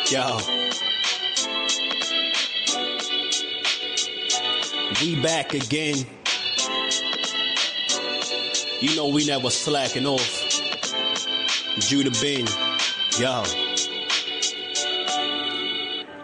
Yo, we back again. You know we never slacking off. Judah Ben, yo.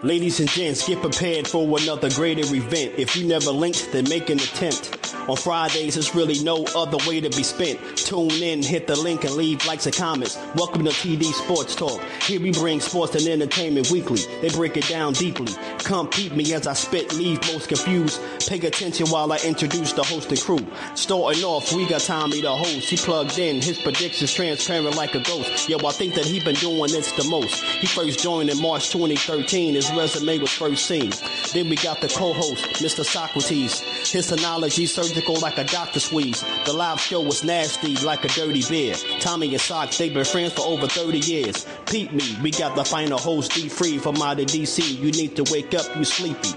Ladies and gents, get prepared for another greater event. If you never linked, then make an attempt. On Fridays, there's really no other way to be spent. Tune in, hit the link, and leave likes and comments. Welcome to TD Sports Talk. Here we bring sports and entertainment weekly. They break it down deeply. Come peep me as I spit, leave most confused. Pay attention while I introduce the host and crew. Starting off, we got Tommy the host. He plugged in, his predictions transparent like a ghost. Yo, I think that he been doing this the most. He first joined in March 2013. His resume was first seen. Then we got the co-host, Mr. Socrates. His analogy surgical like a doctor squeeze. The live show was nasty like a dirty beer. Tommy and Sock, they've been friends for over 30 years. Peep me, we got the final host, D-Free from out of DC. You need to wake up, you sleepy.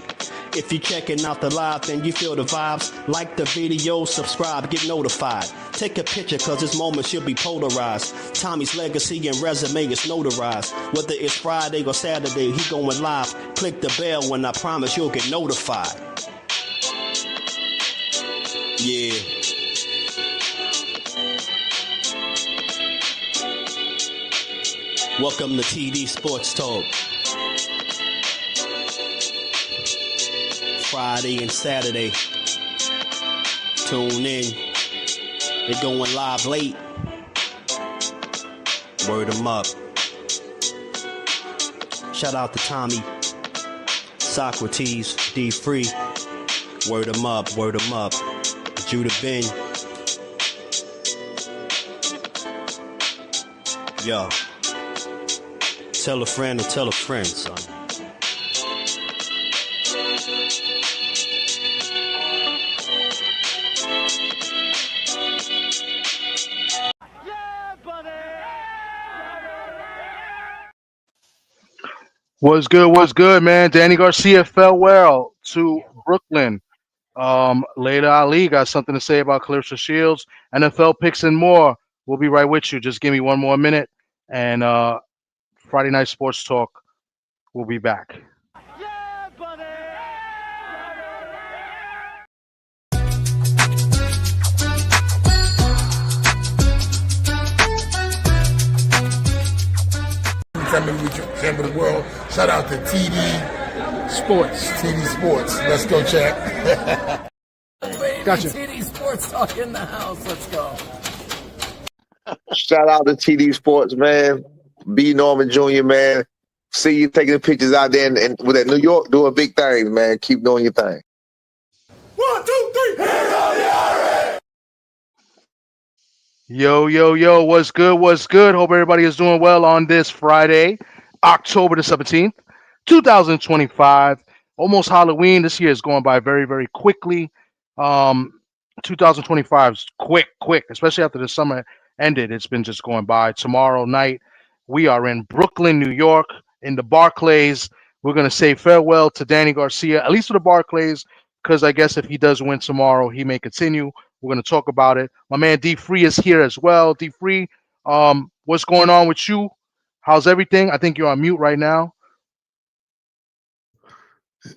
If you checking out the live, then you feel the vibes. Like the video, subscribe, get notified. Take a picture, cause this moment should be polarized. Tommy's legacy and resume is notarized. Whether it's Friday or Saturday, he going live. Click the bell when I promise you'll get notified. Yeah. Welcome to TD Sports Talk. Friday and Saturday. Tune in. They're going live late. Word them up. Shout out to Tommy, Socrates, D-Free. Word them up, word them up. Judah Ben. Yo. Tell a friend or tell a friend, son. What's good, man? Danny Garcia farewell to Brooklyn. Laila Ali got something to say about Claressa Shields, NFL picks and more. We'll be right with you. Just give me one more minute, and Friday Night Sports Talk will be back. Yeah, buddy! Champion of the world. Shout out to TD Sports. TD Sports. Let's go, chat. Gotcha. TD Sports Talk in the house. Let's go. Shout out to TD Sports, man. B. Norman Jr., man. See you taking the pictures out there and with that New York doing big things, man. Keep doing your thing. 1, 2, 3. Hands on the iron. Yo. What's good? Hope everybody is doing well on this Friday, October the 17th, 2025. Almost Halloween. This year is going by very, very quickly. 2025 is quick, especially after the summer ended. It's been just going by. Tomorrow night, we are in Brooklyn, New York, in the Barclays. We're going to say farewell to Danny Garcia, at least for the Barclays, because I guess if he does win tomorrow, he may continue. We're going to talk about it. My man D-Free is here as well. D-Free, what's going on with you? How's everything? I think you're on mute right now.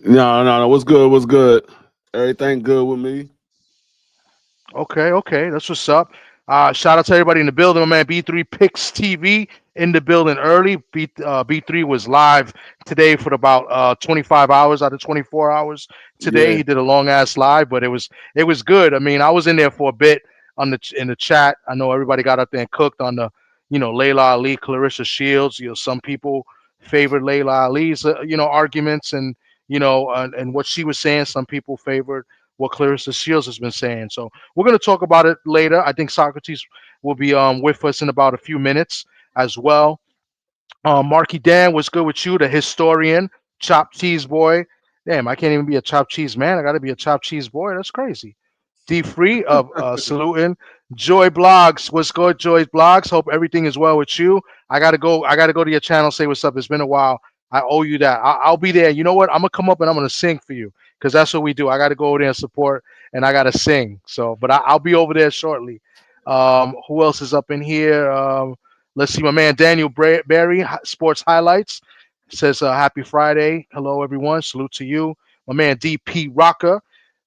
No. What's good? Everything good with me. Okay. That's what's up. Shout out to everybody in the building. My man B3 Picks TV in the building early. B3 was live today for about 25 hours out of 24 hours today. Yeah. He did a long ass live, but it was good. I mean, I was in there for a bit in the chat. I know everybody got up there and cooked on the, Laila Ali, Claressa Shields. Some people favored Laila Ali's, arguments and and what she was saying. Some people favored what Claressa Shields has been saying. So we're going to talk about it later. I think Socrates will be with us in about a few minutes as well. Marky Dan, what's good with you? The historian, chopped cheese boy. Damn, I can't even be a chopped cheese man. I got to be a chopped cheese boy. That's crazy. D-Free of saluting. Joy Blogs, what's good, Joy Blogs? Hope everything is well with you. I gotta go to your channel, say what's up. It's been a while. I owe you that. I'll be there. You know what? I'm gonna come up and I'm gonna sing for you because that's what we do. I gotta go over there and support, and I gotta sing. So, but I'll be over there shortly. Who else is up in here? Let's see, my man Daniel Barry, Sports Highlights. Says happy Friday. Hello everyone. Salute to you. My man DP Rocker.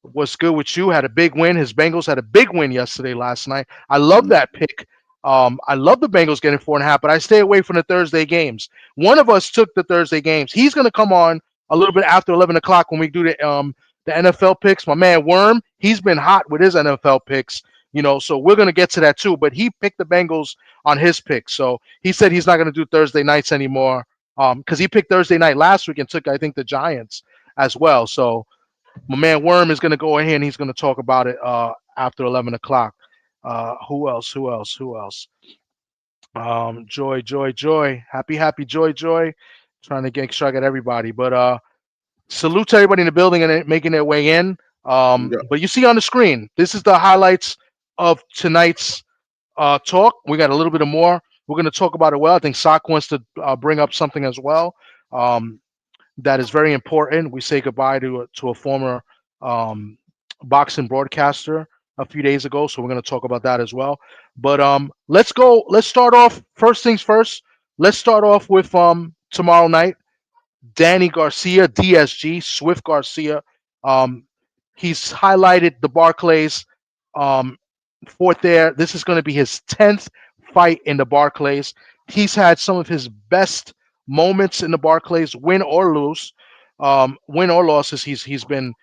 What's good with you? Had a big win. His Bengals had a big win yesterday, last night. I love that pick. I love the Bengals getting 4.5, but I stay away from the Thursday games. One of us took the Thursday games. He's gonna come on a little bit after 11 o'clock when we do the NFL picks. My man Worm, he's been hot with his NFL picks. So we're gonna get to that too. But he picked the Bengals on his pick, so he said he's not gonna do Thursday nights anymore. Because he picked Thursday night last week and took, I think, the Giants as well. So my man Worm is going to go ahead and he's going to talk about it after 11 o'clock. Who else? Joy. Happy, Joy. Trying to get sure I got everybody. But salute to everybody in the building and making their way in. But you see on the screen, this is the highlights of tonight's talk. We got a little bit of more. We're going to talk about it. Well, I think Sock wants to bring up something as well that is very important. We say goodbye to a former boxing broadcaster a few days ago, so we're going to talk about that as well. But let's go. Let's start off. First things first. Let's start off with tomorrow night. Danny Garcia, DSG, Swift Garcia. He's highlighted the Barclays fought there. This is going to be his 10th fight in the Barclays. He's had some of his best moments in the Barclays, win or lose, win or losses. He's been,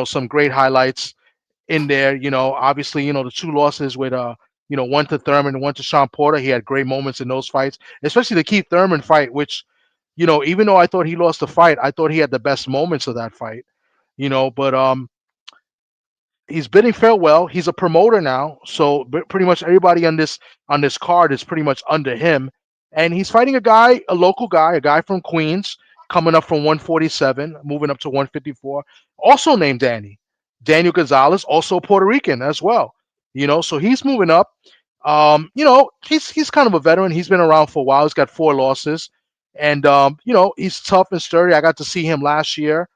some great highlights in there. Obviously, the two losses with one to Thurman and one to Sean Porter. He had great moments in those fights, especially the Keith Thurman fight, which, even though I thought he lost the fight, I thought he had the best moments of that fight. But he's bidding farewell. He's a promoter now, so pretty much everybody on this card is pretty much under him. And he's fighting a local guy, a guy from Queens, coming up from 147, moving up to 154, also named Daniel Gonzalez, also Puerto Rican as well. So he's moving up. He's kind of a veteran. He's been around for a while. He's got 4 losses, and he's tough and sturdy. I got to see him last year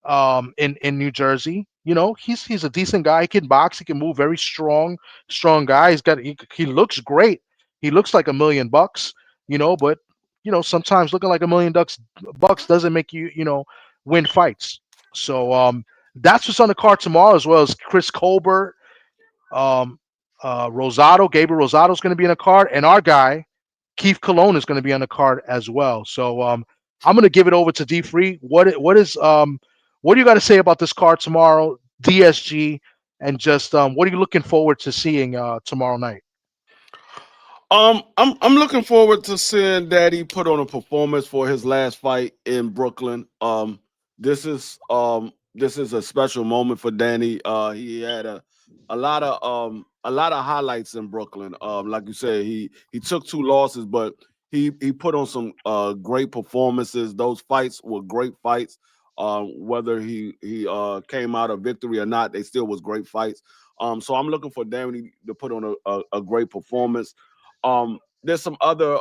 in New Jersey. He's a decent guy. He can box. He can move. Very strong guy. He looks great. He looks like $1 million. But sometimes looking like $1 million bucks doesn't make you win fights. So that's what's on the card tomorrow, as well as Chris Colbert, Gabriel Rosado is going to be on the card, and our guy Keith Colon is going to be on the card as well. So I'm going to give it over to D Free. What do you got to say about this card tomorrow, DSG, and just what are you looking forward to seeing tomorrow night? I'm looking forward to seeing Daddy put on a performance for his last fight in Brooklyn. This is a special moment for Danny. He had a lot of highlights in Brooklyn. Like you said, he took 2 losses, but he put on some great performances. Those fights were great fights. Whether he came out of victory or not, they still was great fights. So I'm looking for Danny to put on a great performance. There's some other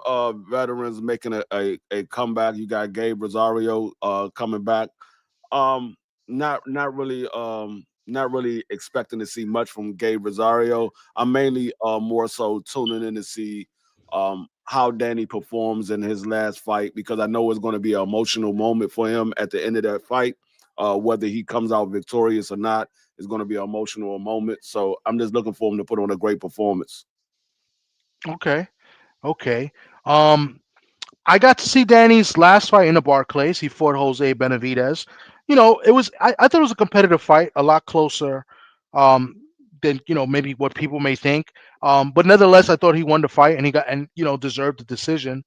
veterans making a comeback. You got Gabe Rosario coming back. Not really expecting to see much from Gabe Rosario. I'm mainly more so tuning in to see how Danny performs in his last fight, because I know it's going to be an emotional moment for him at the end of that fight. Whether he comes out victorious or not, it's going to be an emotional moment. So I'm just looking for him to put on a great performance. Okay. I got to see Danny's last fight in the Barclays. He fought Jose Benavidez. I thought it was a competitive fight, a lot closer than maybe what people may think. But nevertheless, I thought he won the fight and deserved the decision.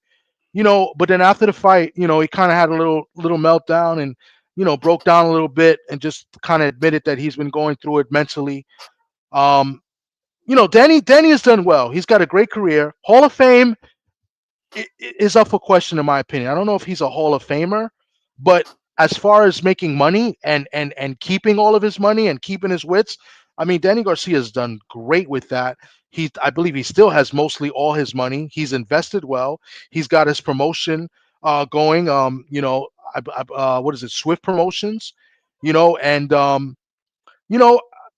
But then after the fight, he kind of had a little meltdown and broke down a little bit and just kind of admitted that he's been going through it mentally. Danny has done well. He's got a great career. Hall of Fame is up for question, in my opinion. I don't know if he's a Hall of Famer, but as far as making money and keeping all of his money and keeping his wits, I mean, Danny Garcia has done great with that. I believe he still has mostly all his money. He's invested well. He's got his promotion going. What is it? Swift Promotions. And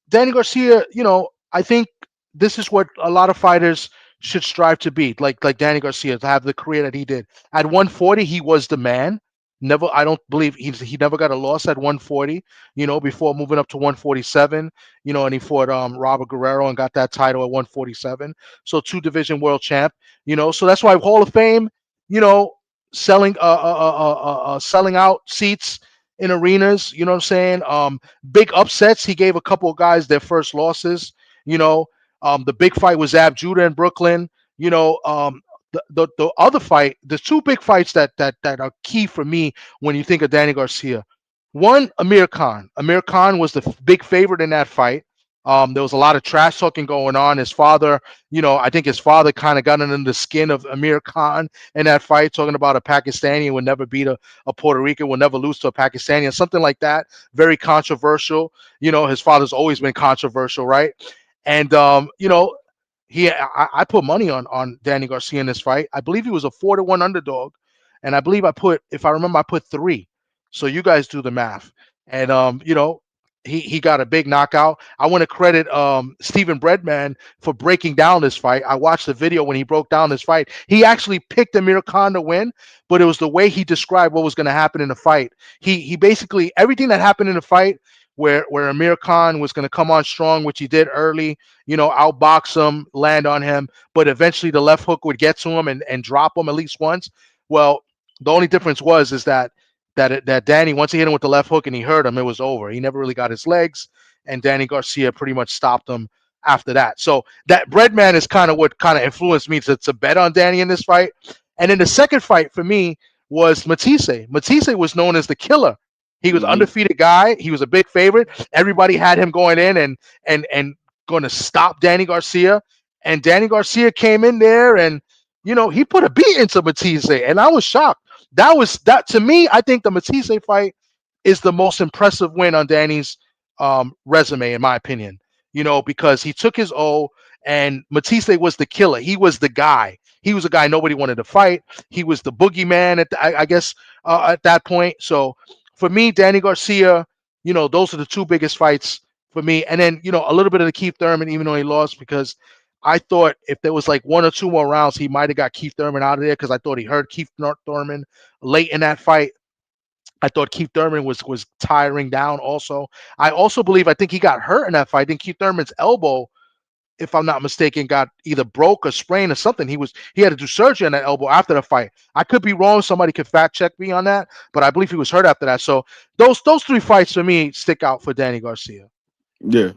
Danny Garcia. I think this is what a lot of fighters should strive to be, like Danny Garcia, to have the career that he did. At 140, he was the man. Never, I don't believe he never got a loss at 140. Before moving up to 147. And he fought Robert Guerrero and got that title at 147. So 2 division world champ. So that's why Hall of Fame. You know, selling selling out seats in arenas. You know what I'm saying? Big upsets. He gave a couple of guys their first losses. The big fight was Zab Judah in Brooklyn. You know, the other fight, the 2 big fights that are key for me when you think of Danny Garcia. One, Amir Khan. Amir Khan was the big favorite in that fight. There was a lot of trash talking going on. His father, I think his father kind of got under the skin of Amir Khan in that fight, talking about a Pakistani would never beat a Puerto Rican, would never lose to a Pakistani, something like that. Very controversial. His father's always been controversial, right? And I put money on Danny Garcia in this fight. I believe he was a 4-1 underdog, and I believe if I remember, I put 3. So you guys do the math, and he got a big knockout. I want to credit Stephen Breadman for breaking down this fight. I watched the video when he broke down this fight. He actually picked Amir Khan to win, but it was the way he described what was going to happen in the fight. He basically, everything that happened in the fight, where Amir Khan was going to come on strong, which he did early, outbox him, land on him, but eventually the left hook would get to him and drop him at least once. Well, the only difference is that Danny, once he hit him with the left hook and he hurt him, it was over. He never really got his legs, and Danny Garcia pretty much stopped him after that. So that Breadman is kind of what kind of influenced me to bet on Danny in this fight. And then the second fight for me was Matisse. Matisse was known as the killer. He was undefeated guy. He was a big favorite. Everybody had him going in and going to stop Danny Garcia. And Danny Garcia came in there and, he put a beat into Matisse. And I was shocked. That to me, I think the Matisse fight is the most impressive win on Danny's resume, in my opinion. Because he took his O, and Matisse was the killer. He was the guy. He was a guy nobody wanted to fight. He was the boogeyman at that point. So for me, Danny Garcia, those are the 2 biggest fights for me. And then, a little bit of the Keith Thurman, even though he lost, because I thought if there was like 1 or 2 more rounds, he might have got Keith Thurman out of there, because I thought he hurt Keith Thurman late in that fight. I thought Keith Thurman was tiring down also. I think he got hurt in that fight. I think Keith Thurman's elbow, if I'm not mistaken, got either broke or sprained or something. He had to do surgery on that elbow after the fight. I could be wrong. Somebody could fact check me on that, but I believe he was hurt after that. So those 3 fights for me stick out for Danny Garcia. Yeah.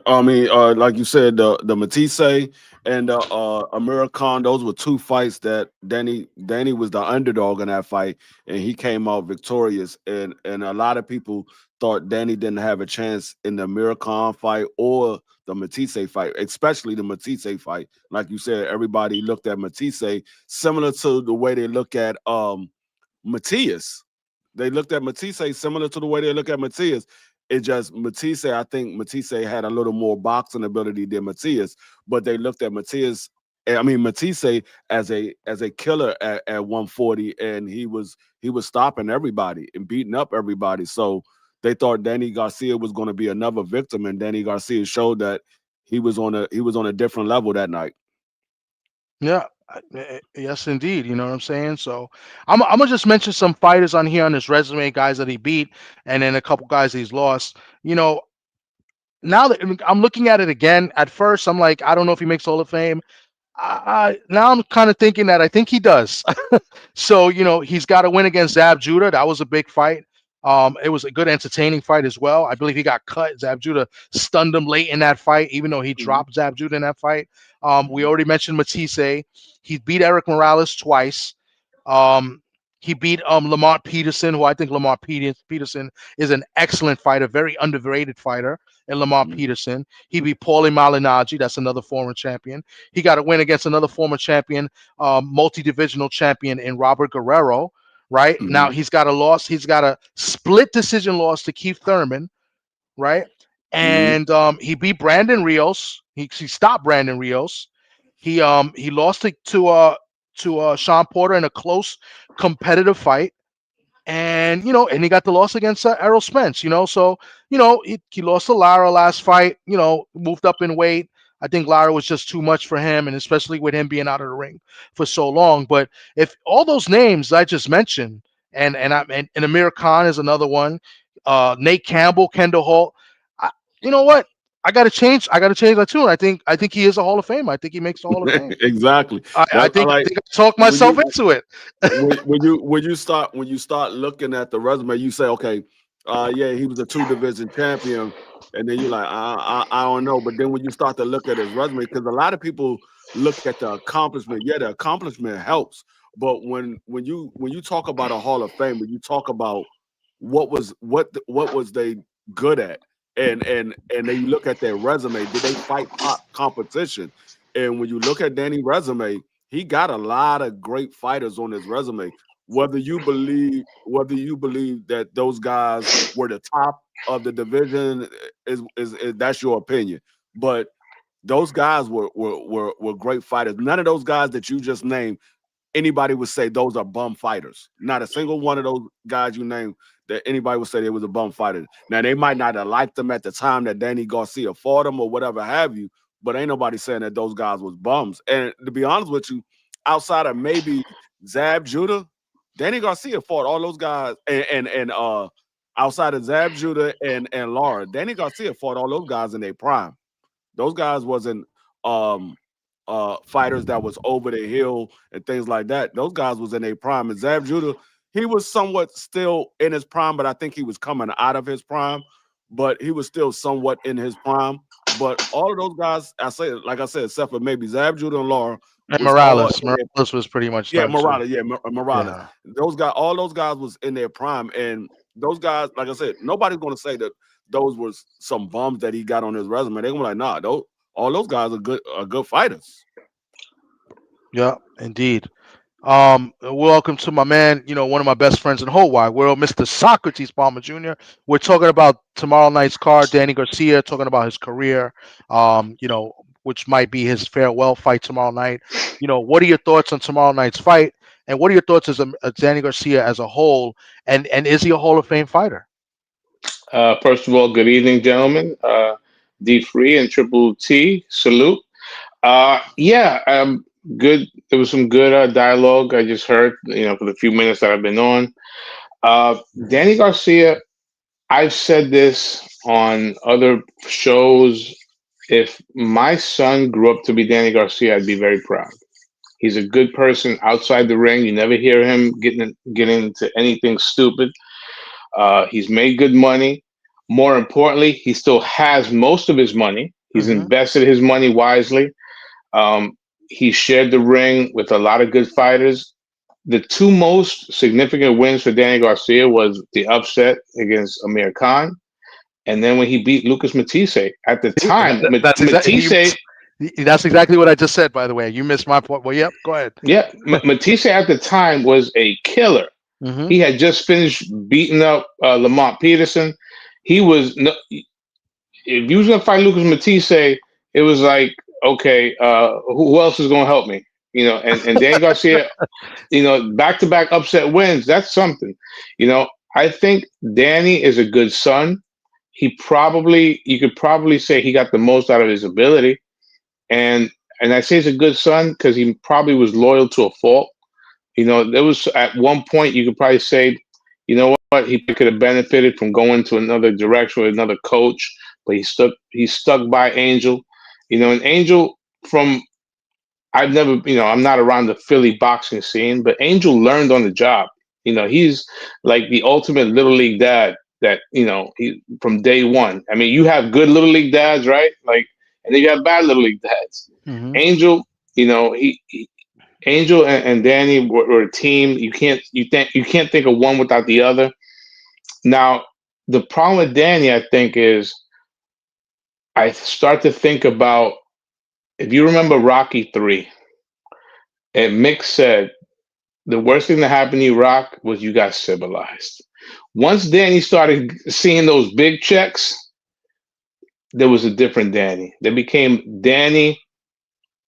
I mean, like you said, the Matisse and Amir Khan, those were 2 fights that Danny was the underdog in that fight, and he came out victorious. And a lot of people thought Danny didn't have a chance in the Amir Khan fight or the Matisse fight, especially the Matisse fight. Like you said, everybody looked at Matisse similar to the way they look at Matias. They looked at Matisse similar to the way they look at Matias. It just Matisse, I think Matisse had a little more boxing ability than Matisse, but they looked at Matisse as a killer at 140, and he was stopping everybody and beating up everybody. So they thought Danny Garcia was going to be another victim, and Danny Garcia showed that he was on a different level that night. Yeah. Yes, indeed. You know what I'm saying? So I'm gonna just mention some fighters on here on his resume, guys that he beat, and then a couple guys he's lost. Now that I'm looking at it again, at first I'm like, I don't know if he makes Hall of Fame. Now I'm kind of thinking that I think he does. So he's got a win against Zab Judah. That was a big fight. It was a good, entertaining fight as well. I believe he got cut. Zab Judah stunned him late in that fight, even though he dropped Zab Judah in that fight. We already mentioned Matisse. He beat Eric Morales twice. He beat Lamont Peterson, who I think Lamont Peterson is an excellent fighter, very underrated fighter. And Lamont Peterson. He beat Paulie Malignaggi. That's another former champion. He got a win against another former champion, multi-divisional champion in Robert Guerrero. Right now, he's got a loss. He's got a split decision loss to Keith Thurman. Right, and he beat Brandon Rios. He stopped Brandon Rios. He lost to Sean Porter in a close competitive fight. And and he got the loss against Errol Spence. So he lost to Lara last fight. Moved up in weight. I think Lara was just too much for him, and especially with him being out of the ring for so long. But if all those names I just mentioned, and Amir Khan is another one. Nate Campbell, Kendall Hall. You know what? I gotta change that tune. I think he is a Hall of Fame. I think he makes the Hall of Fame. Exactly. I think I talked when myself you into it. when you start looking at the resume, you say, okay, yeah, he was a 2-division champion, and then you're like, I don't know. But then when you start to look at his resume, because a lot of people look at the accomplishment, yeah, the accomplishment helps, but when you talk about a Hall of Fame, when you talk about what was they good at, and then you look at their resume, did they fight competition? And when you look at Danny's resume, he got a lot of great fighters on his resume. Whether you believe that those guys were the top of the division is that's your opinion. But those guys were great fighters. None of those guys that you just named, anybody would say those are bum fighters. Not a single one of those guys you named that anybody would say they was a bum fighter. Now, they might not have liked them at the time that Danny Garcia fought them or whatever have you, but ain't nobody saying that those guys was bums. And to be honest with you, outside of maybe Zab Judah, Danny Garcia fought all those guys, and outside of Zab Judah and Lara, Danny Garcia fought all those guys in their prime. Those guys wasn't fighters that was over the hill and things like that. Those guys was in their prime. And Zab Judah, he was somewhat still in his prime, but I think he was coming out of his prime. But he was still somewhat in his prime. But all of those guys, like I said, except for maybe Zab Judah and Lara, And was all Morales was pretty much done. Morales, too. Morales. Yeah. Those guys, all those guys was in their prime, and those guys, like I said, nobody's going to say that those was some bums that he got on his resume. They're gonna be like, nah, all those guys are good fighters. Yeah, indeed. Welcome to my man, one of my best friends in the whole wide world, Mr. Socrates Palmer Jr. We're talking about tomorrow night's card, Danny Garcia, talking about his career, which might be his farewell fight tomorrow night. What are your thoughts on tomorrow night's fight? And what are your thoughts as Danny Garcia as a whole? And is he a Hall of Fame fighter? First of all, good evening, gentlemen. D Free and Triple T, salute. Good. There was some good dialogue I just heard, for the few minutes that I've been on. Danny Garcia, I've said this on other shows. If my son grew up to be Danny Garcia, I'd be very proud. He's a good person outside the ring. You never hear him getting into anything stupid. He's made good money. More importantly, he still has most of his money. He's invested his money wisely. He shared the ring with a lot of good fighters. The two most significant wins for Danny Garcia was the upset against Amir Khan, and then when he beat Lucas Matisse. At the time, That's exactly what I just said, by the way. You missed my point. Well, yep, go ahead. Yeah, Matisse at the time was a killer. He had just finished beating up Lamont Peterson. He was if you was gonna fight Lucas Matisse, it was like, okay, who else is gonna help me? And Danny Garcia, back-to-back upset wins. That's something. I think Danny is a good son. You could probably say he got the most out of his ability, and I say he's a good son because he probably was loyal to a fault. There was at one point you could probably say, you know what, he could have benefited from going to another direction with another coach, but he stuck by Angel. And Angel I'm not around the Philly boxing scene, but Angel learned on the job. He's like the ultimate little league dad that, he from day one. I mean, you have good little league dads, right? Like, and then you have bad little league dads. Angel, Angel and Danny were a team. You can't think of one without the other. Now, the problem with Danny, I think, is I start to think about, if you remember Rocky 3, and Mick said, the worst thing that happened to you, Rock, was you got civilized. Once Danny started seeing those big checks, there was a different Danny. There became Danny,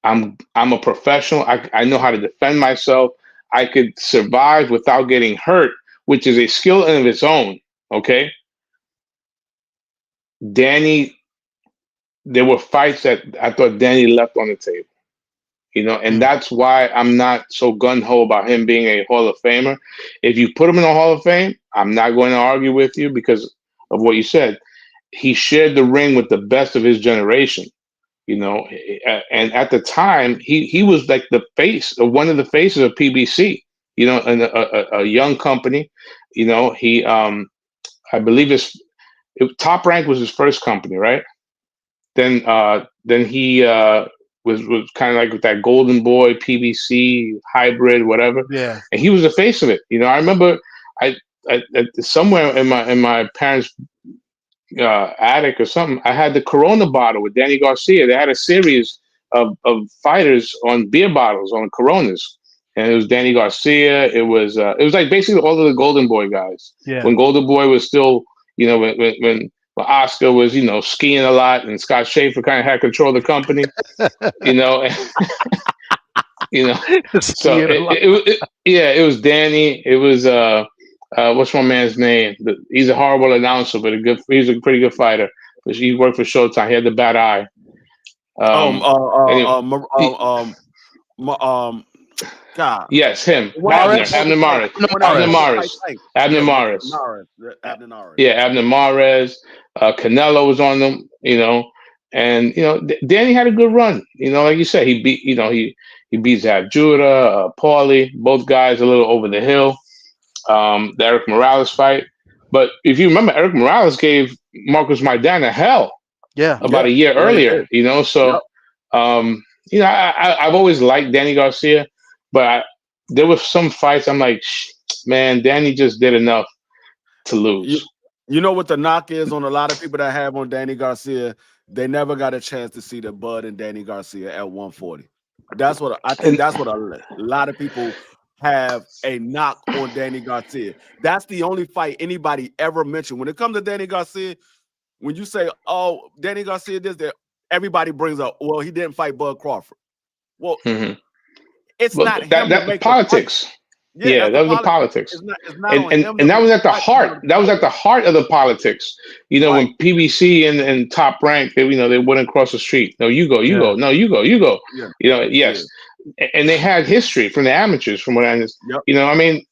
I'm a professional. I know how to defend myself. I could survive without getting hurt, which is a skill in of its own. Okay. Danny, there were fights that I thought Danny left on the table. And that's why I'm not so gung-ho about him being a Hall of Famer. If you put him in the Hall of Fame, I'm not going to argue with you because of what you said. He shared the ring with the best of his generation, and at the time, he was like the face of one of the faces of PBC, and a young company. He I believe Top Rank was his first company, right? Then he was kind of like with that Golden Boy PBC hybrid, whatever. Yeah. And he was the face of it. I remember I somewhere in my parents' attic or something, I had the Corona bottle with Danny Garcia. They had a series of fighters on beer bottles on Coronas, and it was Danny Garcia. It was like basically all of the Golden Boy guys. Yeah. When Golden Boy was still, when Oscar was, skiing a lot, and Scott Schaefer kind of had control of the company, So it was Danny. It was what's my man's name? He's a horrible announcer, but he's a pretty good fighter. But he worked for Showtime. He had the bad eye. God. Yes, him. Abner Mares. Yeah, Abner Mares. Canelo was on them. And Danny had a good run. Like you said, he beat. He beats Zab Judah, Paulie, both guys a little over the hill. The Eric Morales fight. But if you remember, Eric Morales gave Marcus Maidana hell about a year earlier, So, I've always liked Danny Garcia, but there were some fights I'm like, man, Danny just did enough to lose. You know what the knock is on a lot of people that have on Danny Garcia? They never got a chance to see the Bud and Danny Garcia at 140. That's what I think. That's what a lot of people have a knock on Danny Garcia. That's the only fight anybody ever mentioned. When it comes to Danny Garcia, when you say, "Oh, Danny Garcia did that," everybody brings up, "Well, he didn't fight Bud Crawford." Well, it's not him. That's politics. Yeah, that was the politics. And that was at the heart. That was at the heart of the politics. When PBC and Top Rank, they wouldn't cross the street. No, you go, you go. No, you go, you go. Yeah. Yes. Yeah. And they had history from the amateurs, from what I understand.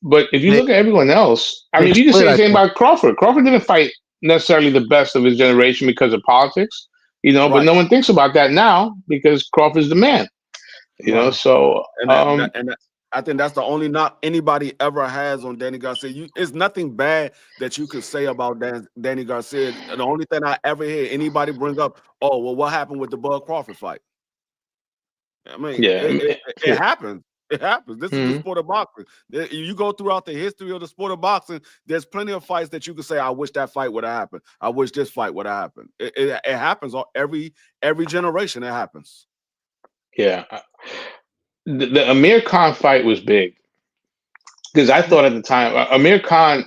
But if you look at everyone else, you can say the same about Crawford. Crawford didn't fight necessarily the best of his generation because of politics, but no one thinks about that now because Crawford's the man. So I think that's the only knock anybody ever has on Danny Garcia. It's nothing bad that you could say about Danny Garcia. The only thing I ever hear anybody bring up, oh, well, what happened with the Bud Crawford fight? I mean, it happens. It happens. This is the sport of boxing. You go throughout the history of the sport of boxing, there's plenty of fights that you could say, I wish that fight would have happened. I wish this fight would have happened. It happens every generation. It happens. Yeah. The Amir Khan fight was big because I thought at the time Amir Khan,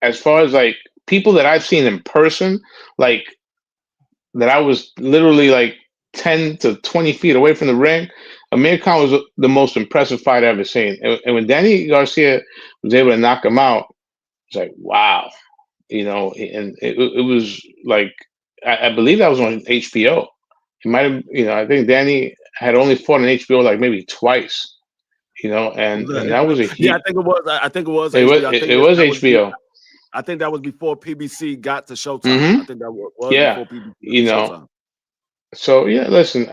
as far as like people that I've seen in person, like that I was literally like 10 to 20 feet away from the ring, Amir Khan was the most impressive fight I've ever seen. And when Danny Garcia was able to knock him out, it's like, wow, and it was like, I believe that was on HBO. It might have, I think Danny had only fought on HBO like maybe twice, and that was a huge. Yeah, I think it was. I think it was. It was HBO. I think that was before PBC got to Showtime. I think that was before PBC. Showtime. So yeah, listen.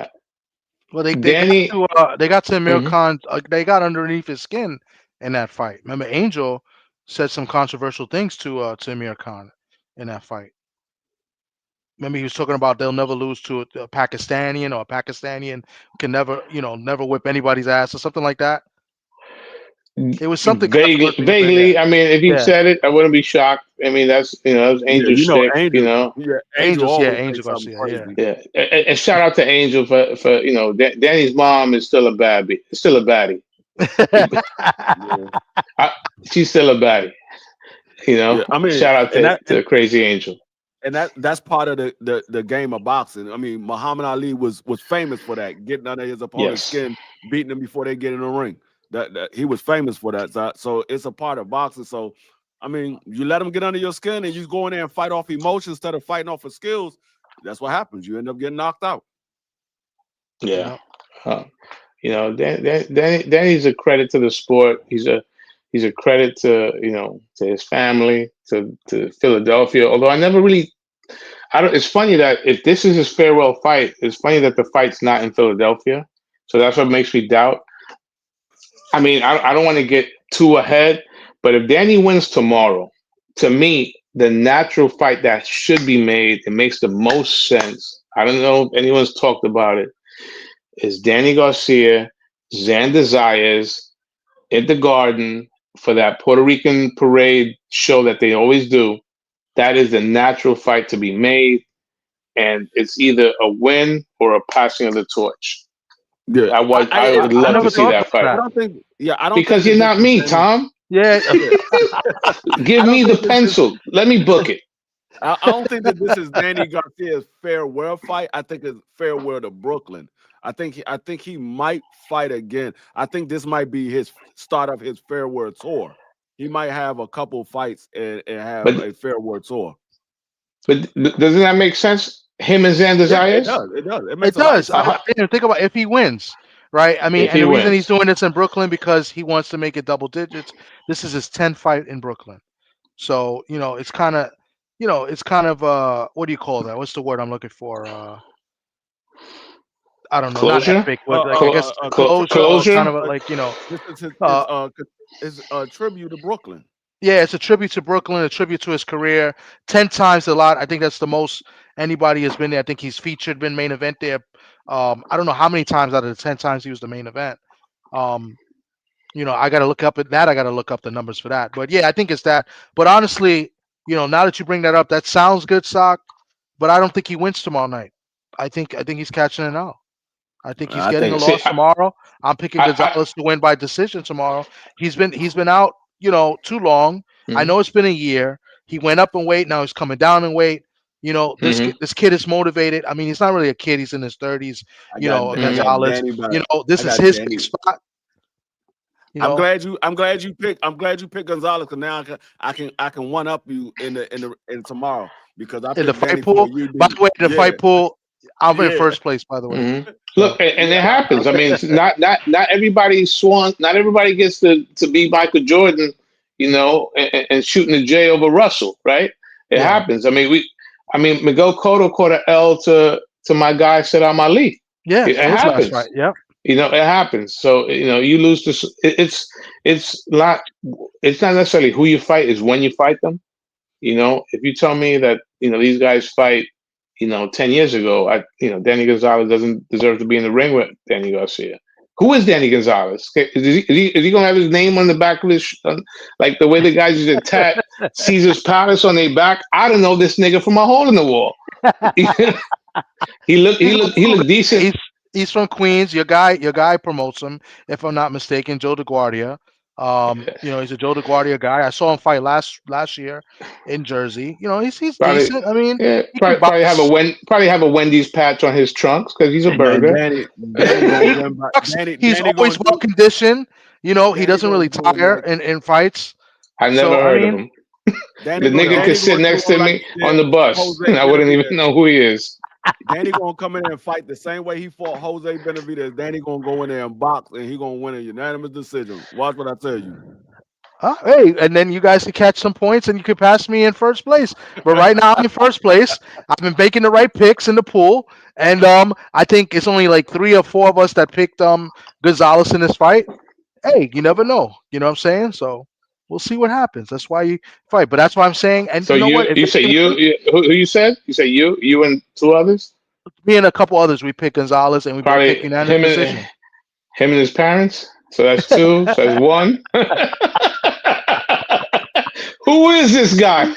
Well, they got to Amir Khan. They got underneath his skin in that fight. Remember, Angel said some controversial things to Amir Khan in that fight. Remember, he was talking about they'll never lose to a Pakistani, or a Pakistani can never, never whip anybody's ass or something like that. It was something vaguely. I mean, if you said it, I wouldn't be shocked. I mean, that's that was Angel shtick, Angel Garcia. Yeah. And shout out to Angel for Danny's mom is still a baddie. She's still a baddie. I mean, shout out to Crazy Angel. And that's part of the game of boxing. I mean, Muhammad Ali was famous for that, getting under his opponent's skin, beating them before they get in the ring. That he was famous for that. So it's a part of boxing. So, I mean, you let them get under your skin and you go in there and fight off emotions instead of fighting off of skills. That's what happens. You end up getting knocked out. Yeah. You know, Danny's a credit to the sport. He's a credit to to his family, to Philadelphia. Although I never really, I don't. It's funny that if this is his farewell fight, it's funny that the fight's not in Philadelphia. So that's what makes me doubt. I mean, I don't want to get too ahead, but if Danny wins tomorrow, to me, the natural fight that should be made, it makes the most sense. I don't know if anyone's talked about it, is Danny Garcia, Xander Zayas in the Garden for that Puerto Rican parade show that they always do. That is the natural fight to be made, and it's either a win or a passing of the torch. Yeah, I would love to see that fight. I don't think. Yeah, I don't because think you're not me, Tom. Yeah. Give me the pencil. Let me book it. I don't think that this is Danny Garcia's farewell fight. I think it's farewell to Brooklyn. I think he might fight again. I think this might be his start of his farewell tour. He might have a couple fights and have a farewell tour. But doesn't that make sense? Him and Xander Zayas? It does. It does. Think about if he wins, right? I mean, and the reason he's doing this in Brooklyn because he wants to make it double digits. This is his 10th fight in Brooklyn. So, it's kind of, what do you call that? What's the word I'm looking for? I don't know. Closure? Not epic, but I guess closure. Kind of like, this is a tribute to Brooklyn. Yeah, it's a tribute to Brooklyn, a tribute to his career. 10 times a lot. I think that's the most anybody has been there. I think he's featured, been main event there. I don't know how many times out of the 10 times he was the main event. I got to look up at that. I got to look up the numbers for that. But yeah, I think it's that. But honestly, now that you bring that up, that sounds good, Sock. But I don't think he wins tomorrow night. I think he's catching it out. I think he's getting a loss tomorrow. I'm picking Gonzalez to win by decision tomorrow. He's been out, too long. Mm-hmm. I know it's been a year. He went up in weight. Now he's coming down in weight. This kid is motivated. I mean, he's not really a kid. He's in his 30s. Gonzalez. This is his big spot. I'm glad you picked Gonzalez because now I can one up you in tomorrow because I in the fight pool. By the way, the fight pool. I'm in first place, by the way. Mm-hmm. Look, and it happens. I mean, it's not everybody swan. Not everybody gets to be Michael Jordan, and shooting the J over Russell, right? It happens. I mean, Miguel Cotto caught an L to my guy Saddam Ali. Yeah, it happens. Right. Yeah. It happens. So you lose this. It's not necessarily who you fight; is when you fight them. If you tell me that these guys fight, 10 years ago, Danny Gonzalez doesn't deserve to be in the ring with Danny Garcia. Who is Danny Gonzalez? Is he gonna have his name on the back of his like the way the guys used to tat Caesar's Palace on their back? I don't know this nigga from a hole in the wall. He looked decent. He's from Queens. Your guy promotes him, if I'm not mistaken, Joe DeGuardia. He's a Joe DeGuardia guy. I saw him fight last year in Jersey. He's probably decent. I mean, probably have a Wendy's patch on his trunks because he's a burger. He's always well conditioned. He doesn't really tire in fights. I never heard of him. The nigga could sit next to me on the bus, and I wouldn't even know who he is. Danny gonna come in there and fight the same way he fought Jose Benavidez. Danny gonna go in there and box, and he gonna win a unanimous decision. Watch what I tell you. Hey, and then you guys can catch some points, and you can pass me in first place. But right now I'm in first place. I've been making the right picks in the pool, and I think it's only like 3 or 4 of us that picked Gonzalez in this fight. Hey, you never know. You know what I'm saying? So we'll see what happens. That's why you fight. But that's why I'm saying. And so you say who you said? You say you and 2 others? Me and a couple others. We picked Gonzalez, and we both picked unanimous decision. Him and his parents. So that's 2. So that's 1. Who is this guy?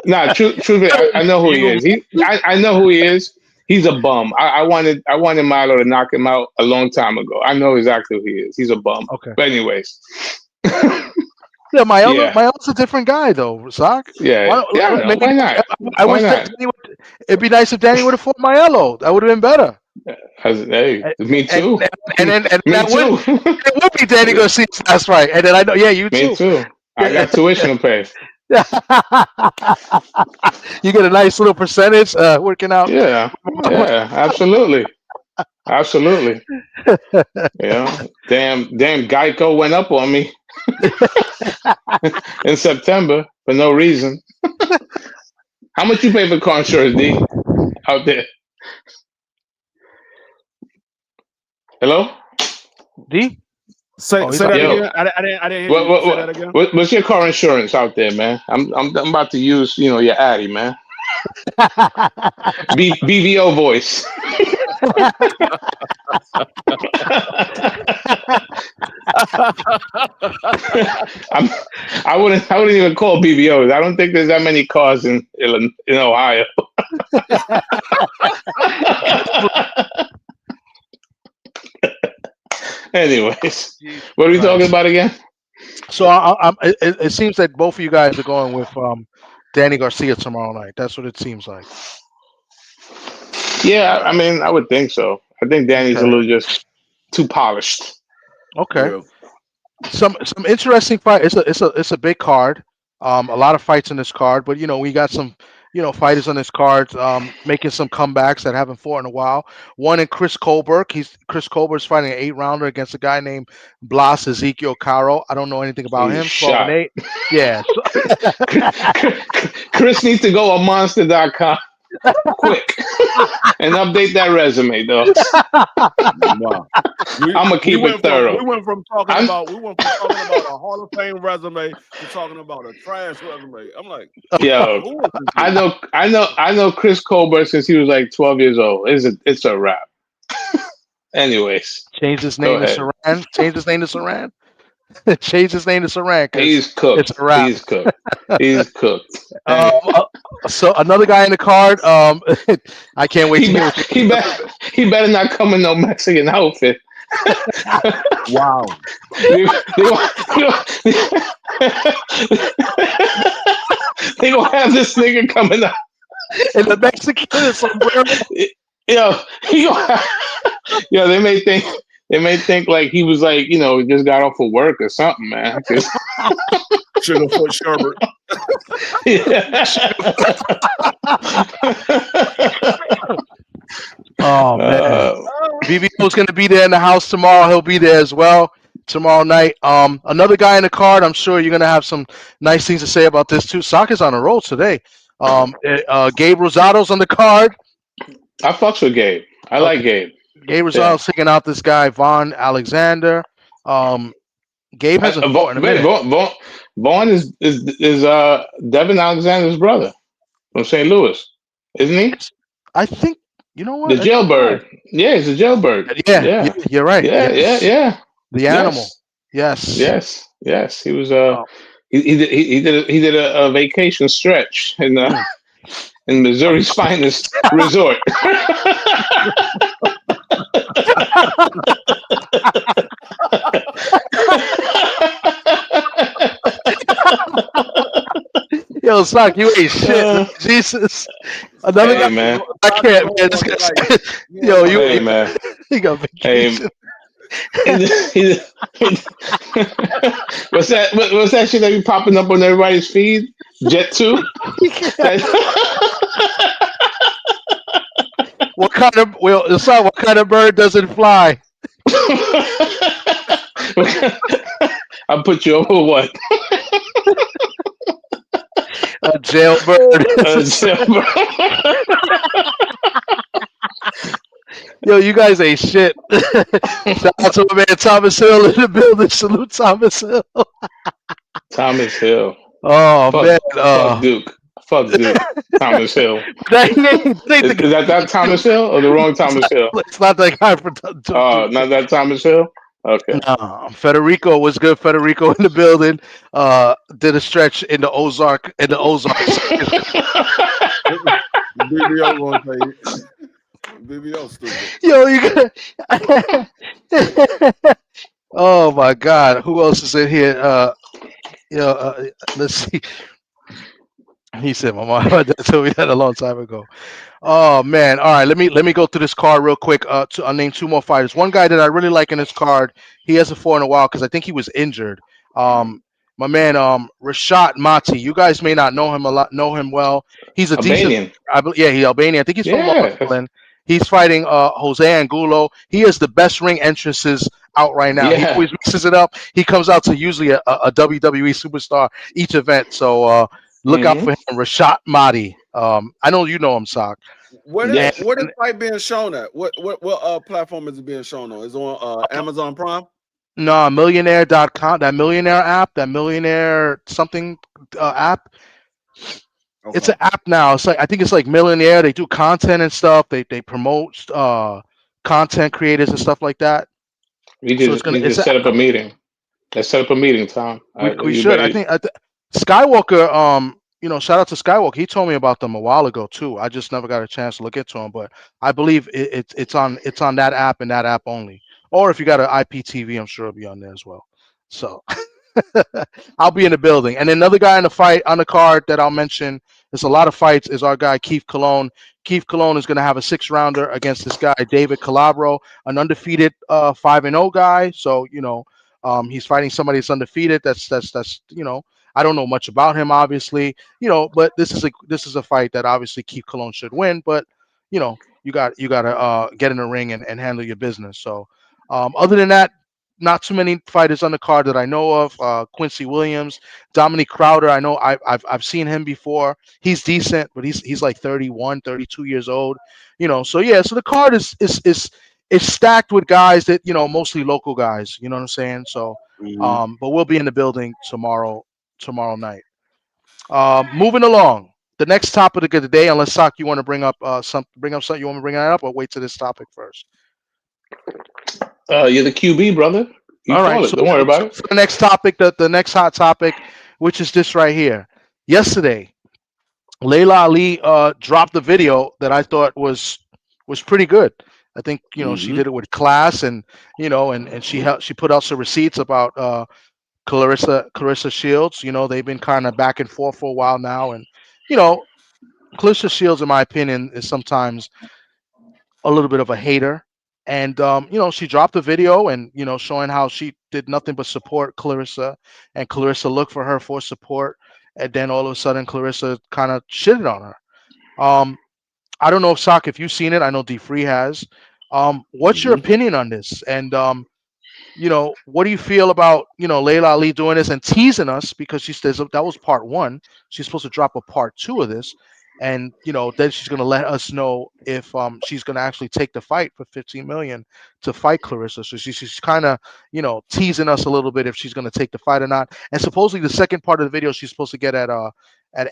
Nah, truthfully, I know who he is. I know who he is. He's a bum. I wanted Milo to knock him out a long time ago. I know exactly who he is. He's a bum. Okay. But anyways. Yeah, Milo's a different guy though, Sock. Yeah. Why not? I wish it'd be nice if Danny would have fought Mielo. That would have been better. Hey, me too. And it would be Danny Garcia's last fight. And then I know, you too. Me too. I got tuition to pay. You get a nice little percentage working out. Yeah, absolutely. Absolutely. Damn Geico went up on me in September for no reason. How much you pay for car insurance, D? Out there. Hello? D? Say that again. I didn't hear you. Say that again. What's your car insurance out there, man? I'm about to use your Addy, man. BVO voice. I wouldn't even call BVOs. I don't think there's that many cars in Ohio. Anyways, what are we talking about again? So it seems that both of you guys are going with Danny Garcia tomorrow night. That's what it seems like. Yeah, I mean, I would think so. I think Danny's a little just too polished. Okay. Yeah. Some interesting fight. It's a big card. A lot of fights in this card, but we got some fighters on this card making some comebacks that haven't fought in a while. One in Chris Colbert. Chris Colbert's fighting an 8-rounder against a guy named Blas Ezekiel Caro. I don't know anything about him. 12-8. Yeah. Chris needs to go on monster.com quick and update that resume, though. Wow. I'm gonna keep it thorough. We went from talking about a Hall of Fame resume to talking about a trash resume. I'm like, yo, I know Chris Colbert since he was like 12 years old. It's a wrap. Anyways, change his name to Saran. Change his name to Saran. Change his name to Saran. He's cooked. It's a wrap. He's cooked. He's cooked. So another guy in the card. I can't wait. He better not come in no Mexican outfit. Wow. They gonna have this nigga coming out in the Mexican sombrero. They may think like he was like, just got off of work or something, man. Sugarfoot sherbet. Oh man, BBO's gonna be there in the house tomorrow. He'll be there as well tomorrow night. Another guy in the card. I'm sure you're gonna have some nice things to say about this too. Soccer's on the roll today. Gabe Rosado's on the card. I fucks with Gabe. I like Gabe. Gabe Rosado's taking out this guy Vaughn Alexander. Gabe hasn't fought in a minute. Vaughn is Devin Alexander's brother from St. Louis, isn't he? I think. You know what? The jailbird. Yeah, he's a jailbird. Yeah, you're right. Yeah. The animal. Yes. He was. He did a vacation stretch in Missouri's finest resort. Yo, Sock, you ain't shit. Jesus. Another guy, man. I can't, man. This guy, yo, you ain't, man. He got vacation. What's that shit that be popping up on everybody's feed? Jet 2? What kind of bird doesn't fly? I'll put you over what? A jailbird. Yo, you guys ain't shit. Shout out to my man Thomas Hill in the building. Salute Thomas Hill. Thomas Hill. Oh, man. Fuck Duke. Fuck Duke. Thomas Hill. Is that Thomas Hill or the wrong Thomas Hill? It's not that guy for not that Thomas Hill? Okay. No, Federico was good. Federico in the building. Did a stretch in the Ozark. BBO gonna say BBO stupid. Yo, you got. Oh my God! Who else is in here? Let's see. He said, "My mom told me that a long time ago." Oh man! All right, let me go through this card real quick. I'll name two more fighters. One guy that I really like in this card. He hasn't fought in a while because I think he was injured. My man, Rashad Mati. You guys may not know him well. He's a Albanian. decent. He's Albanian. I think he's from Brooklyn. He's fighting Jose Angulo. He has the best ring entrances out right now. He always mixes it up. He comes out to usually a WWE superstar each event. So look out for him, Rashad Mahdi. I know you know him, Sock. What is fight being shown at? What platform is it being shown on? Is it on Amazon Prime? No, millionaire.com, that millionaire app, that millionaire something app. Okay. It's an app now. It's like, I think it's like Millionaire. They do content and stuff. They promote content creators and stuff like that. We just set up a meeting. Let's set up a meeting, Tom. We should. I think Skywalker. You know, shout out to Skywalker. He told me about them a while ago too. I just never got a chance to look into them, but I believe it's on that app and that app only. Or if you got an IPTV, I'm sure it'll be on there as well. So I'll be in the building. And another guy in the fight on the card that I'll mention, there's a lot of fights, is our guy Keith Colon. Keith Colon is going to have a 6-rounder against this guy David Calabro, an undefeated 5-0 guy. So you know, he's fighting somebody that's undefeated. That's you know, I don't know much about him, obviously, you know, but this is a fight that obviously Keith Colon should win. But you know, you got to get in the ring and handle your business. So other than that, not too many fighters on the card that I know of. Quincy Williams, Dominic Crowder. I know I've seen him before. He's decent, but he's like 31, 32 years old. You know, so yeah. So the card is stacked with guys that, you know, mostly local guys. You know what I'm saying? So, but we'll be in the building tomorrow night. Moving along. The next topic of the day, unless Sock, you want to bring up something. You want me to bring that up, or wait to this topic first? You're the QB, brother. All right, so don't worry about it. So the next topic, the next hot topic, which is this right here. Yesterday, Laila Ali dropped a video that I thought was pretty good. I think, you know, she did it with class, and you know, and she put out some receipts about Claressa Shields. You know, they've been kind of back and forth for a while now, and you know, Claressa Shields, in my opinion, is sometimes a little bit of a hater. And you know, she dropped a video and, you know, showing how she did nothing but support Claressa, and Claressa looked for her for support, and then all of a sudden Claressa kind of shitted on her. I don't know, Sock, if you've seen it. I know D Free has. What's your opinion on this? And you know, what do you feel about, you know, Laila Ali doing this and teasing us, because she says that was part 1. She's supposed to drop a part 2 of this. And, you know, then she's going to let us know if she's going to actually take the fight for $15 million to fight Claressa. So she's kind of, you know, teasing us a little bit if she's going to take the fight or not. And supposedly the second part of the video, she's supposed to get at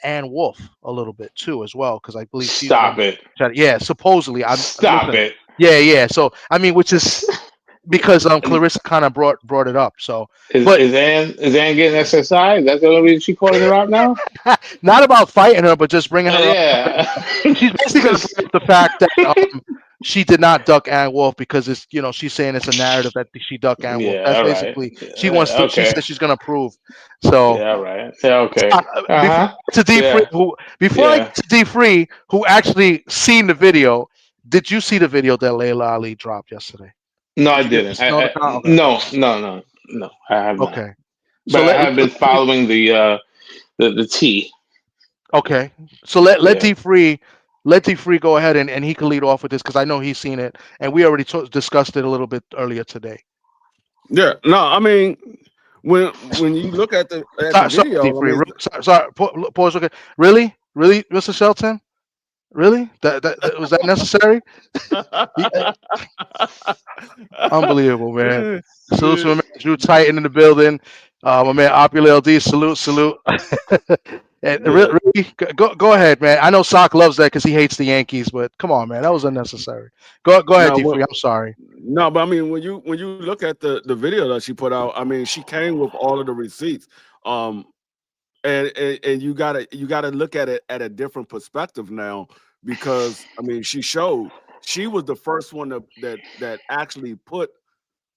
Ann Wolf a little bit too as well, because I believe she's yeah, supposedly. It. Yeah. So I mean, which is because Claressa kind of brought it up. So is Ann getting SSI? That's the only reason she calling her out now? Not about fighting her, but just bringing her up. Yeah. She's basically going to bring up the fact that she did not duck Ann Wolf, because it's, you know, she's saying it's a narrative that she ducked Ann Wolf. That's basically she wants to. Okay. She says she's going to prove. So yeah, right. Yeah, okay. Before I get to D Free, who actually seen the video, did you see the video that Laila Ali dropped yesterday? No, I didn't. No. I have not. Okay. But I have been following the T. Okay. So let D Free go ahead and he can lead off with this, because I know he's seen it, and we already discussed it a little bit earlier today. Yeah. No, I mean, when you look at the video, sorry, pause. Okay. Really, Mr. Shelton? Really? That was that necessary? Unbelievable, man. Salute to my man Drew Titan in the building. My man Opulil D, salute. And really, go ahead, man. I know Sock loves that because he hates the Yankees, but come on, man, that was unnecessary. Go ahead, D3. I'm sorry. No, but I mean, when you look at the video that she put out, I mean, she came with all of the receipts. And you gotta look at it at a different perspective now, because I mean, she was the first one that actually put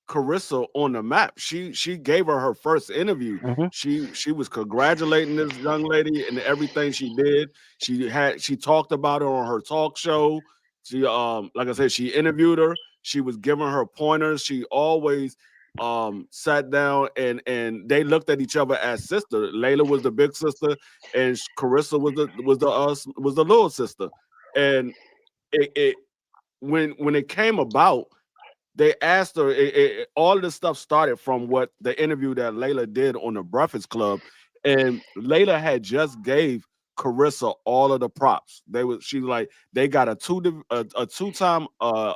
Claressa on the map. She gave her first interview. She was congratulating this young lady and everything she did. She talked about her on her talk show. She like I said, she interviewed her. She was giving her pointers. She always sat down and they looked at each other as sister. Laila was the big sister, and Claressa was the little sister. And when it came about, they asked her. All of this stuff started from what the interview that Laila did on the Breakfast Club, and Laila had just gave Claressa all of the props. She was like, they got a two-time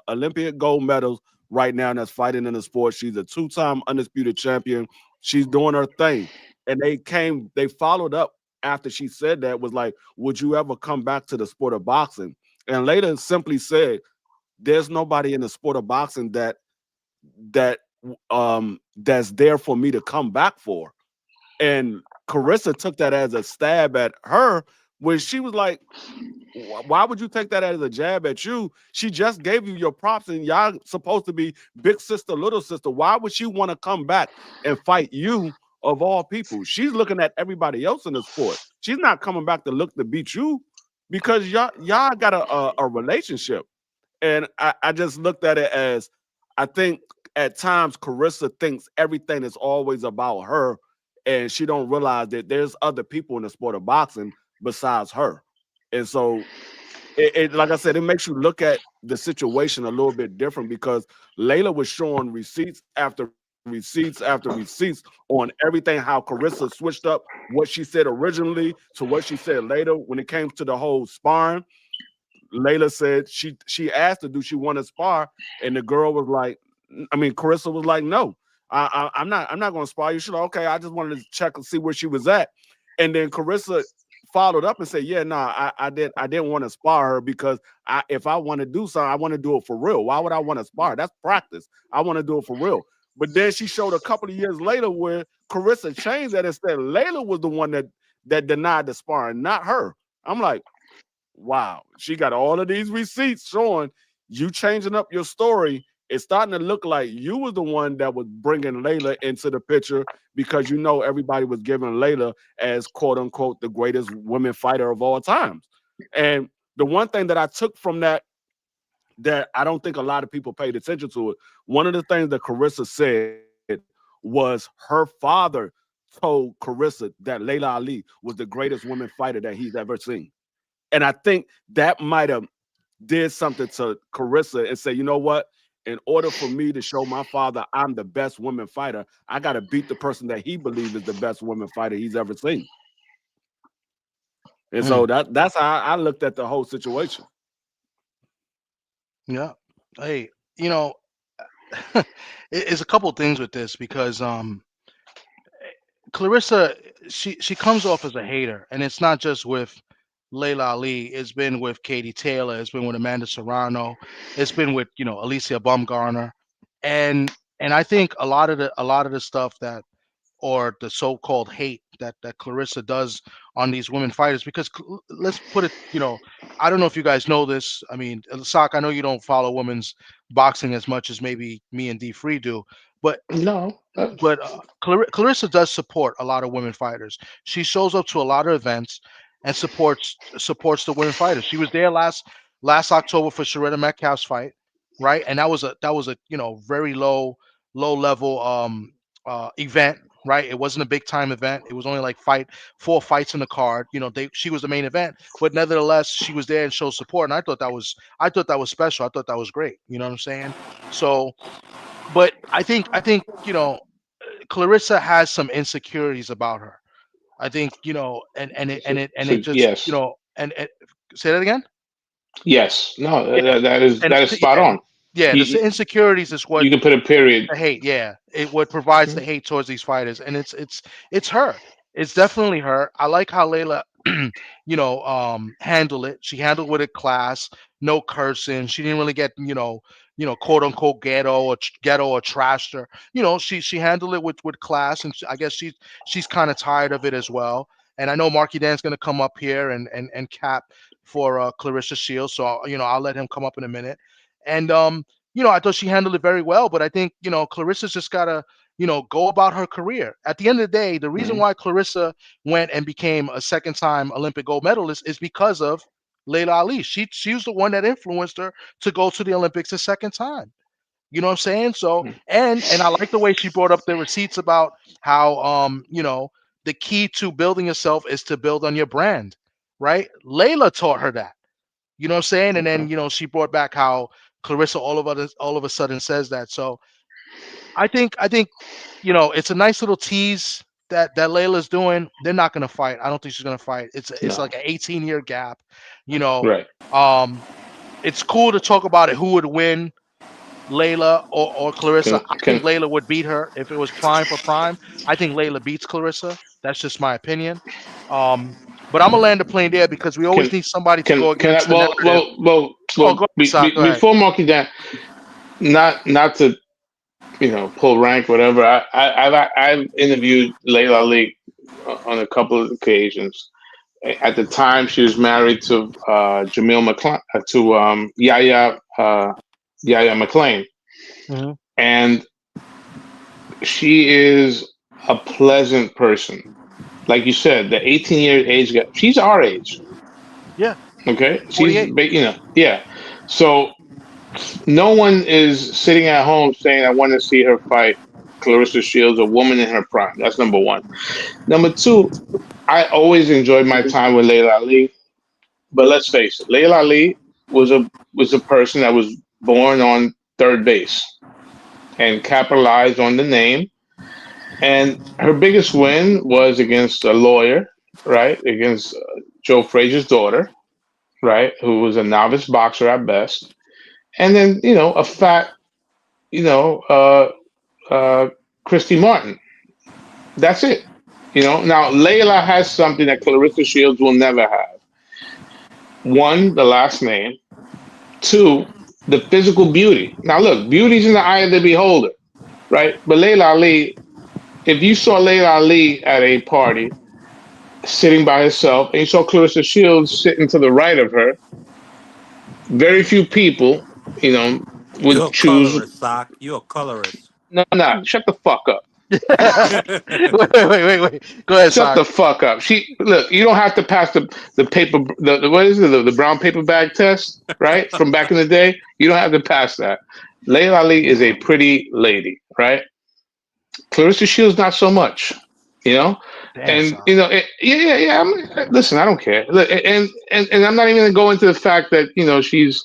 Olympic gold medal right now that's fighting in the sport. She's a two-time undisputed champion. She's doing her thing, and they followed up after she said that, was like, would you ever come back to the sport of boxing? And Laila simply said, there's nobody in the sport of boxing that's there for me to come back for. And Claressa took that as a stab at her, when she was like, why would you take that as a jab at you? She just gave you your props, and y'all supposed to be big sister, little sister. Why would she want to come back and fight you of all people? She's looking at everybody else in the sport. She's not coming back to beat you, because y'all got a relationship. And I just looked at it as, I think at times Claressa thinks everything is always about her, and she don't realize that there's other people in the sport of boxing besides her. And so, like I said, it makes you look at the situation a little bit different, because Laila was showing receipts after receipts after receipts on everything, how Claressa switched up what she said originally to what she said later when it came to the whole sparring. Laila said she asked her, do she want to spar? And the girl was like, Claressa was like, no, I'm not going to spar you. She's like, okay, I just wanted to check and see where she was at. And then Claressa followed up and said, yeah, I didn't want to spar her, because if I want to do something, I want to do it for real. Why would I want to spar? That's practice. I want to do it for real. But then she showed a couple of years later where Claressa changed that and said Laila was the one that denied the sparring, not her. I'm like, wow, she got all of these receipts showing you changing up your story. It's starting to look like you was the one that was bringing Laila into the picture, because everybody was giving Laila as quote unquote the greatest women fighter of all times. And the one thing that I took from that I don't think a lot of people paid attention to it. One of the things that Claressa said was her father told Claressa that Laila Ali was the greatest women fighter that he's ever seen. And I think that might have did something to Claressa and say, you know what? In order for me to show my father I'm the best woman fighter, I got to beat the person that he believes is the best woman fighter he's ever seen. And so that's how I looked at the whole situation. Yeah. Hey, it's a couple of things with this, because Claressa, she comes off as a hater, and it's not just with Laila Ali. It's been with Katie Taylor. It's been with Amanda Serrano. It's been with Alicia Baumgartner, and I think a lot of the stuff that, or the so-called hate that Claressa does on these women fighters, because let's put it, I don't know if you guys know this. I mean, Sock, I know you don't follow women's boxing as much as maybe me and D Free do, but no. But Claressa does support a lot of women fighters. She shows up to a lot of events and supports the women fighters. She was there last October for Sharetta Metcalf's fight, right? And that was a very low level event, right? It wasn't a big time event. It was only like 4 fights in the card. She was the main event, but nevertheless, she was there and showed support. And I thought that was special. I thought that was great. You know what I'm saying? So, but I think Claressa has some insecurities about her. I think it just yes. And say that again. Yes, no, that is spot on. Yeah, the insecurities is what you can put a period. The hate, yeah, what provides the hate towards these fighters, and it's her. It's definitely her. I like how Laila, handled it. She handled with a class, no cursing. She didn't really get quote unquote ghetto or trashed her. She handled it with class, and I guess she's kind of tired of it as well. And I know Marky Dan's gonna come up here and cap for Claressa Shields, so I'll let him come up in a minute. And I thought she handled it very well, but I think Claressa's just gotta go about her career. At the end of the day, the reason why Claressa went and became a second-time Olympic gold medalist is because of Laila Ali. She was the one that influenced her to go to the Olympics a second time. You know what I'm saying? So and I like the way she brought up the receipts about how the key to building yourself is to build on your brand, right? Laila taught her that. You know what I'm saying? And then she brought back how Claressa all of a sudden says that. So I think it's a nice little tease that Layla's doing. They're not going to fight. I don't think she's going to fight. It's like an 18-year gap. Right. It's cool to talk about it. Who would win, Laila or Claressa? I think Laila would beat her if it was prime for prime. I think Laila beats Claressa. That's just my opinion. But I'm gonna land the plane there because we always need somebody to go against the narrative. Well, Go ahead. before marking down, not to pull rank, whatever. I've interviewed Laila Ali on a couple of occasions. At the time, she was married to Jamil McClain, to Yahya McClain, and she is a pleasant person. Like you said, the 18-year age gap. She's our age. Yeah. Okay. She's yeah. So no one is sitting at home saying, "I want to see her fight Claressa Shields, a woman in her prime." That's number one. Number two, I always enjoyed my time with Laila Ali. But let's face it, Laila Ali was a person that was born on third base and capitalized on the name. And her biggest win was against a lawyer, right? Against Joe Frazier's daughter, right? Who was a novice boxer at best. And then, a fat, Christy Martin. That's it. Now Laila has something that Claressa Shields will never have. One, the last name. Two, the physical beauty. Now look, beauty's in the eye of the beholder, right? But Laila Ali, if you saw Laila Ali at a party sitting by herself and you saw Claressa Shields sitting to the right of her, very few people, would choose. Colorist, Sock. You're a colorist. No, shut the fuck up. wait. Go ahead, Shut the fuck up. Look, you don't have to pass the paper, what is it, the brown paper bag test, right? From back in the day. You don't have to pass that. Laila Ali is a pretty lady, right? Claressa Shields, not so much, Damn, and listen, I don't care. Look, and I'm not even gonna go into the fact that she's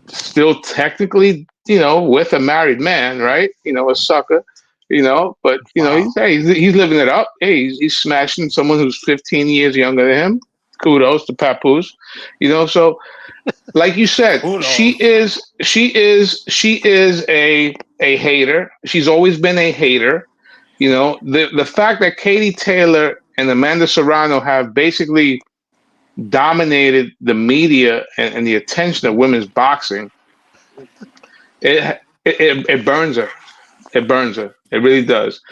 still technically with a married man, right? A sucker, but he's living it up. Hey, he's smashing someone who's 15 years younger than him. Kudos to Papoose, So, like you said, she is a hater. She's always been a hater. The fact that Katie Taylor and Amanda Serrano have basically dominated the media and the attention of women's boxing, it burns her. It burns her. It really does.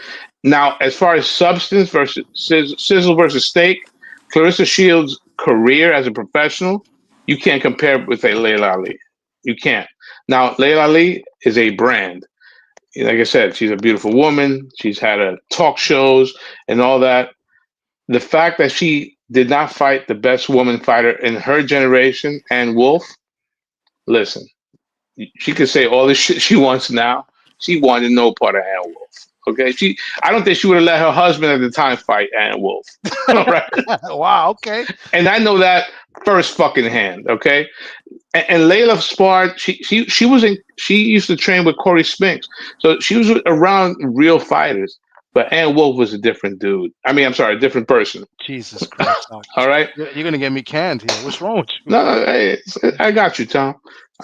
Now, as far as substance versus sizzle versus steak, Claressa Shields' career as a professional, you can't compare with a Laila Ali. You can't. Now, Laila Ali is a brand. Like I said, she's a beautiful woman. She's had talk shows and all that. The fact that she did not fight the best woman fighter in her generation, Ann Wolf, listen, she could say all the shit she wants now. She wanted no part of Ann Wolf. Okay, I don't think she would have let her husband at the time fight Ann Wolf. All right. Wow. Okay. And I know that first fucking hand. Okay. And Laila sparred. She used to train with Corey Spinks, so she was around real fighters. But Ann Wolf was a different dude. a different person. Jesus Christ. All right. You're gonna get me canned here. What's wrong with you? No, hey, I got you, Tom.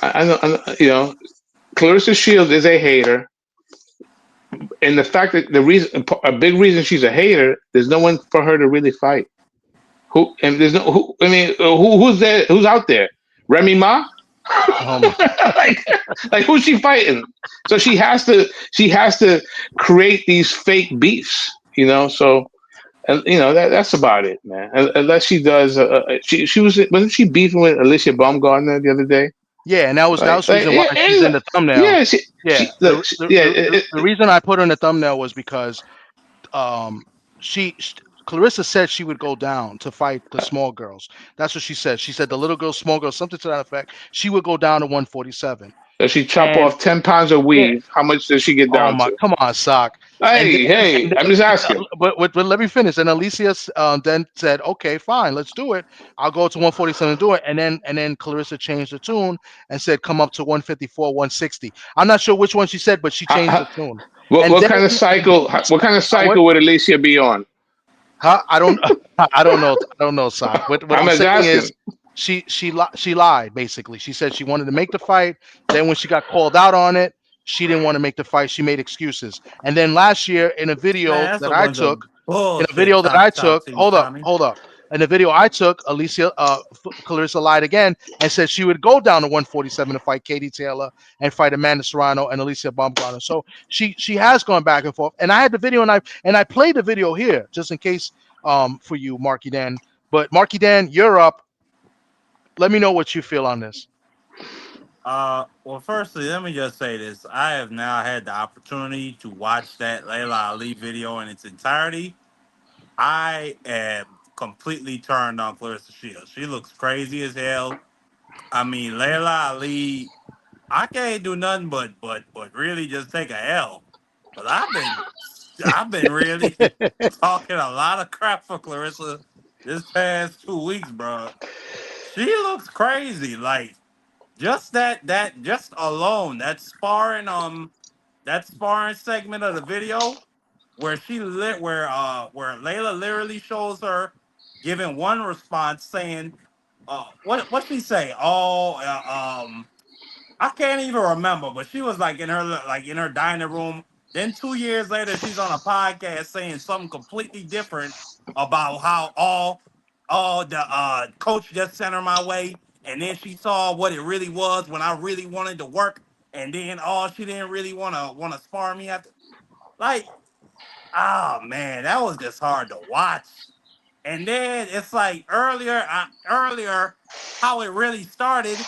I know. Claressa Shields is a hater. And the fact that a big reason she's a hater, there's no one for her to really fight. Who's there? Who's out there? Remy Ma? like who's she fighting? So she has to create these fake beefs, So, that's about it, man. Unless she does, wasn't she beefing with Alicia Baumgartner the other day? Yeah, and that was the reason why she's in the thumbnail. Yeah, the reason I put her in the thumbnail was because Claressa said she would go down to fight the small girls. That's what she said. She said the little girls, small girls, something to that effect. She would go down to 147. If she chop And off 10 pounds of weave, how much does she get oh down my, to? come on, Sock. Hey, I'm just asking. But let me finish. And Alicia then said, "Okay, fine, let's do it. I'll go to 147 and do it." And then Claressa changed the tune and said, "Come up to 154, 160." I'm not sure which one she said, but she changed the tune. And What then kind of cycle? What kind of what? cycle would Alicia be on? Huh? I don't know. I don't know, Sock. What I'm I'm just saying asking. is she lied basically. She said she wanted to make the fight. Then when she got called out on it, she didn't want to make the fight. She made excuses. And then last year in a video Man, that's that a I bunch of took, bullshit. Tommy. hold up. In the video I took, Claressa lied again and said she would go down to 147 to fight Katie Taylor and fight Amanda Serrano and Alicia Baumgartner. So she has gone back and forth. And I had the video and I played the video here just in case for you, Marky Dan. But Marky Dan, you're up. Let me know what you feel on this. Well, firstly, let me just say this. I have now had the opportunity to watch that Laila Ali video in its entirety. I am completely turned on Claressa Shields. She looks crazy as hell. I mean, Laila Ali, I can't do nothing but really just take a L. But I've been really talking a lot of crap for Claressa this past 2 weeks, bro. She looks crazy. Like just that just alone, that sparring segment of the video where where Laila literally shows her giving one response saying, what she say? I can't even remember, but she was like in her dining room. Then 2 years later, she's on a podcast saying something completely different about how all the coach just sent her my way, and then she saw what it really was when I really wanted to work, and then she didn't really want to spar me after. Like, oh man, that was just hard to watch. And then it's like earlier how it really started.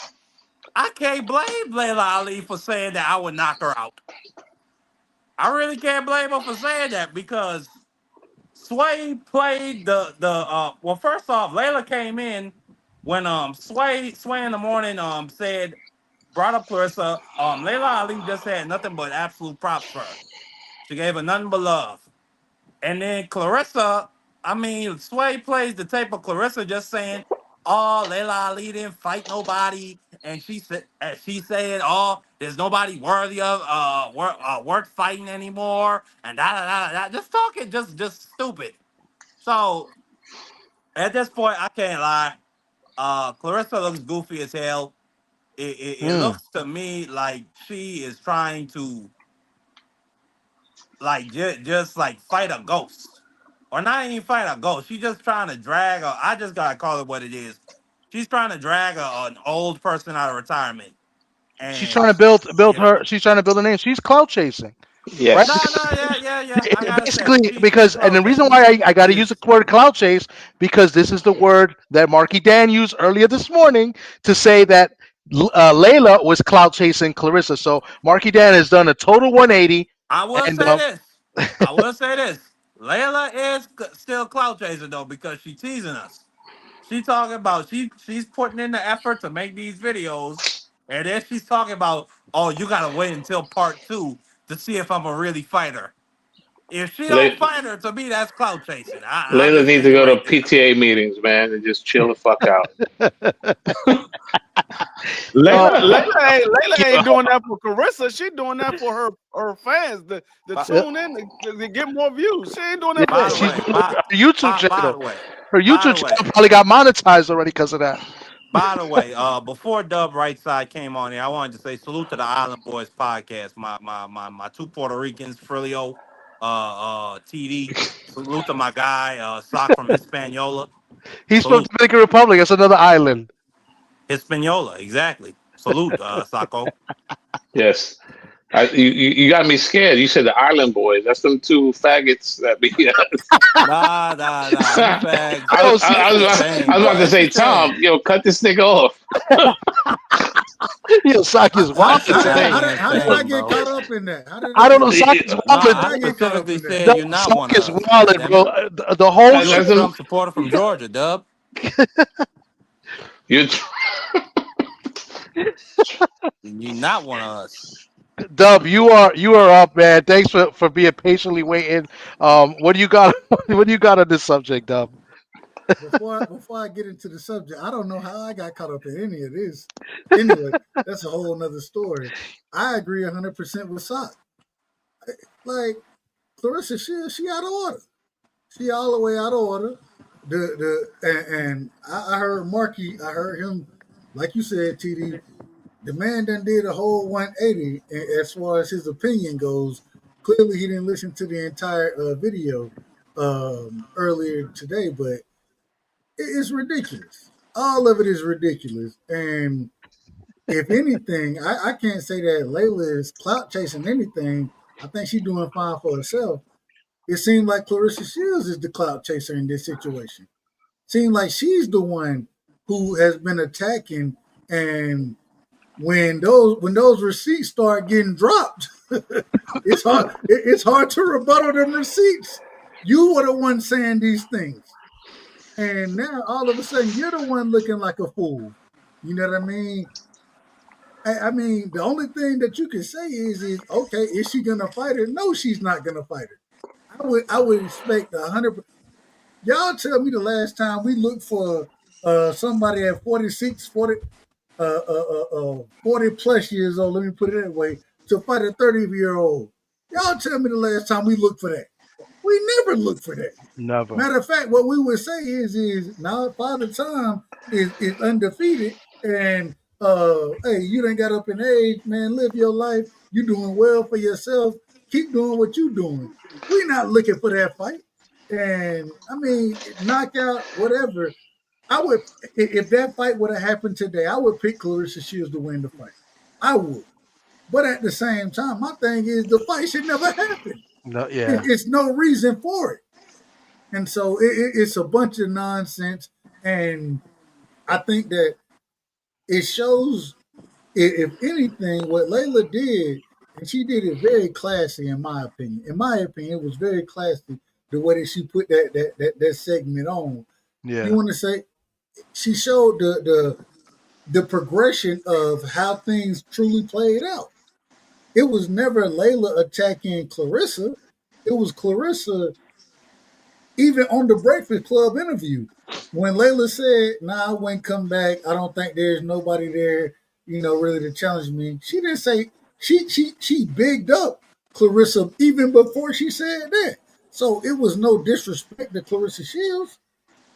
I can't blame Laila Ali for saying that I would knock her out. I really can't blame her for saying that because Sway played well, first off, Laila came in when Sway in the morning brought up Claressa. Laila Ali just had nothing but absolute props for her. She gave her nothing but love. And then Claressa, I mean, Sway plays the tape of Claressa just saying, "Oh, Laila Ali didn't fight nobody," and she said, "Oh, there's nobody worthy of worth fighting anymore," and da da da da. Just talking, just stupid. So at this point, I can't lie. Claressa looks goofy as hell. It looks to me like she is trying to like just like fight a ghost, or not even fight a ghost. She's just trying to drag a. I just gotta call it what it is. She's trying to drag an old person out of retirement, She's and trying to build her. She's trying to build a name. She's clout chasing. Right? Yes. no, yeah. I gotta say Basically, she's because and the close. reason why I got to use the word cloud chase because this is the word that Marky Dan used earlier this morning to say that Layla was cloud chasing Claressa. So Marky Dan has done a total 180. I will And say this. I will say this. Layla is still clout chasing though because she's teasing us. She talking about she's putting in the effort to make these videos, and then she's talking about, oh, you gotta wait until part 2 to see if I'm a really fighter. If she don't Le- fight her, to me that's clout chasing. I'll Layla just needs end to it go to right there. PTA meetings, man, and just chill the fuck out. Layla ain't doing that for Claressa. She doing that for her fans to tune in to get more views. She ain't doing that for By the she's way, Claressa. her YouTube by channel. the way, Her by YouTube the way, channel probably got monetized already because of that. by the way, before Dub Right Side came on here, I wanted to say salute to the Island Boys podcast. My two Puerto Ricans, Frilio, TD. Salute to my guy, Sock from Hispaniola. He's from Salute. Dominican Republic. That's another island. Hispaniola, exactly. Salute, Sacco. Yes. You got me scared. You said the Island Boys. That's them two faggots that be. Nah. You fags. I was It's the same, about bro. to It's say, the same. Tom, cut this nigga off. Yo, Sock is wild today. How did I get caught up in that? I don't know. Sock is No, wild. I specifically said Dub, you're not Sock one of is us. wild, Damn bro. it. The whole You're a That's show. Trump supporter from Georgia, Dub. You You're not one of us. Dub, you are up, man. Thanks for being patiently waiting. What do you got? What do you got on this subject, Dub? Before I get into the subject, I don't know how I got caught up in any of this. Anyway, that's a whole nother story. I agree 100% with Sock. Like Claressa Shields, she out of order. She all the way out of order. And I heard Marky, I heard him, like you said, TD. The man done did a whole 180 as far as his opinion goes. Clearly, he didn't listen to the entire video earlier today, but it's ridiculous. All of it is ridiculous. And if anything, I can't say that Laila is clout chasing anything. I think she's doing fine for herself. It seemed like Claressa Shields is the clout chaser in this situation. Seems like she's the one who has been attacking, and when those receipts start getting dropped, it's hard to rebuttal them receipts. You were the one saying these things, and now all of a sudden you're the one looking like a fool. You know what I mean? I mean, the only thing that you can say is okay, is she gonna fight her? No, she's not gonna fight her. I would expect 100. Y'all tell me the last time we looked for somebody at 46, 40 plus years old, let me put it that way, to fight a 30-year-old. Y'all tell me the last time we looked for that. We never looked for that. Never. Matter of fact, what we would say is now Father Time is undefeated, and hey, you done got up in age, man, live your life. You doing well for yourself. Keep doing what you doing. We're not looking for that fight. And I mean, knockout, whatever. I would, if that fight would have happened today, I would pick Claressa Shields to win the fight. I would. But at the same time, my thing is the fight should never happen. No, yeah. It's no reason for it. And so it's a bunch of nonsense. And I think that it shows, if anything, what Laila did, and she did it very classy, in my opinion. In my opinion, it was very classy the way that she put that segment on. Yeah. You want to say she showed the progression of how things truly played out. It was never Laila attacking Claressa. It was Claressa, even on the Breakfast Club interview, when Laila said, "Nah, I wouldn't come back. I don't think there's nobody there, really to challenge me." She didn't say she bigged up Claressa even before she said that. So it was no disrespect to Claressa Shields.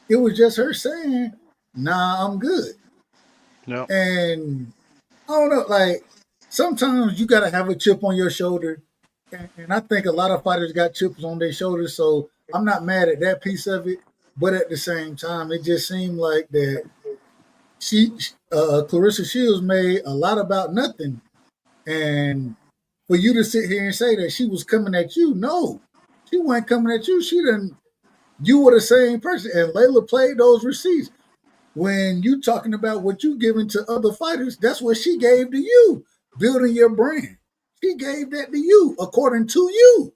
It was just her saying, "Nah, I'm good." No. And I don't know, like sometimes you gotta have a chip on your shoulder. And I think a lot of fighters got chips on their shoulders, so I'm not mad at that piece of it. But at the same time, it just seemed like that Claressa Shields made a lot about nothing. And for you to sit here and say that she was coming at you, no, she wasn't coming at you. You were the same person. And Laila played those receipts. When you talking about what you giving to other fighters, that's what she gave to you, building your brand. She gave that to you, according to you.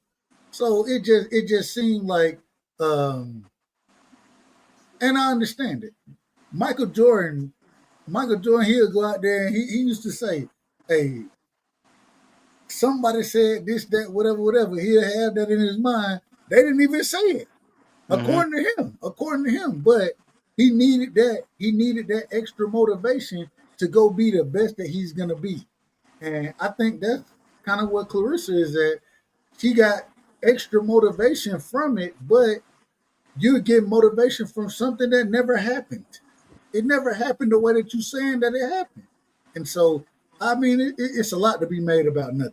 So it just seemed like, and I understand it. Michael Jordan, he'll go out there and he used to say, "Hey, somebody said this, that, whatever." He'll have that in his mind. They didn't even say it, according to him. But he needed that. He needed that extra motivation to go be the best that he's gonna be. And I think that's kind of what Claressa is at. She got extra motivation from it, but you get motivation from something that never happened. It never happened the way that you're saying that it happened. And so, I mean, it's a lot to be made about nothing.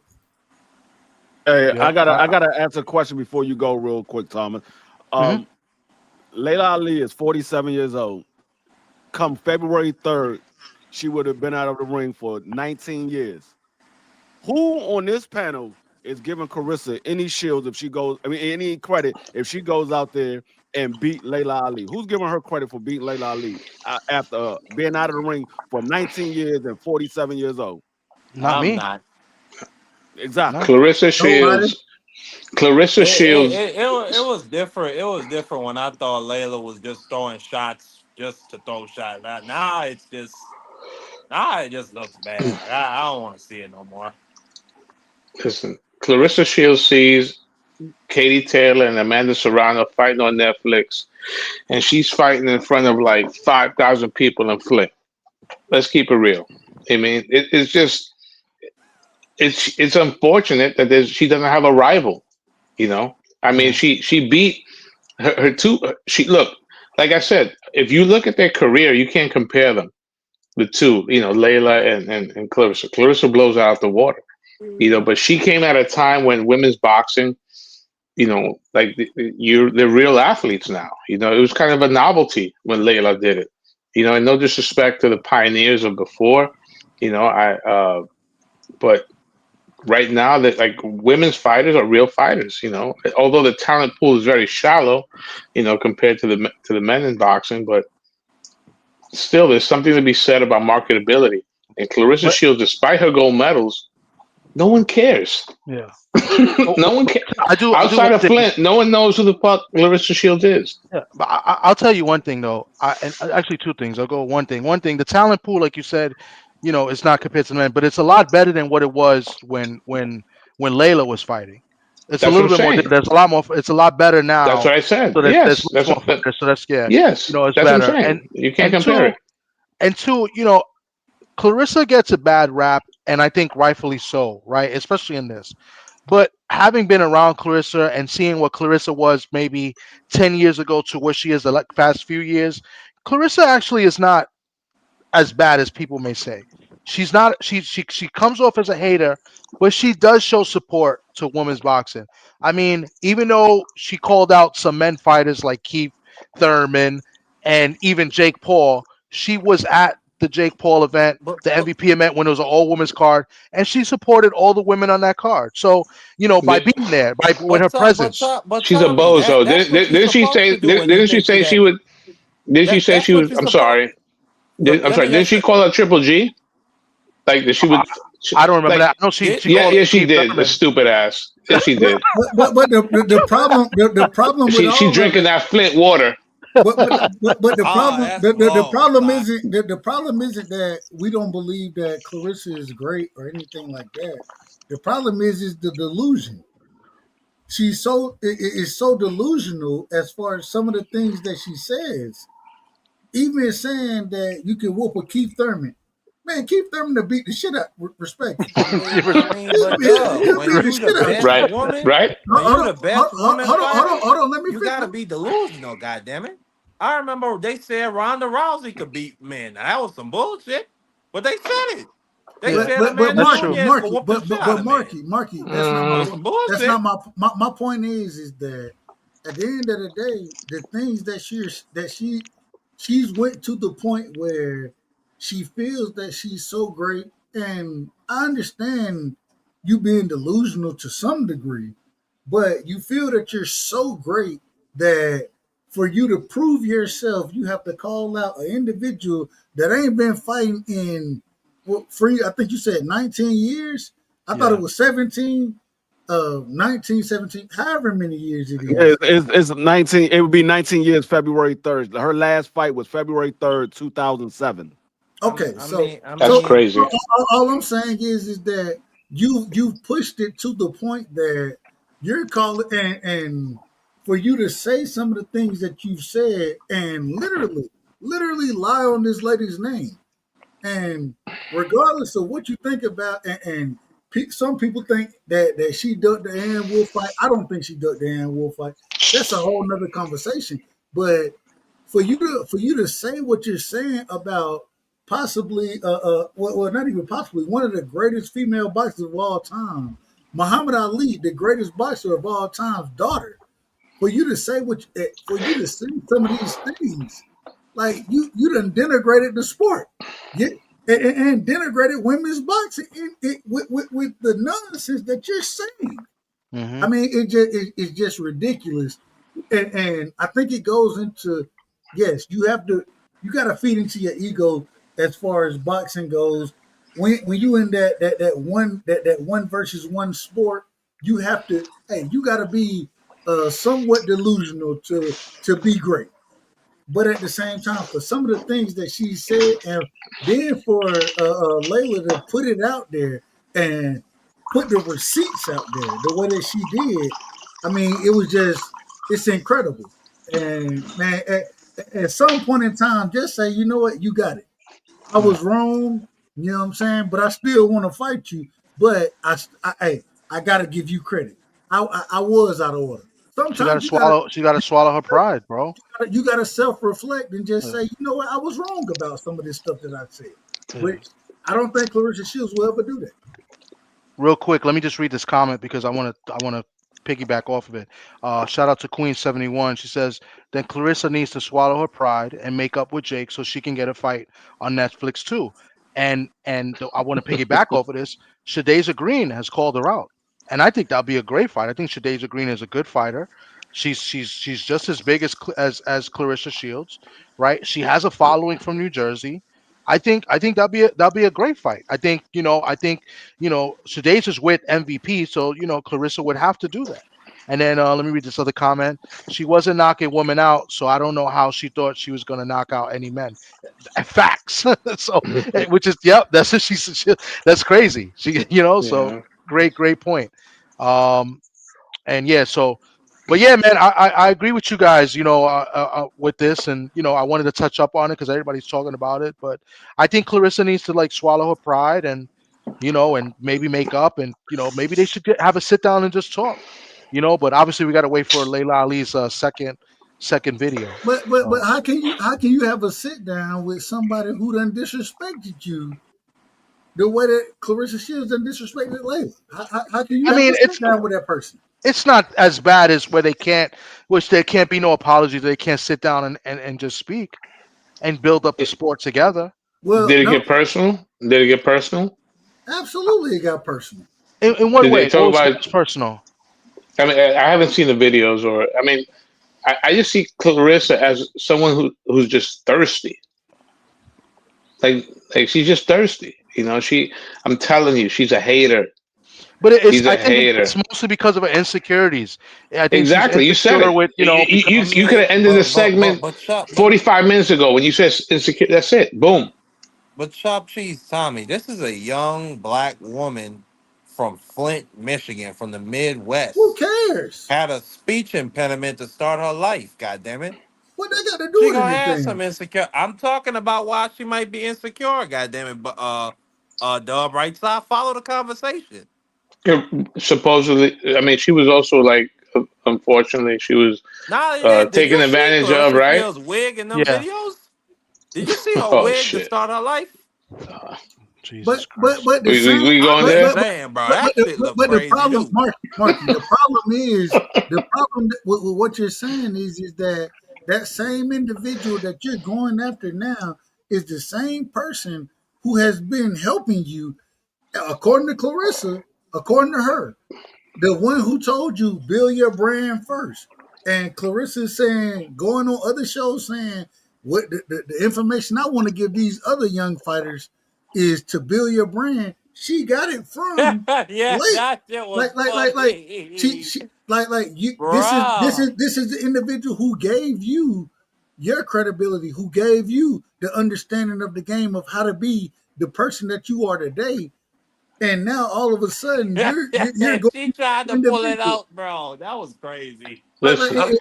Hey, I gotta answer a question before you go real quick, Thomas. Laila Ali is 47 years old. Come February 3rd, she would have been out of the ring for 19 years. Who on this panel is giving Claressa any shields if she goes, any credit if she goes out there and beat Laila Ali? Who's giving her credit for beating Laila Ali after being out of the ring for 19 years and 47 years old? Not me. Not. Exactly. Claressa Shields. Claressa Shields. It was different. It was different when I thought Laila was just throwing shots just to throw shots. Now it's just It just looks bad. Like, I don't want to see it no more. Listen, Claressa Shields sees Katie Taylor and Amanda Serrano fighting on Netflix, and she's fighting in front of like 5,000 people in Flint. Let's keep it real. I mean, it's just it's unfortunate that she doesn't have a rival. You know, I mean, she beat her two. She look, like I said, if you look at their career, you can't compare them. The two, you know, Laila and Claressa. Claressa blows out the water, you know, but she came at a time when women's boxing, you know, like they're real athletes now. You know, it was kind of a novelty when Laila did it. You know, and no disrespect to the pioneers of before, you know, but right now that like women's fighters are real fighters, you know, although the talent pool is very shallow, you know, compared to the men in boxing, but still there's something to be said about marketability. And Claressa Shields, despite her gold medals, no one cares. Yeah. No one cares. Outside of Flint, no one knows who the fuck Claressa Shields is. Yeah, but I'll tell you one thing though. And actually two things. I'll go one thing. One thing, the talent pool, like you said, you know, it's not compared to the men, but it's a lot better than what it was when Laila was fighting. It's a little bit more. There's a lot more. It's a lot better now. That's what I said. So Yes, that's more fighters, so that's Yes, you know, it's that's better. what I'm saying. You can't compare it. And two, you know, Claressa gets a bad rap, and I think rightfully so, right? Especially in this. But having been around Claressa and seeing what Claressa was maybe 10 years ago to where she is the past few years, Claressa actually is not as bad as people may say. She's not. She comes off as a hater, but she does show support to women's boxing. I mean, even though she called out some men fighters like Keith Thurman and even Jake Paul, she was at the Jake Paul event, the MVP event, when it was an all women's card, and she supported all the women on that card. So, you know, by being there, with her presence, she's a bozo. Didn't she say? Didn't she say she would? Didn't she say she was? I'm sorry. I'm sorry. Didn't she call her Triple G? Like that she would. I don't remember that. No, she yeah, she did. The stupid ass. Yes, she did. But the problem with she drinking that Flint water. But the problem isn't that we don't believe that Claressa is great or anything like that. The problem is the delusion. She's so delusional as far as some of the things that she says. Even saying that you can whoop a Keith Thurman. Man, Keith Thurman to beat the shit out. Respect. Right. Hold on. Let me. You gotta be delusional, goddammit. I remember they said Ronda Rousey could beat men. Now, that was some bullshit, but they said it. They said Marky, that's not my point is that at the end of the day, the things that she's went to the point where she feels that she's so great, and I understand you being delusional to some degree, but you feel that you're so great that for you to prove yourself, you have to call out an individual that ain't been fighting in I think you said 19 years. I thought it was 17. 19, 17, however many years it is. It's 19. It would be 19 years, February 3rd. Her last fight was February 3rd, 2007. Okay, that's crazy. All I'm saying is that you've pushed it to the point that you're calling and for you to say some of the things that you've said and literally lie on this lady's name. And regardless of what you think about, and some people think that she ducked the Ann Wolf fight. I don't think she ducked the Ann Wolf fight. That's a whole nother conversation. But for you to say what you're saying about possibly, well, not even possibly, one of the greatest female boxers of all time, Muhammad Ali, the greatest boxer of all time's daughter, for you to say some of these things, like you done denigrated the sport. And denigrated women's boxing with the nonsense that you're saying. Mm-hmm. I mean, it's just ridiculous. And I think it goes into, yes, you got to feed into your ego as far as boxing goes. When you in that one versus one sport, you have to, you got to be somewhat delusional to be great. But at the same time, for some of the things that she said, and then for Laila to put it out there and put the receipts out there the way that she did, I mean, it's incredible. And man, at some point in time, just say, you know what, you got it. I was wrong, you know what I'm saying, but I still want to fight you. But I got to give you credit. I was out of order. She got to Sometimes swallow. She got to swallow her pride, bro. you got to self-reflect and just say, you know what, I was wrong about some of this stuff that I said. Which I don't think Claressa Shields will ever do that. Real quick, let me just read this comment because I want to piggyback off of it. Shout out to Queen 71. She says, then Claressa needs to swallow her pride and make up with Jake so she can get a fight on Netflix too. And I want to piggyback off of this. Shadasia Green has called her out, and I think that'll be a great fight. I think Shadasia Green is a good fighter. She's just as big as Claressa Shields, right? She has a following from New Jersey. I think that'll be a great fight. I think Shadasia's with MVP, so Claressa would have to do that. And then let me read this other comment. She wasn't knocking women out, so I don't know how she thought she was going to knock out any men. Facts. So, which is that's what that's crazy. So great point. And yeah, so. But yeah, man, I agree with you guys, with this, and I wanted to touch up on it because everybody's talking about it. But I think Claressa needs to swallow her pride and and maybe make up, and maybe they should have a sit down and just talk, But obviously we got to wait for Laila Ali's second video. But how can you have a sit down with somebody who done disrespected you the way that Claressa Shields done disrespected Laila? How can you have a sit down with that person? It's not as bad as there can't be no apology. They can't sit down and just speak and build up the sport together. Well, did it get personal? Absolutely, it got personal. In what way? What was personal? I mean, I haven't seen the videos, I just see Claressa as someone who's just thirsty. Like she's just thirsty. I'm telling you, she's a hater. But I think it's mostly because of her insecurities. I think exactly. You said it. You could have ended the segment 45 minutes ago when you said insecure. That's it. Boom. But Chop Cheese Tommy, this is a young black woman from Flint, Michigan, from the Midwest. Who cares? Had a speech impediment to start her life. God damn it. What they got to do with anything? She gonna have some insecure. I'm talking about why she might be insecure. God damn it. But Dub right side, follow the conversation. Supposedly, she was also unfortunately, she was taken advantage of, right? Wig in them videos. Did you see her wig to start her life? Jesus but we going there? But the problem, Marky, the problem with what you're saying is that same individual that you're going after now is the same person who has been helping you, according to Claressa. According to her, the one who told you build your brand first, and Claressa is saying, going on other shows saying, what the information I want to give these other young fighters is to build your brand. She got it from that shit was this is the individual who gave you your credibility, who gave you the understanding of the game of how to be the person that you are today. And now all of a sudden you're going. She tried to pull it out, bro. That was crazy. Listen,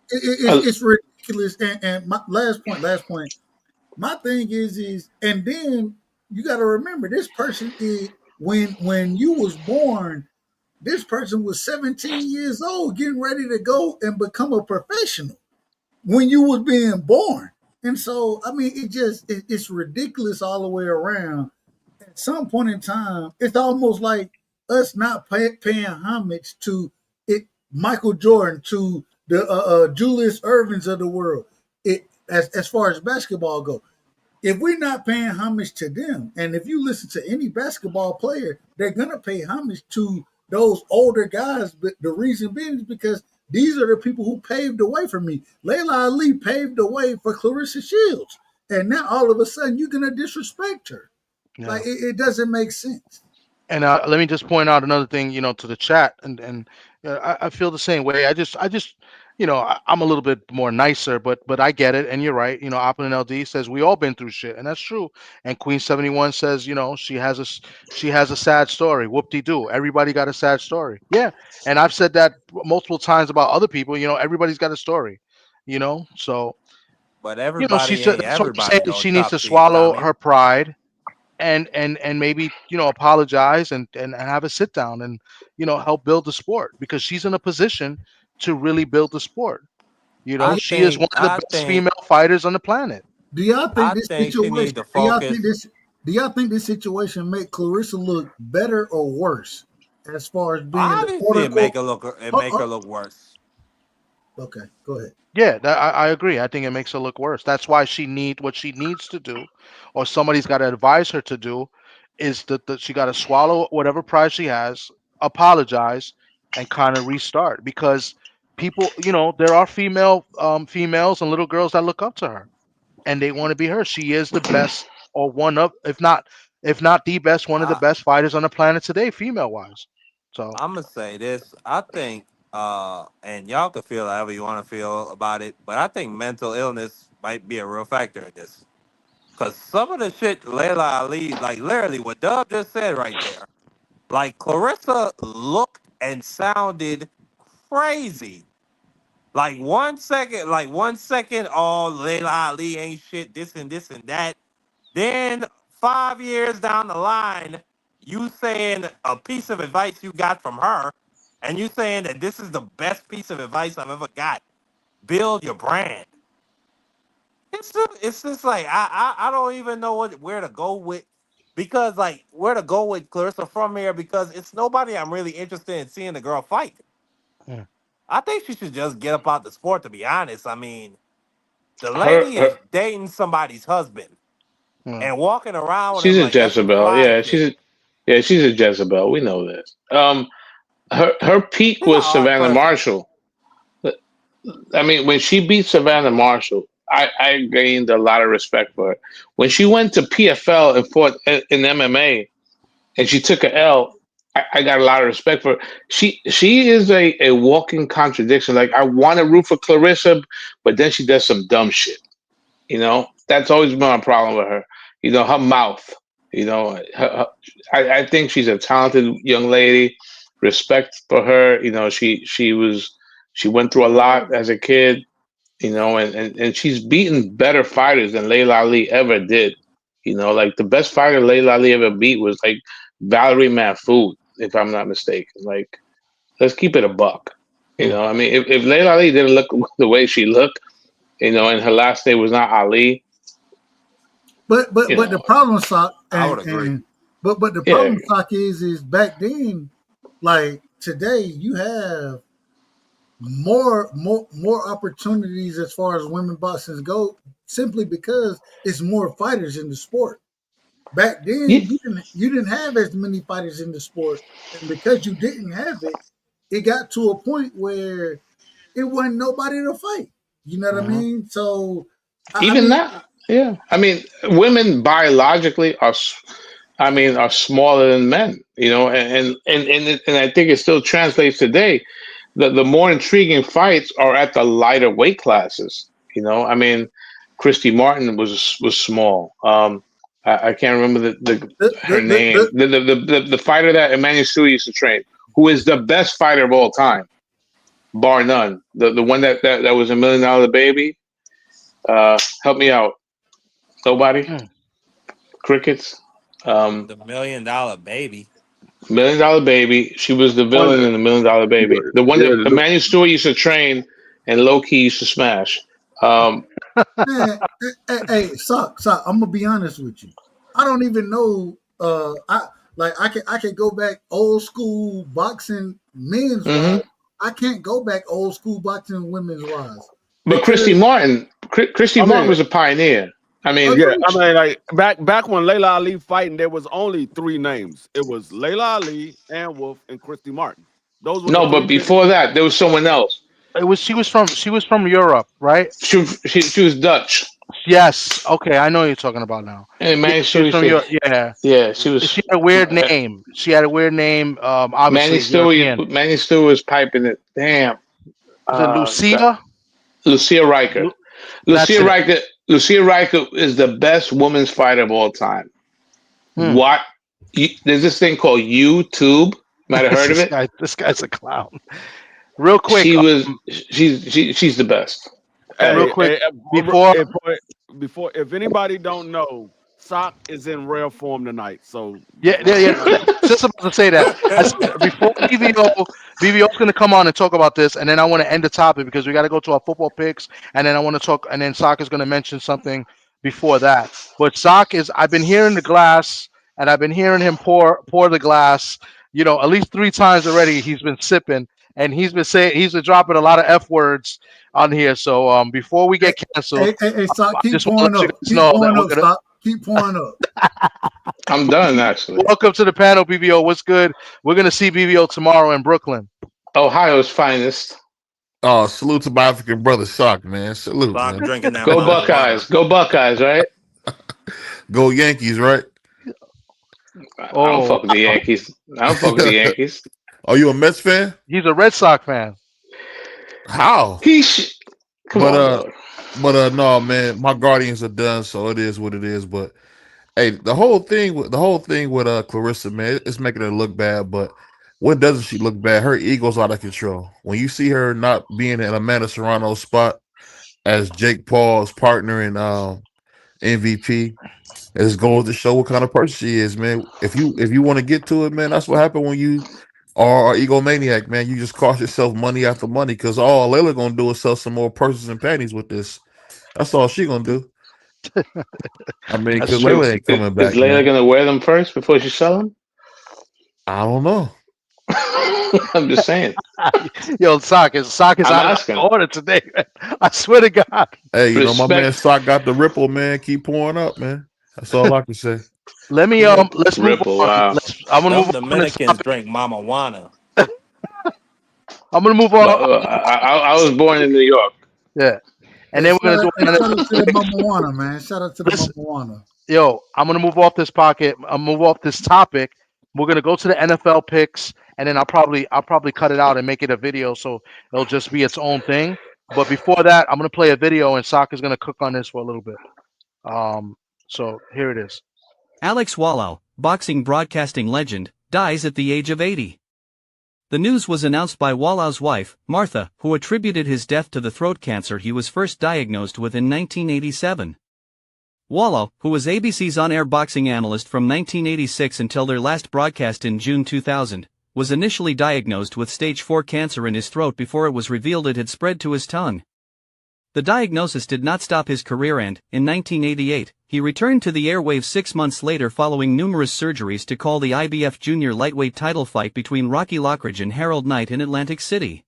it's ridiculous. And my last point. My thing is, and then you got to remember, this person is when you was born. This person was 17 years old, getting ready to go and become a professional when you was being born. And so, it's ridiculous all the way around. At some point in time, it's almost like us not paying homage to Michael Jordan, to the Julius Ervings of the world. As far as basketball go, if we're not paying homage to them, and if you listen to any basketball player, they're gonna pay homage to those older guys. But the reason being is because these are the people who paved the way for me. Laila Ali paved the way for Claressa Shields, and now all of a sudden you're gonna disrespect her. Yeah. It doesn't make sense. And let me just point out another thing, to the chat, and I feel the same way. I just, I'm a little bit more nicer, but I get it, and you're right. Oppen and LD says we all been through shit, and that's true. And Queen 71 says, she has a sad story. Whoop de doo. Everybody got a sad story. Yeah, and I've said that multiple times about other people. Everybody's got a story. So But she everybody said ain't that's what I'm everybody saying. though, She needs Top to T. swallow Tommy. her pride and maybe apologize and have a sit down and help build the sport, because she's in a position to really build the sport. I She is think one of the I best think female fighters on the planet. Do y'all think I this think she situation? need to focus. Do y'all think this situation make Claressa look better or worse as far as being the quote Obviously, unquote? it Oh, make her oh, look worse. okay, go ahead. Yeah, I agree. I think it makes her look worse. That's why what she needs to do, or somebody's got to advise her to do, is that she got to swallow whatever pride she has, apologize, and kind of restart. Because people, there are females and little girls that look up to her, and they want to be her. She is the best, or one of, if not the best, one of the I best fighters on the planet today, female wise. So I'm gonna say this. I think, and y'all can feel however you want to feel about it, but I think mental illness might be a real factor in this. Cause some of the shit Laila Ali, like literally what Dub just said right there, like Clarissa looked and sounded crazy. Like 1 second, oh Laila Ali ain't shit, this and that. Then 5 years down the line, you saying a piece of advice you got from her, and you saying that this is the best piece of advice I've ever got. Build your brand. It's just like I don't even know where to go with, because like where to go with Clarissa from here, because it's nobody I'm really interested in seeing the girl fight. yeah. I think she should just get up out the sport, to be honest. I mean, the Her, lady her is dating somebody's husband Yeah. and walking around with she's him a like that's some Jezebel. fly Yeah, shit. she's a Jezebel. We know this. Her peak She's an was odd Savannah person. Marshall. I mean, when she beat Savannah Marshall, I gained a lot of respect for her. When she went to PFL and fought in MMA, and she took a L, I got a lot of respect for her. She is a walking contradiction. Like, I want to root for Clarissa, but then she does some dumb shit. That's always been my problem with her. Her mouth. I think she's a talented young lady. Respect for her. She went through a lot as a kid. And she's beaten better fighters than Laila Ali ever did. Like the best fighter Laila Ali ever beat was like Valerie Mahfoud, if I'm not mistaken. Like, let's keep it a buck. I mean, if Laila Ali didn't look the way she looked, and her last name was not Ali, But the problem, Sock, I would agree. but the yeah. problem, Sock, is back then, like today, you have more opportunities as far as women boxing go, simply because it's more fighters in the sport. Back then, Ye- you didn't have as many fighters in the sport, and because you didn't have it, it got to a point where it wasn't nobody to fight. You know what I Mhm. mean? So, I Even mean, that, yeah. I mean, women biologically are smaller than men. And I think it still translates today. The more intriguing fights are at the lighter weight classes. I mean, Christy Martin was small. I can't remember her name. the The fighter that Emmanuel Stewart used to train, who is the best fighter of all time, bar none. The one that was $1 million baby. Help me out. Nobody. Hmm. Crickets. The $1 million baby. $1 million baby. She was the One, villain in the $1 million baby. The one yeah, that Emmanuel Stewart used to train and low key used to smash. man, hey, Sock, I'm gonna be honest with you. I don't even know. I can go back old school boxing men's wise. hmm I can't go back old school boxing women's wise But Christy because Martin, Christy I Martin mean, was a pioneer. I mean, yeah, I agreed. mean, like back when Laila Ali fighting, there was only three names. It was Laila Ali, Ann Wolf, and Christy Martin. Those were the no, three but biggest. before that, there was someone else. She was from Europe, right? She was Dutch. Yes. Okay, I know what you're talking about now. And Yeah, Manny she's from Stewie, Europe. Yeah. yeah, she was. She had a weird name. She had a weird name. Manny Obviously European. Stewie, Manny Stewie was piping it. Damn. Was it God. Lucia? Lucia Riker. That's Lucia it. Riker. Lucia Riker is the best women's fighter of all time. Hmm. What? There's this thing called YouTube. Might have heard of it. This guy's a clown. Real quick. She was. She's the best. Real Hey, quick. hey, before, if anybody don't know, Sock is in rare form tonight. So Yeah. Just about to say that. Before BBO's going to come on and talk about this, and then I want to end the topic because we got to go to our football picks, and then I want to talk, and then Sock is going to mention something before that. But Sock I've been hearing the glass, and I've been hearing him pour the glass. At least 3 times already. He's been sipping, and he's been dropping a lot of F words on here. So before we get canceled, Hey, Sock, keep just want pouring to let up. you guys know that we're gonna. Sock. Keep pouring up. I'm done actually. Welcome to the panel, BBO. What's good? We're gonna see BBO tomorrow in Brooklyn. Ohio's finest. Oh, salute to my African brother, Shock, man. Salute, Sock man. drinking that. Go mama Buckeyes. water. Go Buckeyes, right? Go Yankees, right? I don't fuck with the Yankees. I don't fuck with the Yankees. Are you a Mets fan? He's a Red Sox fan. How? Come on, no, man. My Guardians are done, so it is what it is. But hey, the whole thing with Claressa, man, it's making her look bad. But when doesn't she look bad? Her ego's out of control. When you see her not being in Amanda Serrano's spot as Jake Paul's partner in MVP, it's going to show what kind of person she is, man. If you want to get to it, man, that's what happened when you are an egomaniac, man. You just cost yourself money after money because all Laila gonna do is sell some more purses and panties with this. That's all she gonna do. I mean, because Laila ain't coming back. Is Laila gonna wear them first before she sell them? I don't know. I'm just saying. Yo, Sock is out of order today, man. I swear to God. Hey, my man Sock got the ripple, man. Keep pouring up, man. That's all I can say. Let me let's ripple, move on. wow. I'm gonna move on. Dominicans drink Mama Wana. I'm gonna move on. I was born in New York. Yeah. And then we're gonna do Shout out to the Mama Wana, man. Shout out to the Mama Wana. Yo, I'm gonna move off this pocket. I'll move off this topic. We're gonna go to the NFL picks, and then I'll probably cut it out and make it a video, so it'll just be its own thing. But before that, I'm gonna play a video, and Sock is gonna cook on this for a little bit. So here it is. Alex Wallau, boxing broadcasting legend, dies at the age of 80. The news was announced by Wallau's wife, Martha, who attributed his death to the throat cancer he was first diagnosed with in 1987. Wallau, who was ABC's on-air boxing analyst from 1986 until their last broadcast in June 2000, was initially diagnosed with stage 4 cancer in his throat before it was revealed it had spread to his tongue. The diagnosis did not stop his career and, in 1988, he returned to the airwaves 6 months later following numerous surgeries to call the IBF junior lightweight title fight between Rocky Lockridge and Harold Knight in Atlantic City.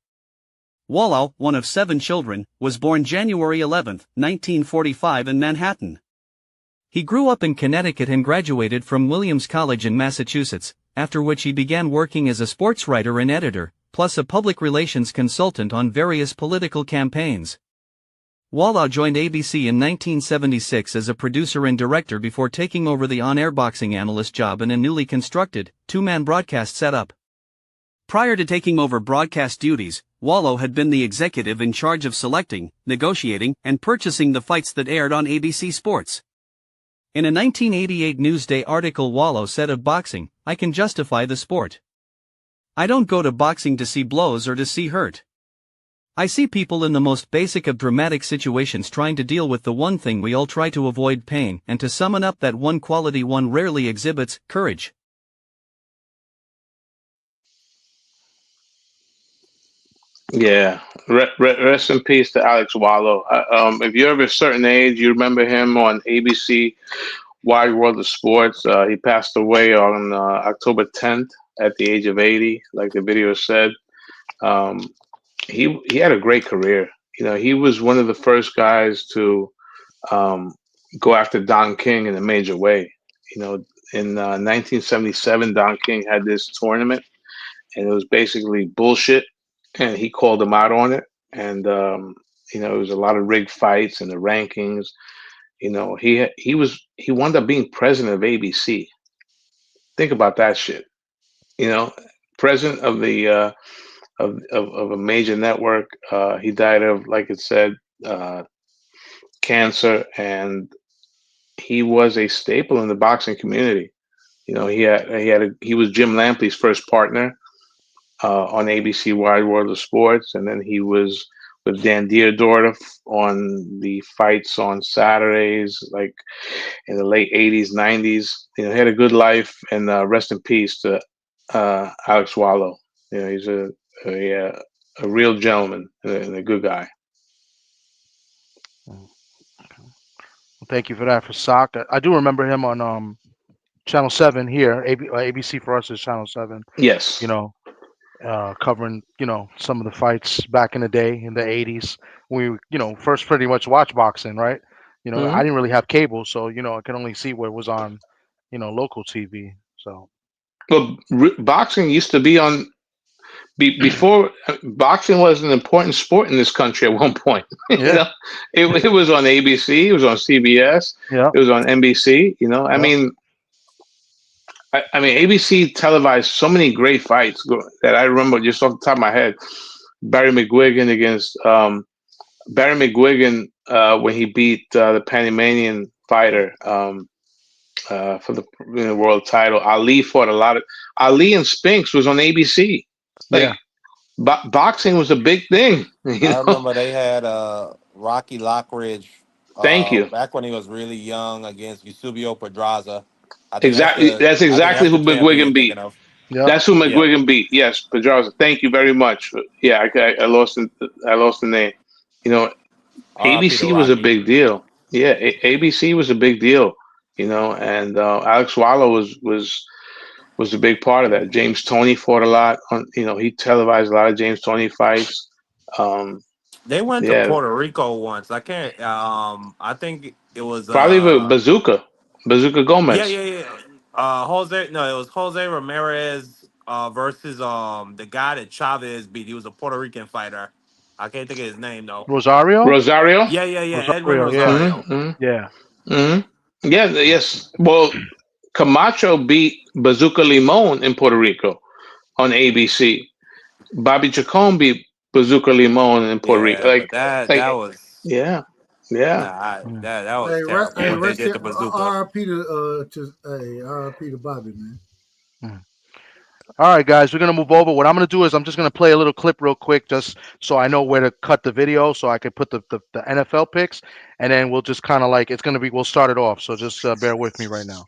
Wallau, one of 7 children, was born January 11, 1945 in Manhattan. He grew up in Connecticut and graduated from Williams College in Massachusetts, after which he began working as a sports writer and editor, plus a public relations consultant on various political campaigns. Wallau joined ABC in 1976 as a producer and director before taking over the on-air boxing analyst job in a newly constructed, 2-man broadcast setup. Prior to taking over broadcast duties, Wallau had been the executive in charge of selecting, negotiating, and purchasing the fights that aired on ABC Sports. In a 1988 Newsday article, Wallau said of boxing, "I can justify the sport. I don't go to boxing to see blows or to see hurt. I see people in the most basic of dramatic situations trying to deal with the one thing we all try to avoid, pain, and to summon up that one quality one rarely exhibits, courage." Yeah, rest in peace to Alex Wallau. If you're of a certain age, you remember him on ABC Wide World of Sports. He passed away on October 10th at the age of 80, like the video said. He had a great career. You know, he was one of the first guys to go after Don King in a major way. You know, in 1977, Don King had this tournament, and it was basically bullshit, and he called him out on it. And you know, it was a lot of rigged fights and the rankings. he wound up being president of ABC. Think about that shit. President of the of a major network. He died of, like it said, cancer, and he was a staple in the boxing community. He was Jim Lampley's first partner on ABC Wide World of Sports, and then he was with Dan Dierdorf on the fights on Saturdays, like in the late '80s, '90s. He had a good life, and rest in peace to Alex Wallow. He's a real gentleman and a good guy. Well, thank you for that for Sock. I do remember him on Channel 7 here. ABC for us is Channel 7. Yes. Covering some of the fights back in the day in the '80s. We first pretty much watched boxing, right? I didn't really have cable, so I could only see what was on local TV. So, well, boxing used to be on before. Boxing was an important sport in this country at one point. Yeah. It was on ABC, it was on CBS, yeah, it was on NBC. I mean, ABC televised so many great fights that I remember just off the top of my head. Barry McGuigan against Barry McGuigan when he beat the Panamanian fighter for the world title. Ali fought a lot of Ali and Spinks was on ABC. Like, boxing was a big thing. I remember they had Rocky Lockridge. Thank you. Back when he was really young against Eusebio Pedraza. Exactly. That's exactly who McGuigan beat. Yep. That's who McGuigan beat. Yes, Pedraza. Thank you very much. Yeah, I lost the name. ABC was a big deal. Yeah, ABC was a big deal. And Alex Wallow was a big part of that. James Toney fought a lot. He televised a lot of James Toney fights. They went to Puerto Rico once. I can't. I think it was probably with Bazooka Gomez. Yeah. It was Jose Ramirez versus the guy that Chavez beat. He was a Puerto Rican fighter. I can't think of his name though. Rosario. Yeah. Edwin Rosario. Rosario. Yeah. Yes. Well, Camacho beat Bazooka Limon in Puerto Rico on ABC. Bobby Chacon beat Bazooka Limon in Puerto Rico. That was that was terrible. What they did to Bazooka. R.I.P. to Bobby, man. All right, guys, we're gonna move over. What I'm gonna do is I'm just gonna play a little clip real quick, just so I know where to cut the video, so I can put the NFL picks, and then we'll just kind of we'll start it off. So just bear with me right now.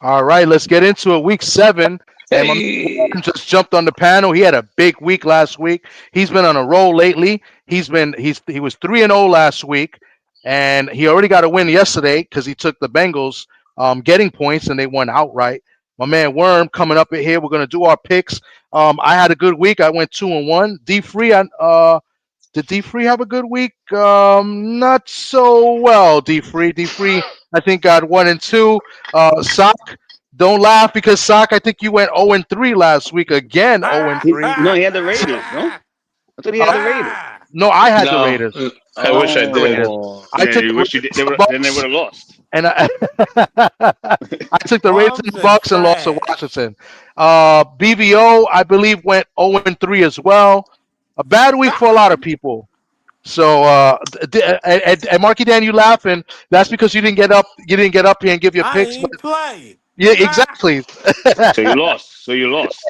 All right, let's get into it. Week 7. And my man just jumped on the panel. He had a big week last week. He's been on a roll lately. He was 3-0 last week, and he already got a win yesterday because he took the Bengals getting points and they won outright. My man Worm coming up here. We're gonna do our picks. I had a good week. I went 2-1. D-Free, did D-Free have a good week? Not so well. D-Free, I think got 1-2. Sock, don't laugh because Sock, I think you went 0-3 last week again. 0-3. No, he had the Raiders. No, I thought he had the Raiders. No, I had the Raiders. I wish I did. I took you wish you did. Then they would have lost. And I took the Raiders and the Bucks and lost to Washington. BVO, I believe, went 0-3 as well. A bad week for a lot of people. So, and Marky Dan, you laughing? That's because you didn't get up. You didn't get up here and give your picks. I ain't play. Yeah, exactly. So you lost.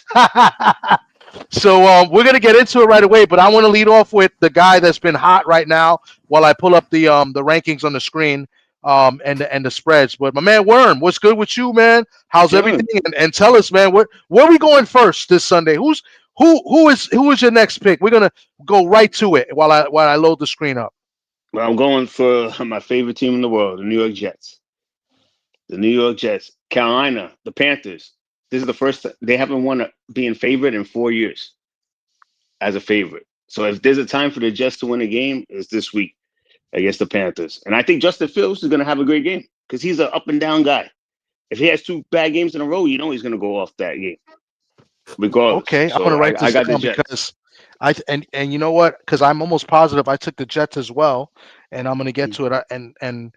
So we're gonna get into it right away, but I want to lead off with the guy that's been hot right now while I pull up the rankings on the screen and the spreads. But my man Worm, what's good with you, man? How's everything? And tell us, man, where are we going first this Sunday? Who is your next pick? We're gonna go right to it while I load the screen up. Well, I'm going for my favorite team in the world, the New York Jets. The New York Jets. Carolina, the Panthers. This is the first they haven't won being favorite in 4 years as a favorite. So if there's a time for the Jets to win a game, it's this week against the Panthers. And I think Justin Fields is going to have a great game because he's an up and down guy. If he has 2 bad games in a row, you know he's going to go off that game, regardless. Okay, I'm gonna So write I this got the down Jets. because and you know what? Because I'm almost positive I took the Jets as well, and I'm gonna get to it. And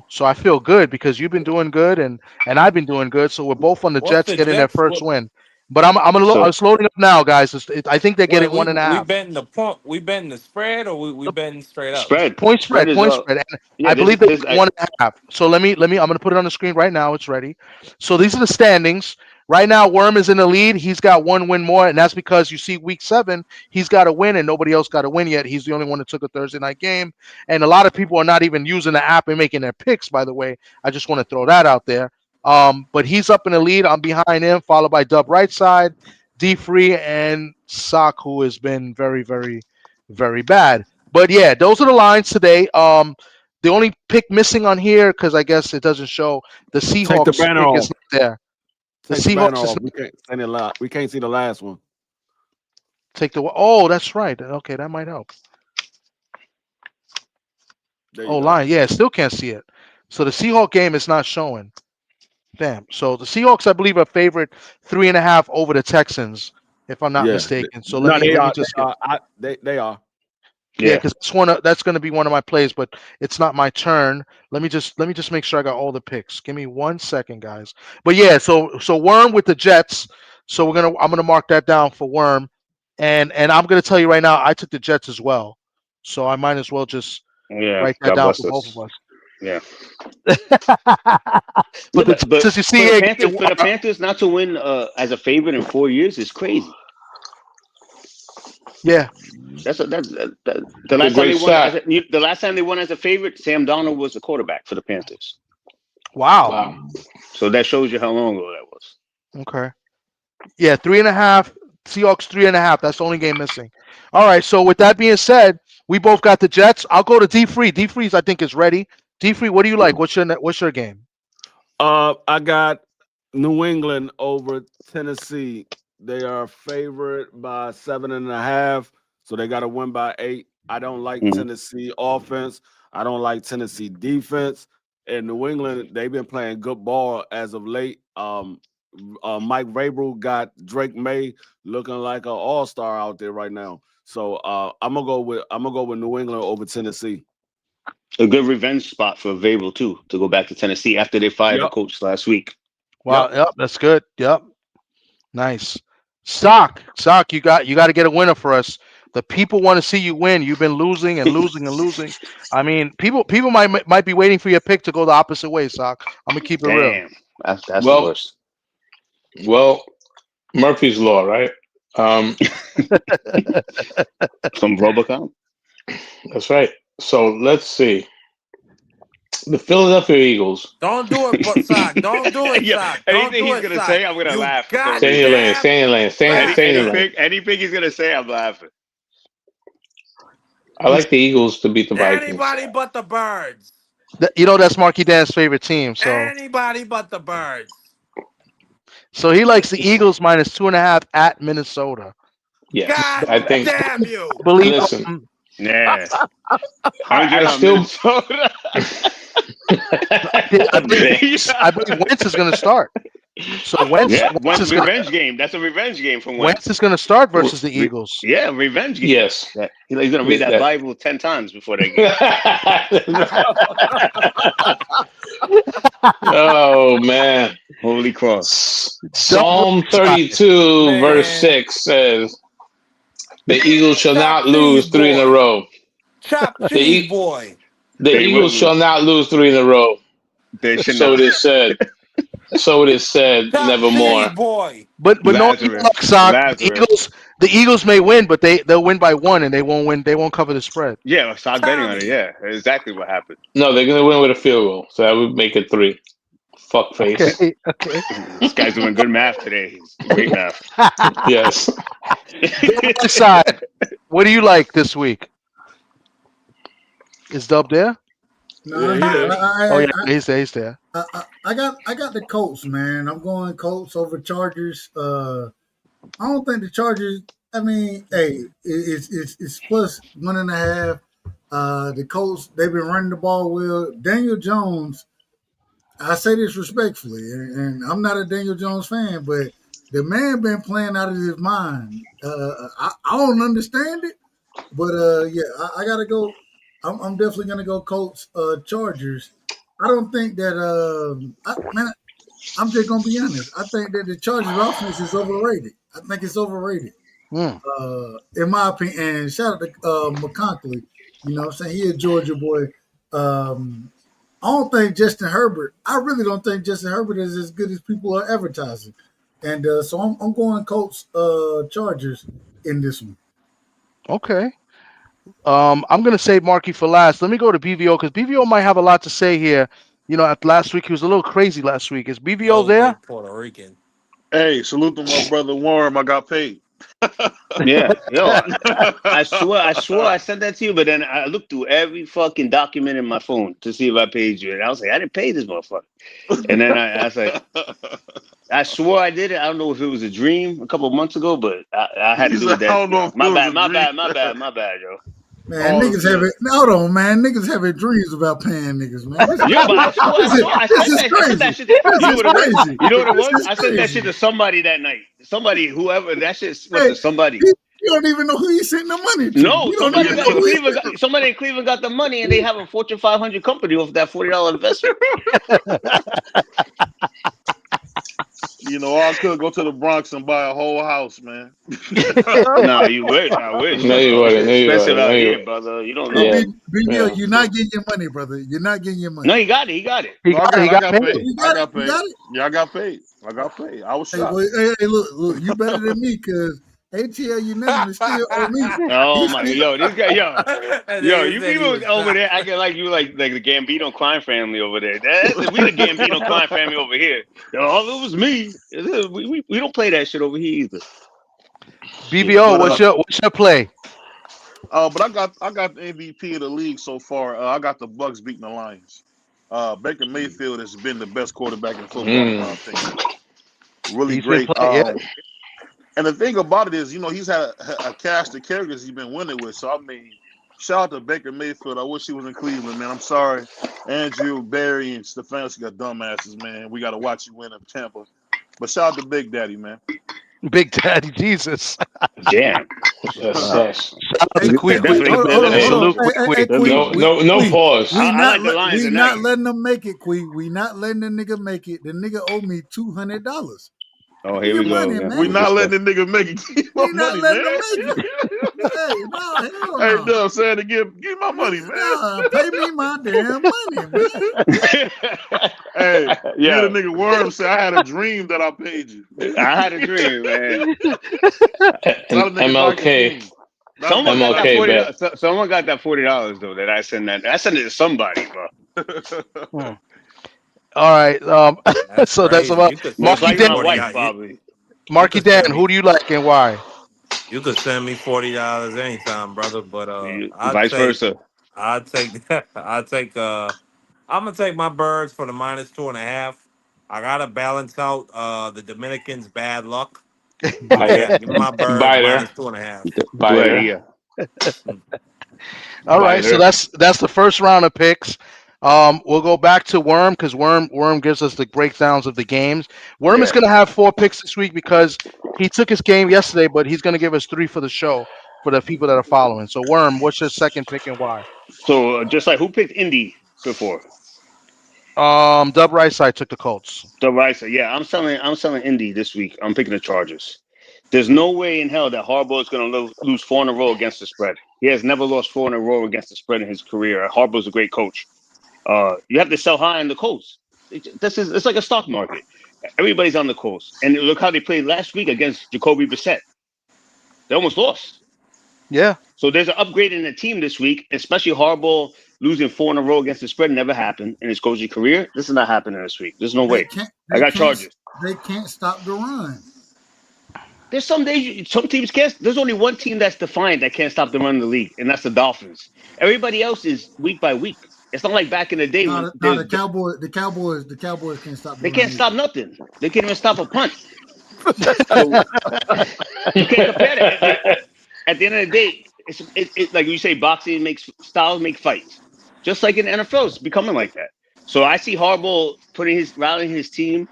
so I feel good because you've been doing good and I've been doing good. So we're both on the What's Jets the getting their Jets? first win. But I'm So it's loading up now, guys. I think they're getting one and a we half. betting the point, we betting the spread, or we The betting straight up? spread, point spread spread, is point spread, and yeah. I believe they get one and a half. So let me. I'm gonna put it on the screen right now. It's ready. So these are the standings. Right now, Worm is in the lead. He's got one win more, and that's because you see week 7, he's got a win, and nobody else got a win yet. He's the only one that took a Thursday night game, and a lot of people are not even using the app and making their picks. By the way, I just want to throw that out there. But he's up in the lead. I'm behind him, followed by Dub right side, D Free, and Sock, who has been very, very, very bad. But yeah, those are the lines today. The only pick missing on here, because I guess it doesn't show, the Take the Seahawks banner pick off. is not there. The Take the banner Seahawks is off. We can't see the last one. take the. Oh, that's right. Okay, that might help. There you Oh, go. line. Yeah, still can't see it. So the Seahawk game is not showing. Damn. So the Seahawks, I believe, are favorite 3.5 over the Texans, if I'm not Yeah. mistaken. So No, let me they just get. are. They are. Yeah, because that's going to be one of my plays, but it's not my turn. Let me just make sure I got all the picks. Give me 1 second, guys. But yeah, so Worm with the Jets. So I'm gonna mark that down for Worm, and I'm gonna tell you right now, I took the Jets as well. So I might as well just write that God down bless for both us. of us. Yeah. But the But Texans, you see, for the Panthers not to win as a favorite in 4 years is crazy. Yeah. That's the a last time great they won. shot. The last time they won as a favorite, Sam Darnold was the quarterback for the Panthers. Wow. So that shows you how long ago that was. Okay. Yeah, 3.5. Seahawks 3.5. That's the only game missing. All right. So with that being said, we both got the Jets. I'll go to D Free. D Freeze, I think, is ready. D Free, what do you like? What's your game? I got New England over Tennessee. They are favored by 7.5, so they got to win by 8. I don't like Tennessee offense. I don't like Tennessee defense. And New England, they've been playing good ball as of late. Mike Vrabel got Drake May looking like an all-star out there right now. So I'm gonna go with New England over Tennessee. A good revenge spot for Vrabel too, to go back to Tennessee after they fired the coach last week. Wow. Yep. That's good. Yep. Nice. Sock, you got to get a winner for us. The people want to see you win. You've been losing and losing and losing. I mean, people might be waiting for your pick to go the opposite way, Sock. I'm gonna keep it real. Damn, that's the worst. Well, Murphy's Law, right? From Robocop. That's right. So let's see. The Philadelphia Eagles. Don't do it, but Sock. Don't do it, Sock. Don't Anything do he's it, gonna Sock. say, I'm gonna laugh. Stay in your lane. Stay in your lane. Stay in your lane. Anything he's gonna say, I'm laughing. I like the Eagles to beat the Vikings. Anybody but the Birds. That's Marky Dan's favorite team. So anybody but the Birds. So he likes the Eagles minus 2.5 at Minnesota. Yes, God I think. Damn you! Listen. Yeah. I still. I believe Wentz is going to start. So Wentz is revenge game. That's a revenge game from Wentz. Wentz is going to start versus the Eagles. Yeah, revenge game. Yes. He's going to read that Bible 10 times before that game. Oh, man. Holy cross. Psalm 32, verse 6 says, the Eagles shall not lose 3 in a row. Chop cheese, boy. The Eagles shall not lose 3 in a row. They should so not. it is said. So it is said, nevermore. Boy. But no luck, Sock. The Eagles may win, but they'll win by 1 and they won't win. They won't cover the spread. Yeah, stop betting on it. Yeah, exactly what happened. No, they're gonna win with a field goal, so that would make it 3. Fuck face. Okay. This guy's doing good math today. He's great math. Yes. Side. What do you like this week? Is Dub there? No, he's there. I got the Colts, man. I'm going Colts over Chargers. I don't think the Chargers. I mean, hey, it's plus 1.5. The Colts, they've been running the ball well. Daniel Jones, I say this respectfully, and I'm not a Daniel Jones fan, but the man been playing out of his mind. I don't understand it, but yeah, I gotta go. I'm definitely gonna go Colts, Chargers. I don't think that man. I'm just gonna be honest. I think that the Chargers offense is overrated. I think it's overrated. Mm. In my opinion, and shout out to McConkley. You know what I'm saying? He a Georgia boy. I don't think Justin Herbert. I really don't think Justin Herbert is as good as people are advertising. And so I'm going Colts, Chargers in this one. Okay. I'm gonna save Marky for last. Let me go to BVO because BVO might have a lot to say here. You know, at last week he was a little crazy last week. Is BVO No there? good Puerto Rican. Hey, salute to my brother Worm. I got paid. Yeah, yo, I swear I sent that to you, but then I looked through every fucking document in my phone to see if I paid you, and I was like, I didn't pay this motherfucker. And then I was like, I swore I did it. I don't know if it was a dream a couple of months ago, but I had to do it that. I don't know if My it was bad, a my dream. bad, my bad, yo. Man, niggas have it. Hold on, man. Niggas having dreams about paying niggas, man. Yeah, but I sent that shit. You know what it was? You know what it was? I sent that shit to somebody that night. Somebody, whoever that shit went to somebody. You don't even know who you sent the money to. No, you don't even know who somebody in Cleveland got the money, and they have a Fortune 500 company off that $40 investment. You know, I could go to the Bronx and buy a whole house, man. No, you wish. I wish. No, you wouldn't. Expensive out here, brother. You don't know. Yeah. BBO, you're not getting your money, brother. You're not getting your money. No, he got it. He got it. He No, got paid. I got paid. You got it? Yeah, I got paid. I was Hey, shocked. well, hey, look, you better than me because ATL Unanimous still owe me. Oh my, yo, this guy, yo, you people over there acting like you like the Gambino crime family over there. We the Gambino crime family over here. Oh, it was me. We don't play that shit over here either. BVO, what's your play? But I got the MVP of the league so far. I got the Bucks beating the Lions. Baker Mayfield has been the best quarterback in football, in my opinion. Really great. And the thing about it is, you know, he's had a cast of characters he's been winning with. So, I mean, shout out to Baker Mayfield. I wish he was in Cleveland, man. I'm sorry. Andrew, Barry, and Stefanski got dumbasses, man. We got to watch you win in Tampa. But shout out to Big Daddy, man. Big Daddy Jesus. Damn. Shout out to Queen. No pause. We not letting them make it, Queen. We not letting the nigga make it. The nigga owe me $200. Oh, here we go. We're not letting the nigga make it. Give my money, man. Hey, no, I'm saying to give my money, man. Pay me my damn money, man. Hey, yeah, the nigga Worm said I had a dream that I paid you. I had a dream, man. MLK. Someone got that $40 though. That I sent it to somebody, bro. All right. So that's about Marky Dan. Probably. Marky Dan, who do you like and why? You could send me $40 anytime, brother. But vice versa. I'm gonna take my birds for the -2.5. I gotta balance out the Dominicans' bad luck. Yeah, give me my birds -2.5. All right, so that's the first round of picks. We'll go back to Worm because Worm gives us the breakdowns of the games. Worm is going to have 4 picks this week because he took his game yesterday, but he's going to give us 3 for the show for the people that are following. So Worm, what's your second pick and why? So just like who picked Indy before? Dub Rightside took the Colts. Dub Rightside, yeah. I'm selling Indy this week. I'm picking the Chargers. There's no way in hell that Harbaugh is going to lose 4 in a row against the spread. He has never lost 4 in a row against the spread in his career. Harbaugh's a great coach. You have to sell high on the Colts. It's like a stock market. Everybody's on the Colts. And look how they played last week against Jacoby Brissett. They almost lost. Yeah. So there's an upgrade in the team this week, especially Harbaugh losing 4 in a row against the spread never happened in his coaching career. This is not happening this week. There's no way. I got Chargers. They can't stop the run. There's some days some teams can't. There's only one team that's defined that can't stop the run in the league, and that's the Dolphins. Everybody else is week by week. It's not like back in the day. The Cowboys can't stop. They can't stop nothing. They can't even stop a punt. So, you can't compare that. At the end of the day, it's like you say, boxing makes styles make fights. Just like in the NFL, it's becoming like that. So I see Harbaugh rallying his team,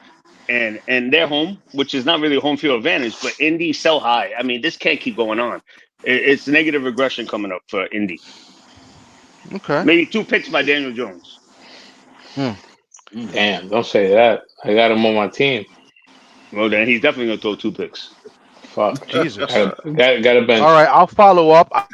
and their home, which is not really a home field advantage, but Indy sell high. I mean, this can't keep going on. It's negative regression coming up for Indy. Okay. Maybe 2 picks by Daniel Jones. Damn, don't say that. I got him on my team. Well, then he's definitely gonna throw 2 picks. Fuck. Jesus. Got a bench. All right, I'll follow up.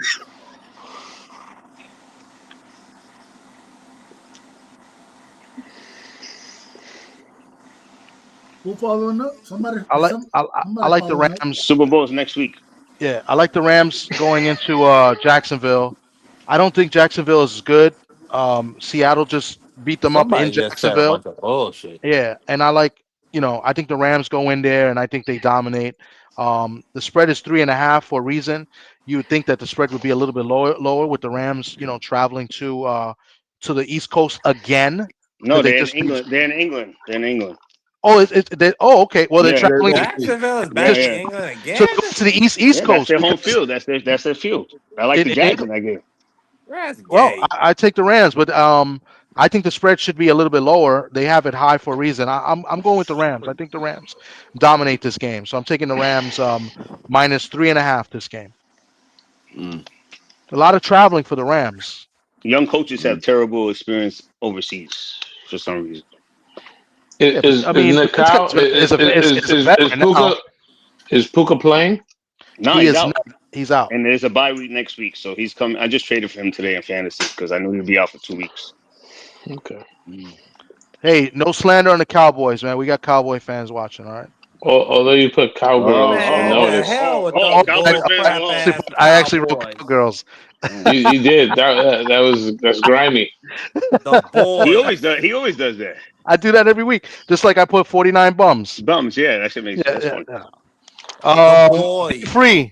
Who following up? Somebody. I like the following up. Rams. Super Bowl is next week. Yeah, I like the Rams going into Jacksonville. I don't think Jacksonville is good. Seattle just beat them up in Somebody just said a Jacksonville. bunch of bullshit. Yeah, and I like, I think the Rams go in there and I think they dominate. The spread is 3.5 for a reason. You would think that the spread would be a little bit lower with the Rams, traveling to the East Coast again. No, they're in England. They're in England. Oh, okay. Well, they're traveling. Jacksonville is back in England again. So to the East Coast. That's their home field. That's their field. I like the Jags in that game. Well, I take the Rams, but I think the spread should be a little bit lower. They have it high for a reason. I'm going with the Rams. I think the Rams dominate this game, so I'm taking the Rams minus 3.5 this game. A lot of traveling for the Rams. Young coaches have terrible experience overseas for some reason. Is Puka playing? No, he's out. He's out. And there's a bye week next week, so he's coming. I just traded for him today in fantasy because I knew he'd be out for 2 weeks. Okay. Hey, no slander on the Cowboys, man. We got Cowboy fans watching, all right? Although you put Cowgirls on notice. I actually wrote Cowgirls. You did. That's grimy. He always does that. I do that every week, just like I put 49 bums. Yeah, that should make sense. Free.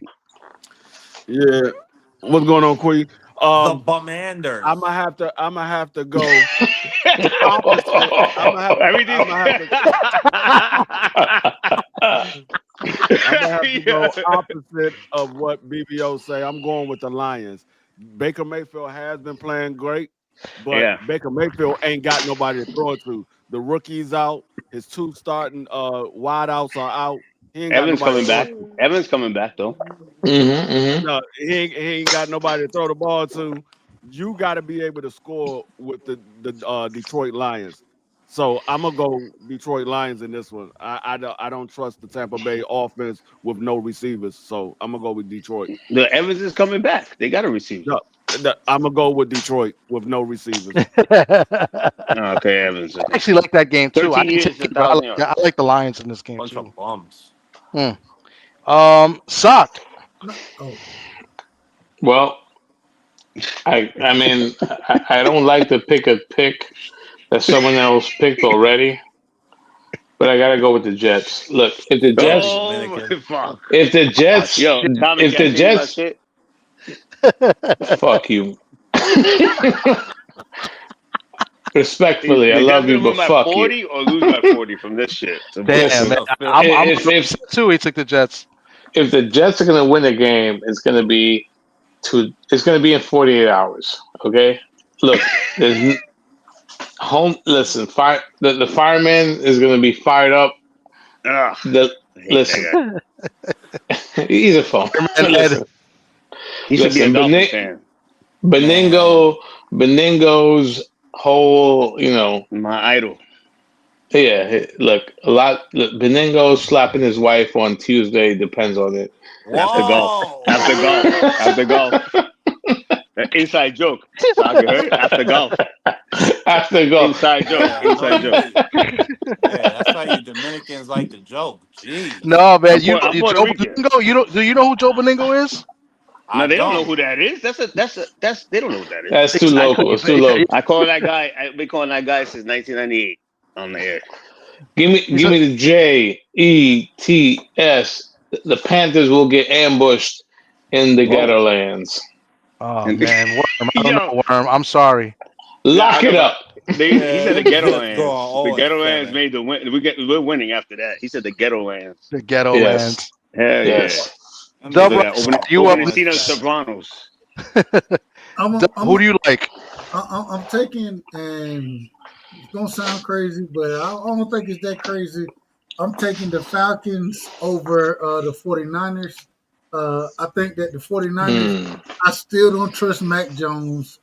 Yeah. What's going on, Queen? The Bummanders. I'm gonna have to go. Opposite of what BBO say. I'm going with the Lions. Baker Mayfield has been playing great, but Baker Mayfield ain't got nobody to throw it to. The rookie's out. His 2 starting wideouts are out. Evans coming back. Evans coming back though. No, he ain't got nobody to throw the ball to. You got to be able to score with the Detroit Lions. So I'm gonna go Detroit Lions in this one. I don't trust the Tampa Bay offense with no receivers. So I'm gonna go with Detroit. The Evans is coming back. They got a receiver. No, I'm gonna go with Detroit with no receivers. Okay, Evans. I actually like that game too. I like the Lions in this game bunch too. of bums. Sock. Well, I mean, I don't like to pick a pick that someone else picked already, but I gotta go with the Jets. Look, if the Jets, fuck you. Respectfully, I love you, but fuck 40 you. or lose by 40 from this shit. Damn, man. I'm too. He took the Jets. If the Jets are gonna win the game, it's gonna be in 48 hours. Okay, look, there's listen, the fireman is gonna be fired up. Listen, he's a phone. He should be a Dolphins fan. Beningo's whole, my idol. Yeah, look, Beningo slapping his wife on Tuesday depends on it. After golf. Inside joke. After golf. Inside joke. That's how you Dominicans like to joke. Jeez. No, man. Joe Beningo. Do you know who Joe Beningo is? No, they don't know who that is. They don't know who that is. That's too local. It's too local. I call that guy. I've been calling that guy since 1998 on the air. Give me the JETS. The Panthers will get ambushed in the ghetto lands. Oh man, Worm. I don't know, Worm. I'm sorry. Lock it up. He said the ghetto lands. The ghetto lands made the win. We're winning after that. He said the ghetto lands. The ghetto lands. Hell yes. You up? Sopranos. Who do you like? I'm taking It's gonna sound crazy, but I don't think it's that crazy. I'm taking the Falcons over the 49ers. I think that the 49ers, I still don't trust Mac Jones.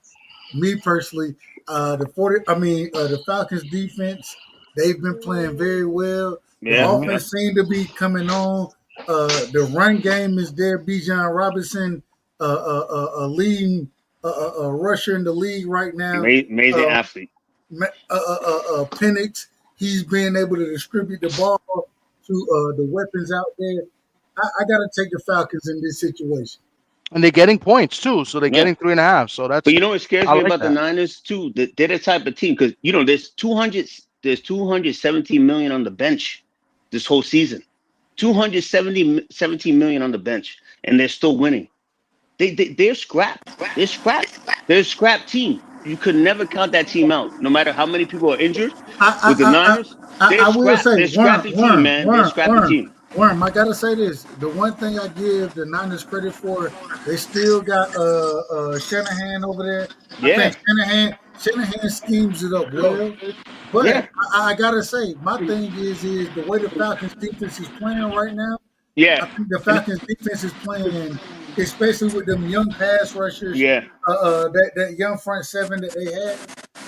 Me personally, the Falcons defense, they've been playing very well. The Yeah, yeah. offense seemed to be coming on. The run game is there. Bijan Robinson, a leading rusher in the league right now. Amazing athlete. Penix, he's being able to distribute the ball to the weapons out there. I got to take the Falcons in this situation. And they're getting points too, so they're getting 3.5. So that's. But you know what scares me about the Niners too? They're the type of team because there's 217 million on the bench this whole season. 217 million on the bench, and they're still winning. They're scrap. They're scrap. They're a scrap team. You could never count that team out, no matter how many people are injured. With the Niners, I will say, they're scrappy team, man. They're scrappy team. Worm, I gotta say this. The one thing I give the Niners credit for, they still got Shanahan over there. I think Shanahan schemes it up well. But I gotta say, my thing is the way the Falcons defense is playing right now. I think the Falcons defense is playing, especially with them young pass rushers. That young front seven that they had.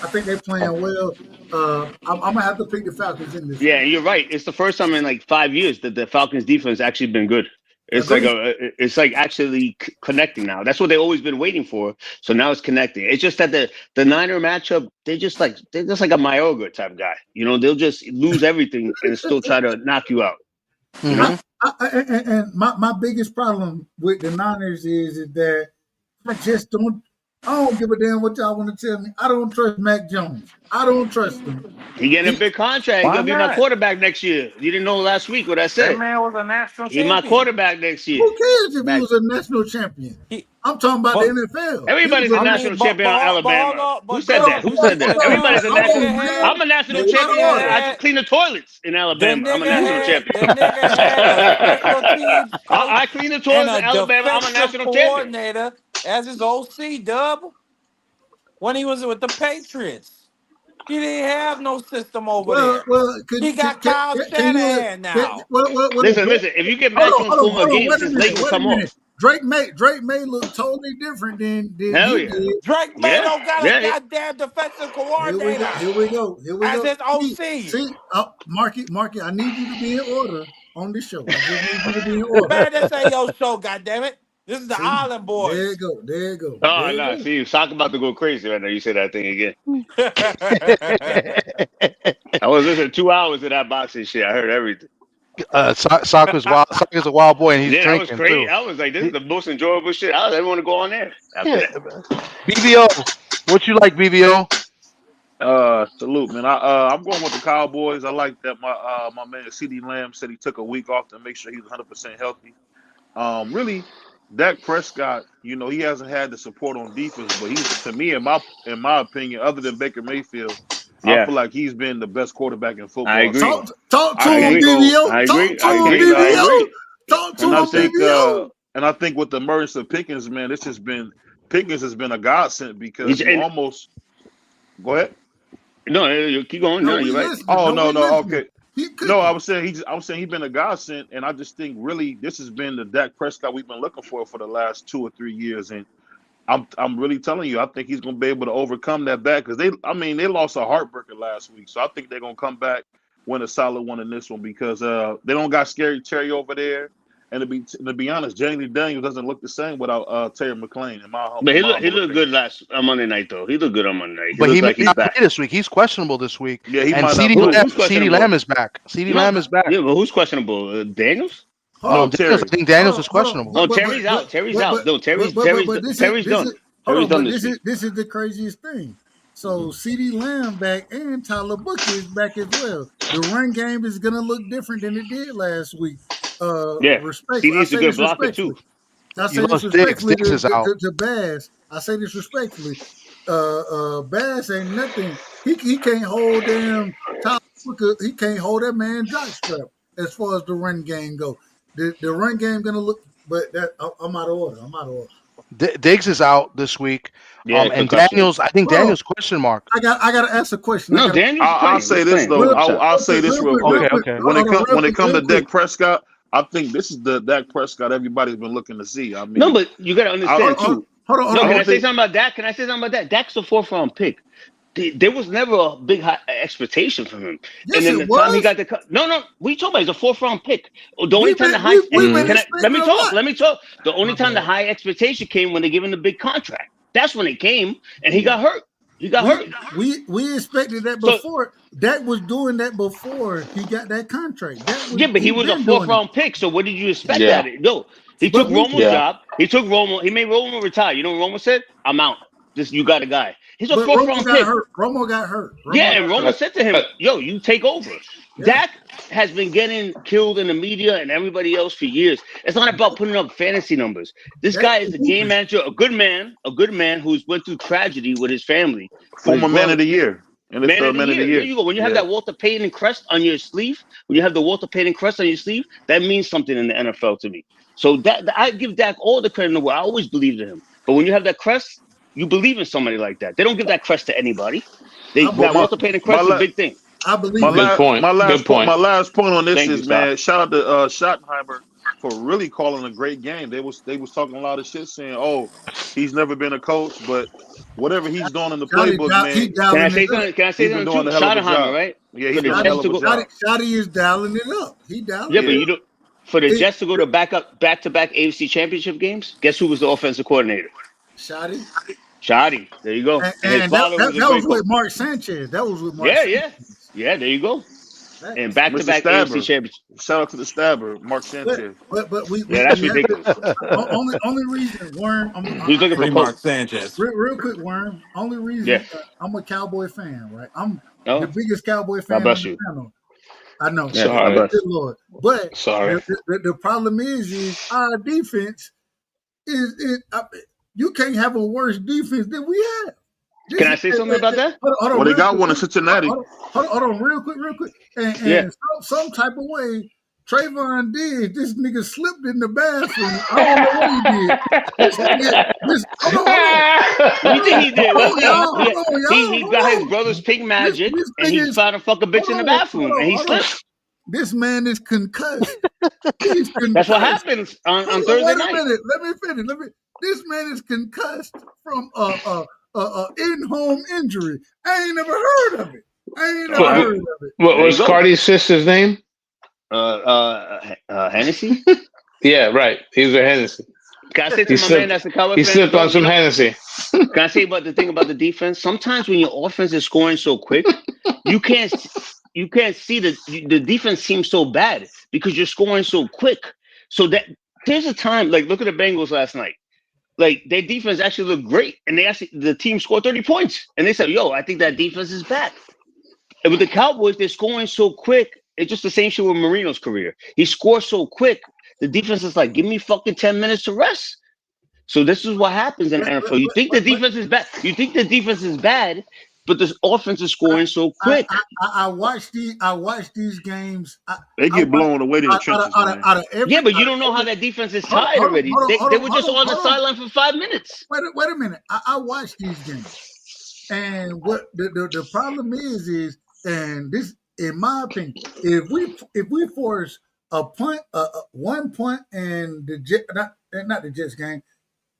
I think they're playing well. I'm gonna have to pick the Falcons in this. Yeah, you're right. It's the first time in like 5 years that the Falcons defense actually been good. It's like actually connecting now. That's what they've always been waiting for. So now it's connecting. It's just that the Niner matchup, they're just like a Mayorga type guy. They'll just lose everything and still try to knock you out. And my biggest problem with the Niners is that I don't give a damn what y'all want to tell me. I don't trust Mac Jones. I don't trust him. He getting a big contract. He's gonna be my quarterback next year. You didn't know last week what I said. That man was a national champion. He's my quarterback next year. Who cares if he was a national champion? I'm talking about the NFL. Everybody's a national champion on Alabama. Who said that? Everybody's a national. I'm a national champion. I clean the toilets in Alabama. I'm a national champion. I clean the toilets in Alabama. I'm a national coordinator as his OC, Dub, when he was with the Patriots. He didn't have no system over there. He got Kyle Shanahan now. Listen. If you get back on former games, his leg will come off. Drake may look totally different than Hell he did. Drake May don't got a goddamn defensive coordinator. Here we go. As his OC. See, Marky, I need you to be in order on this show. I just need you to be in order. Man, this ain't your show, goddammit. This is the Island Boys. There you go. Oh, no. See, Sock about to go crazy right now. You say that thing again. I was listening 2 hours of that boxing shit. I heard everything. Sock is wild. Sock is a wild boy, and he's drinking. That was crazy. Too. I was like, this is the most enjoyable shit. I didn't want to go on there. BBO, what you like, BBO? Salute, man. I'm going with the Cowboys. I like that my man CD Lamb said he took a week off to make sure he's 100% healthy. Really, Dak Prescott, he hasn't had the support on defense, but he's, to me, in my opinion, other than Baker Mayfield, I feel like he's been the best quarterback in football. I agree. Talk to him, DVO. I agree. Talk to him, DVO. And I think with the emergence of Pickens, man, Pickens has been a godsend because he almost. Go ahead. No, you keep going. No, you're right. Oh no, okay. No, I was saying he's been a godsend, and I just think really this has been the Dak Prescott we've been looking for the last 2 or 3 years, and I'm really telling you, I think he's going to be able to overcome that back because they lost a heartbreaker last week, so I think they're going to come back, win a solid one in this one because they don't got Scary Terry over there, and to be honest, Jamie Daniels doesn't look the same without Terry McLaurin. But he looked good last Monday night though. He looked good on Monday night. But he's not play this week. He's questionable this week. Yeah, he and might CD Lamb is back. CD Lamb is back. Yeah, but who's questionable? Daniels? No, Daniels, I think Daniels is questionable. Oh, Terry's out. Terry's out. No, Terry's done. This is the craziest thing. So CD Lamb back and Tyler Booker is back as well. The run game is gonna look different than it did last week. CD's a good blocker too. I say this respectfully to Bass. I say this respectfully. Bass ain't nothing. He can't hold damn Tyler Booker. He can't hold that man jockstrap as far as the run game go. The run game gonna look, but that I'm out of order. Diggs is out this week. Yeah, And concussion. Daniels, I think Hold on. Daniels question mark. I gotta ask a question. No, Daniels I'll say this though. I'll say this real quick. Okay. When it comes to Dak Prescott, I think this is the Dak Prescott everybody's been looking to see. I mean, No, but you got to understand too. Hold on. Can I say something about Dak? Dak's a 4th round pick. There was never a big high expectation from him. Yes, and then it the time he was. got the no, what are you talking about? He's a 4th round pick. The only time the high let me talk. The only time the high expectation came when they gave him the big contract. That's when it came, and he got hurt. We expected that before. Dak was doing that before he got that contract. But he was a 4th round pick. So what did you expect out of it? No, he took Romo's job. He took Romo. He made Romo retire. You know what Romo said? I'm out. You got a guy. He's a 4th round pick. Romo got hurt. And Romo said to him, "Yo, you take over." Yeah. Dak has been getting killed in the media and everybody else for years. It's not about putting up fantasy numbers. This guy is a game manager, a good man who's went through tragedy with his family. Former man of the year. Man of the year. There you go. When you have that Walter Payton crest on your sleeve, that means something in the NFL to me. So I give Dak all the credit in the world. I always believed in him. But when you have that crest, you believe in somebody like that. They don't give that crest to anybody. Walter Payton crest is a big thing. I believe. My last point on this is, man, shout out to Schottenheimer for really calling a great game. They was talking a lot of shit, saying, "Oh, he's never been a coach, but whatever he's doing in the playbook, man." Can I say something? Too? Schottenheimer, right? Yeah, he's doing a hell of a job. Shotty is dialing it up. He dialing it up. But you don't. For the Jets to go to back-to-back AFC Championship games, guess who was the offensive coordinator? Shotty. There you go. And that was with Mark Sanchez. That was with Mark Sanchez. Yeah, there you go. And back-to-back AFC Championship. Shout out to the stabber, Mark Sanchez. But that's ridiculous. Only reason, Worm. He's looking for Mark Sanchez. Real quick, Worm. Only reason I'm a Cowboy fan, right? I'm the biggest Cowboy fan on the channel. I know. Sorry, good Lord. But the problem is our defense is you can't have a worse defense than we have. Can I say something about that? Hold on, well, they got one in Cincinnati. Hold on, real quick. And some type of way, Trayvon did. This nigga slipped in the bathroom. I don't know what he did. You think he did? He got his brother's pink magic, and he found a fucking bitch in the bathroom, and he slipped. This man is concussed. That's what happens on Thursday night. Let me finish. This man is concussed from in-home injury. I ain't never heard of it. What was Cardi's sister's name? Hennessy? Yeah, right. He was a Hennessy. Can I say to my man that's a Cowboy fan? He slipped on some Hennessy. Can I say about the thing about the defense? Sometimes when your offense is scoring so quick, you can't see the defense seems so bad because you're scoring so quick. So that there's a time, like look at the Bengals last night. Like their defense actually looked great, and the team scored 30 points, and they said, "Yo, I think that defense is back." And with the Cowboys, they're scoring so quick. It's just the same shit with Marino's career. He scores so quick, the defense is like, "Give me fucking 10 minutes to rest." So this is what happens in the NFL. You think the defense is bad. But this offense is scoring so quick. I watch these games. They get blown away in the trenches. But you don't know how that defense is tired already. They were just on the sideline for 5 minutes. Wait a minute. I watch these games, and what the problem is, and this, in my opinion, if we force a punt, 1 punt, and not the Jets game.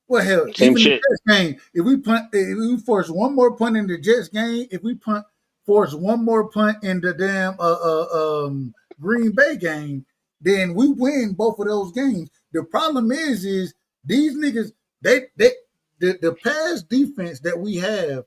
Well, hell, same even shit. The Jets game, if we force one more punt in the Jets game, if we force one more punt in the damn Green Bay game, then we win both of those games. The problem is these niggas, the pass defense that we have,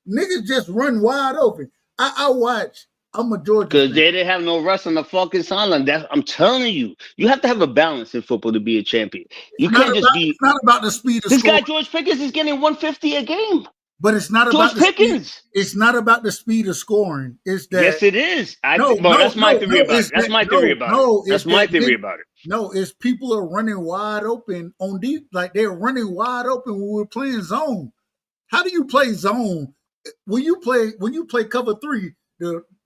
niggas just run wide open. I watch. I'm a Georgia because fan. They didn't have no rest on the fucking sideline. I'm telling you, you have to have a balance in football to be a champion. You can't just be. It's not about the speed of this scoring. guy George Pickens is getting 150 a game. But it's not George about Pickens. Speed. It's not about the speed of scoring. It's that. Yes, it is. That's my theory about it. That's my theory about it. No, it's people are running wide open on deep, like they're running wide open when we're playing zone. How do you play zone when you play cover 3?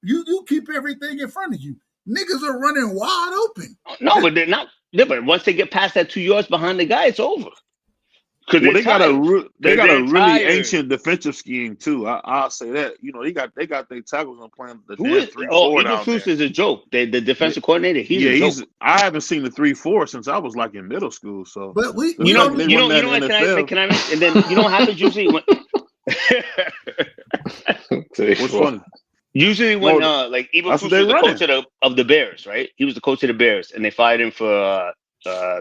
You keep everything in front of you. Niggas are running wide open. No, but they're not. Yeah, but once they get past that 2 yards behind the guy, it's over. Because Well, they got a they're really tired. ancient defensive scheme too. I'll say that. You know, they got their tackles on playing the Who damn is? 3-4 down Eberflus there. is a joke. The defensive coordinator, he's Yeah, a joke. I haven't seen the 3-4 since I was like in middle school. So But we You don't. know what? Can I make? And then you know what happens usually when. What's funny? Usually when like Eberflus was the coach of the Bears, right? He was the coach of the Bears, and they fired him for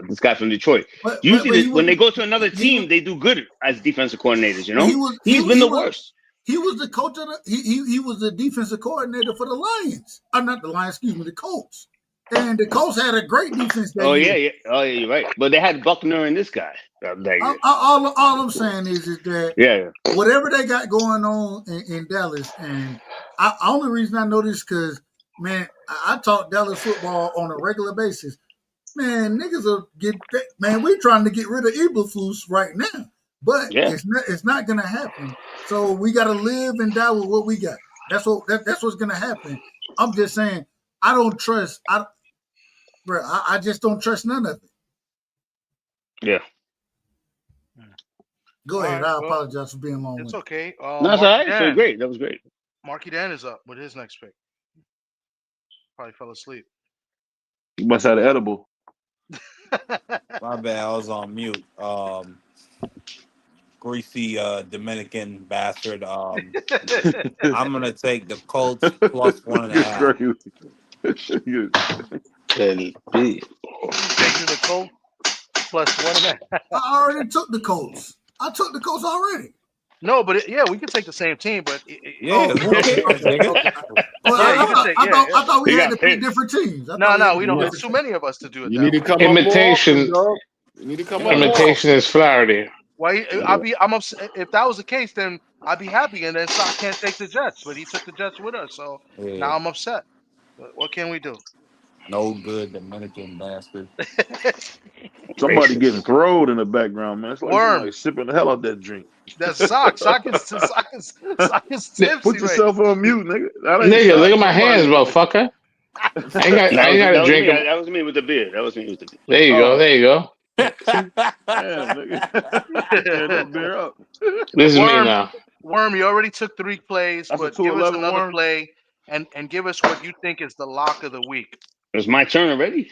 this guy from Detroit. Usually when they go to another team, they do good as defensive coordinators. You know, he's been the worst. He was the coach of he was the defensive coordinator for the Lions. Not the Lions, excuse me, the Colts. And the Colts had a great defense that year. Yeah. Oh yeah, you're right. But they had Buckner and this guy. All I'm saying is that yeah, whatever they got going on in Dallas, and only reason I know this because, man, I talk Dallas football on a regular basis. Man, niggas will we're trying to get rid of Eberflus right now. But it's not gonna happen. So we gotta live and die with what we got. That's what's gonna happen. I'm just saying I don't trust I just don't trust none of it. Yeah. Go ahead. I apologize for being long. It's okay. That's all right. That's great. That was great. Marky Dan is up with his next pick. Probably fell asleep. You must have an edible. My bad, I was on mute. Greasy Dominican bastard. I'm gonna take the Colts plus 1.5. Taking the Colts plus 1.5. I already took the Colts. I took the Colts already. No, but we could take the same team, but I thought we had to pick different teams. No, we don't. There's too many of us to do it. You need to come imitation. You need to come imitation is Flaherty. Why? I'm upset. If that was the case, then I'd be happy, and then Sock can't take the Jets, but he took the Jets with us, so now I'm upset. But what can we do? No good Dominican bastard. Somebody getting throwed in the background, man. It's like somebody sipping the hell out that drink. That's Sock. Sock is tipsy. Put yourself on mute, nigga. Nigga, look at my hands, motherfucker. I ain't got to drink. That was me with the beer. There you go. There you go. Damn, nigga. Beer up. This is me now. Worm, you already took 3 plays, That's but give us another play and give us what you think is the lock of the week. It's my turn already.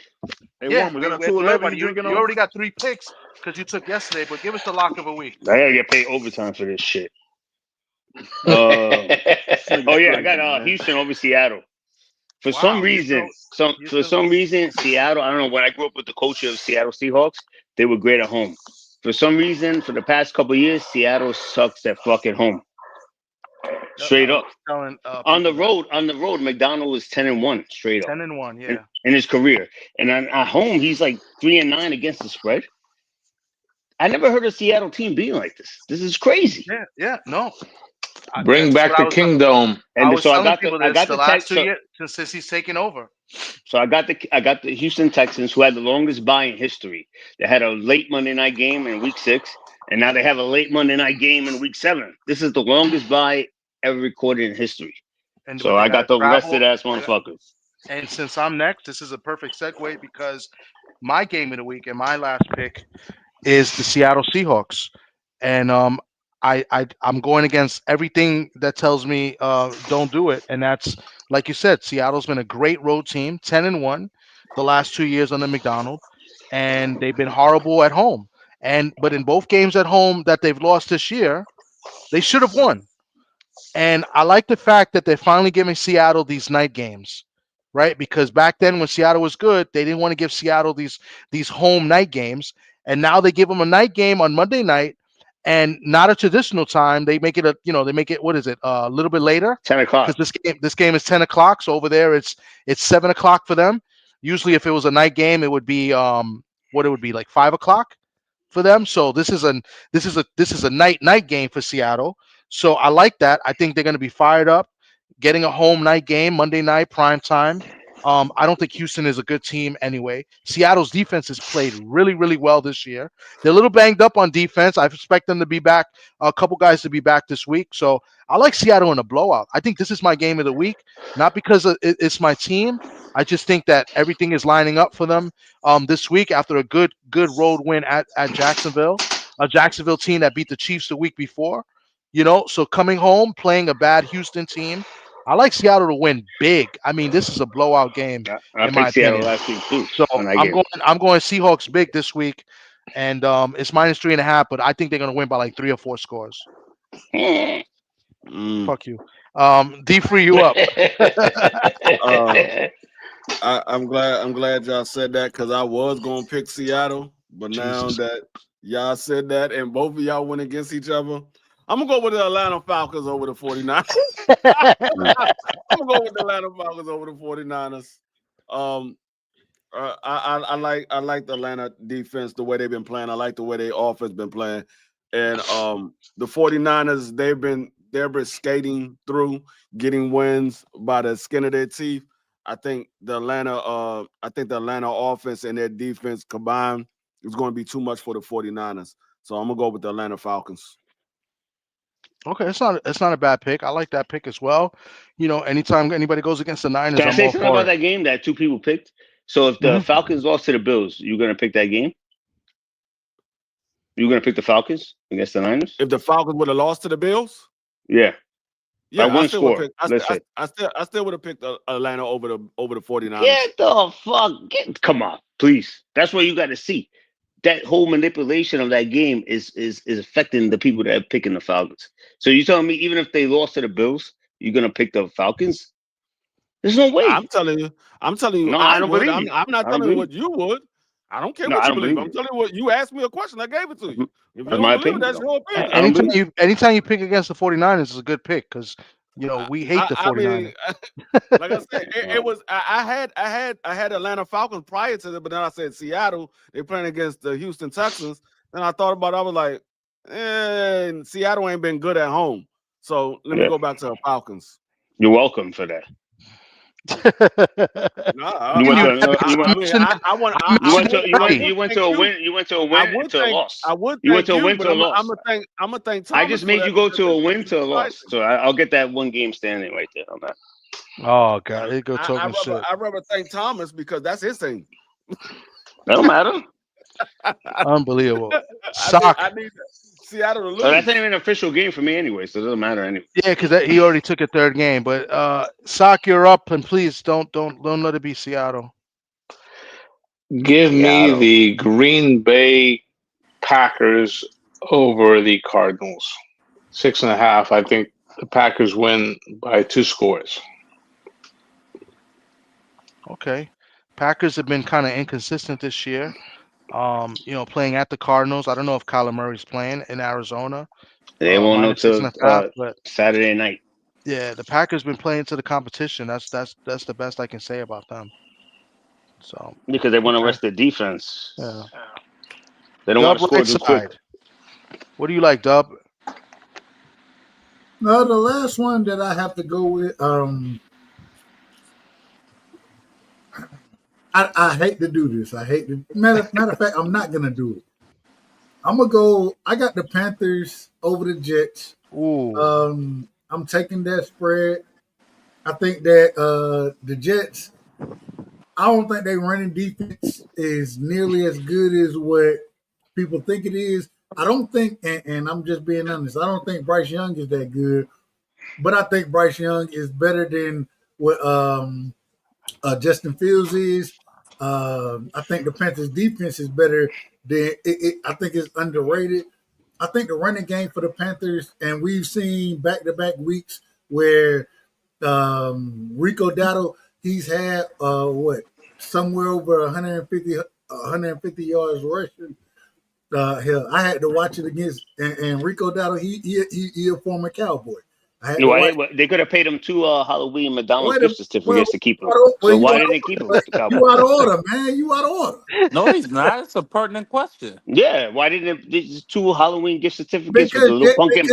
Hey, Worm, we got a 211 you already got 3 picks because you took yesterday, but give us the lock of a week. I gotta get paid overtime for this shit. I got Houston over Seattle. For some reason, Seattle. I don't know. When I grew up with the culture of Seattle Seahawks, they were great at home. For some reason, for the past couple of years, Seattle sucks at fucking home. Straight up. On the road, McDonald is 10-1 straight up. 10-1, yeah. In his career, and at home, he's like 3-9 against the spread. I never heard a Seattle team being like this. This is crazy. Yeah, no. Bring back the Kingdom. And so I got the last 2 years since he's taken over. So I got the Houston Texans, who had the longest bye in history. They had a late Monday night game in Week 6, and now they have a late Monday night game in Week 7. This is the longest bye ever recorded in history. And so I got the rested ass motherfuckers. And since I'm next, this is a perfect segue because my game of the week and my last pick is the Seattle Seahawks, and I'm going against everything that tells me don't do it, and that's like you said, Seattle's been a great road team, 10-1 the last 2 years under McDonald, and they've been horrible at home. But in both games at home that they've lost this year, they should have won. And I like the fact that they're finally giving Seattle these night games, right? Because back then when Seattle was good, they didn't want to give Seattle these home night games. And now they give them a night game on Monday night and not a traditional time. They make it a little bit later. 10 o'clock. Because this game is 10 o'clock. So over there it's 7 o'clock for them. Usually if it was a night game, it would be like 5 o'clock for them. So this is a night game for Seattle. So I like that. I think they're going to be fired up, getting a home night game, Monday night, prime time. I don't think Houston is a good team anyway. Seattle's defense has played really, really well this year. They're a little banged up on defense. I expect them to be back, a couple guys to be back this week. So I like Seattle in a blowout. I think this is my game of the week, not because it's my team. I just think that everything is lining up for them this week after a good road win at Jacksonville. a Jacksonville team that beat the Chiefs the week before. You know, so coming home playing a bad Houston team, I like Seattle to win big. I mean, this is a blowout game I in my picked Seattle opinion. last week too. So On that I'm game. going Seahawks big this week, and it's -3.5, but I think they're gonna win by like 3 or 4 scores. Fuck you. D free you up. I'm glad y'all said that because I was gonna pick Seattle, but now that y'all said that and both of y'all went against each other, I'm gonna go with the Atlanta Falcons over the 49ers. I'm gonna go with the Atlanta Falcons over the 49ers. I like the Atlanta defense, the way they've been playing. I like the way their offense been playing. And the 49ers, they've been skating through, getting wins by the skin of their teeth. I think the Atlanta offense and their defense combined is going to be too much for the 49ers. So I'm gonna go with the Atlanta Falcons. Okay, it's not a bad pick. I like that pick as well. You know, anytime anybody goes against the Niners, Can I I'm say all something for about it. that game that two people picked? So if the Falcons lost to the Bills, you're gonna pick that game? You're gonna pick the Falcons against the Niners? If the Falcons would have lost to the Bills? Yeah. Yeah, by one I still would score. pick. I still would have picked Atlanta over the 49ers. Get the fuck! Come on, please. That's what you got to see. That whole manipulation of that game is affecting the people that are picking the Falcons. So you telling me even if they lost to the Bills, you're gonna pick the Falcons? There's no way. I'm telling you. No, I I don't would. believe I'm you. not I don't telling you believe what you would. I don't care No, what I you don't believe. believe I'm you. telling you what you asked me a question. I gave it to you. If you That's don't my believe it, opinion, that's though. your opinion. Anytime you pick against the 49ers is a good pick because you know we hate the 49ers. Like I said, it was. I had Atlanta Falcons prior to it, but then I said Seattle. They're playing against the Houston Texans. Then I thought about it. I was like, Seattle ain't been good at home. So let me go back to the Falcons. You're welcome for that. No, You went to a win to a loss. I would You went thank to a you, win but to a loss. I'm gonna thank Thomas. I just made you go to a win to a loss, so I'll get that one game standing right there on that. Oh God, he go talking shit. I'd rather thank Thomas because that's his thing. That don't matter. Unbelievable. I need Seattle to lose. So that's not even an official game for me anyway, so it doesn't matter anyway. Yeah, because he already took a third game. But Sock, you're up, and please don't let it be Seattle. Give me the Green Bay Packers over the Cardinals. 6.5. I think the Packers win by 2 scores. Okay. Packers have been kind of inconsistent this year. You know, playing at the Cardinals. I don't know if Kyler Murray's playing in Arizona. They won't know till Saturday night. Yeah, the Packers been playing to the competition. That's the best I can say about them. So because they want to rest their defense. Yeah. They don't want to score too quick. What do you like, Dub? No, the last one that I have to go with, I hate to do this. Matter of fact, I'm not gonna do it. I'm gonna go. I got the Panthers over the Jets. Ooh. I'm taking that spread. I think that the Jets, I don't think their running defense is nearly as good as what people think it is. I don't think, and I'm just being honest, I don't think Bryce Young is that good, but I think Bryce Young is better than what Justin Fields is. I think the Panthers defense is better than I think it's underrated. I think the running game for the Panthers, and we've seen back-to-back weeks where Rico Dowdle, he's had somewhere over 150 yards rushing. Hell, I had to watch it against and Rico Dowdle. He a former Cowboy. They could have paid him 2 Halloween McDonald's gift certificates to keep him. So why didn't they keep him with the Cowboys? You out of order, man. You out of order. No, he's not. It's a pertinent question. Yeah, why didn't they 2 Halloween gift certificates with the little pumpkin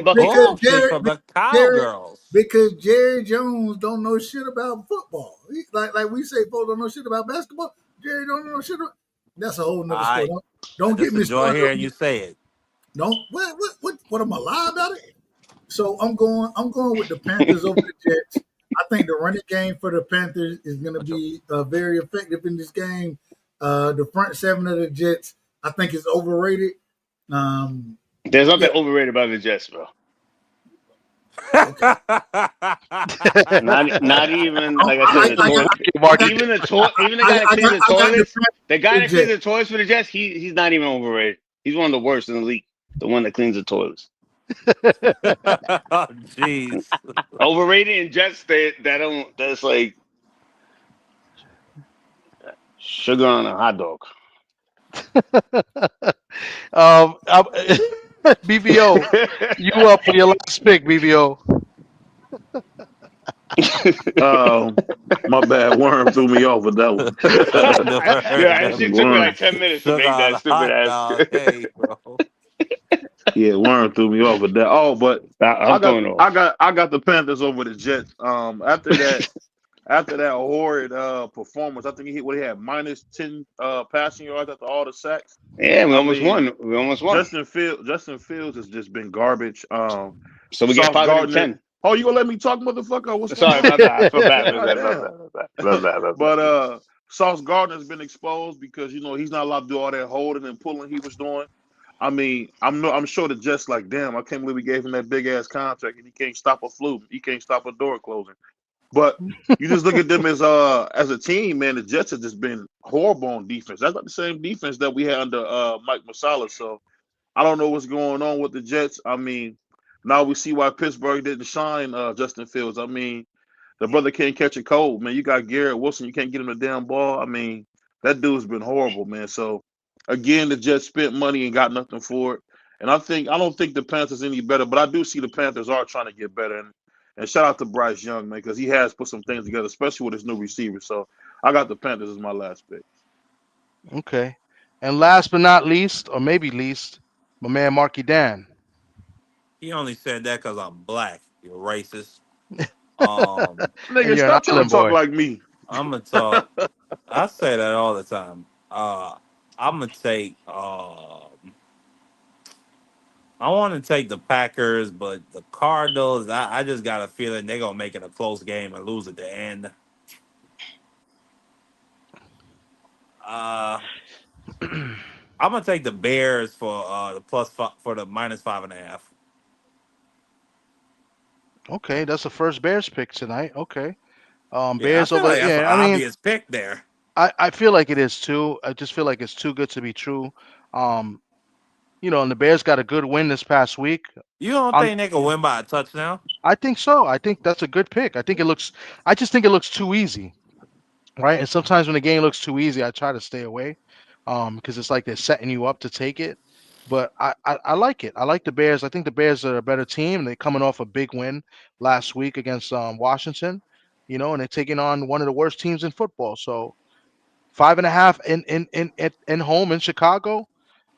bucket? From the Cowgirls. Because Jerry Jones don't know shit about football. Like we say, folks don't know shit about basketball. Jerry don't know shit about. That's a whole nother story. Don't get me started. Enjoy hearing you say it. Don't what am I lying about it? So I'm going with the Panthers over the Jets. I think the running game for the Panthers is going to be very effective in this game. The front seven of the Jets, I think, is overrated. There's nothing overrated about the Jets, bro. not even like I said, even the guy that cleans the toilets. The guy that cleans the toilets for the Jets, he's not even overrated. He's one of the worst in the league. The one that cleans the toilets. Jeez. Overrated in Jets, that's like sugar on a hot dog. BVO, you up for your last pick, BVO? My bad. Worm threw me off with that one. Yeah, it took me like 10 minutes to make that stupid ass. Hey, bro. Yeah, Worm threw me off with that. Oh, but I got the Panthers over the Jets. After that horrid performance, I think he had minus 10 passing yards after all the sacks. Yeah, we almost won. Justin Fields has just been garbage. So we get positive 10. Oh, you gonna let me talk, motherfucker? Sorry about that. I feel bad. But Sauce Gardner's been exposed because he's not allowed to do all that holding and pulling he was doing. I mean, I'm sure the Jets like, damn, I can't believe we gave him that big ass contract and he can't stop a flu. He can't stop a door closing. But you just look at them as a team, man. The Jets have just been horrible on defense. That's not the same defense that we had under Mike Masala. So I don't know what's going on with the Jets. I mean, now we see why Pittsburgh didn't shine Justin Fields. I mean, the brother can't catch a cold, man. You got Garrett Wilson. You can't get him the damn ball. I mean, that dude's been horrible, man. So again, the Jets spent money and got nothing for it. And I don't think the Panthers any better, but I do see the Panthers are trying to get better. And shout out to Bryce Young, man, because he has put some things together, especially with his new receiver. So I got the Panthers as my last pick. Okay. And last but not least, or maybe least, my man Marky Dan. He only said that because I'm black. You're racist. Nigga, stop trying to talk like me. I'm gonna talk. I say that all the time. I'm gonna take. I want to take the Packers, but the Cardinals, I just got a feeling they're gonna make it a close game and lose at the end. I'm gonna take the Bears for the minus 5.5. Okay, that's the first Bears pick tonight. Okay, I Bears feel over. like that's Yeah, an I mean, obvious pick there. I feel like it is too. I just feel like it's too good to be true. And the Bears got a good win this past week. You don't think they can win by a touchdown? I think so. I think that's a good pick. I just think it looks too easy, right? And sometimes when the game looks too easy, I try to stay away, because it's like they're setting you up to take it. But I like it. I like the Bears. I think the Bears are a better team. They're coming off a big win last week against Washington, and they're taking on one of the worst teams in football. So 5.5 in home in Chicago.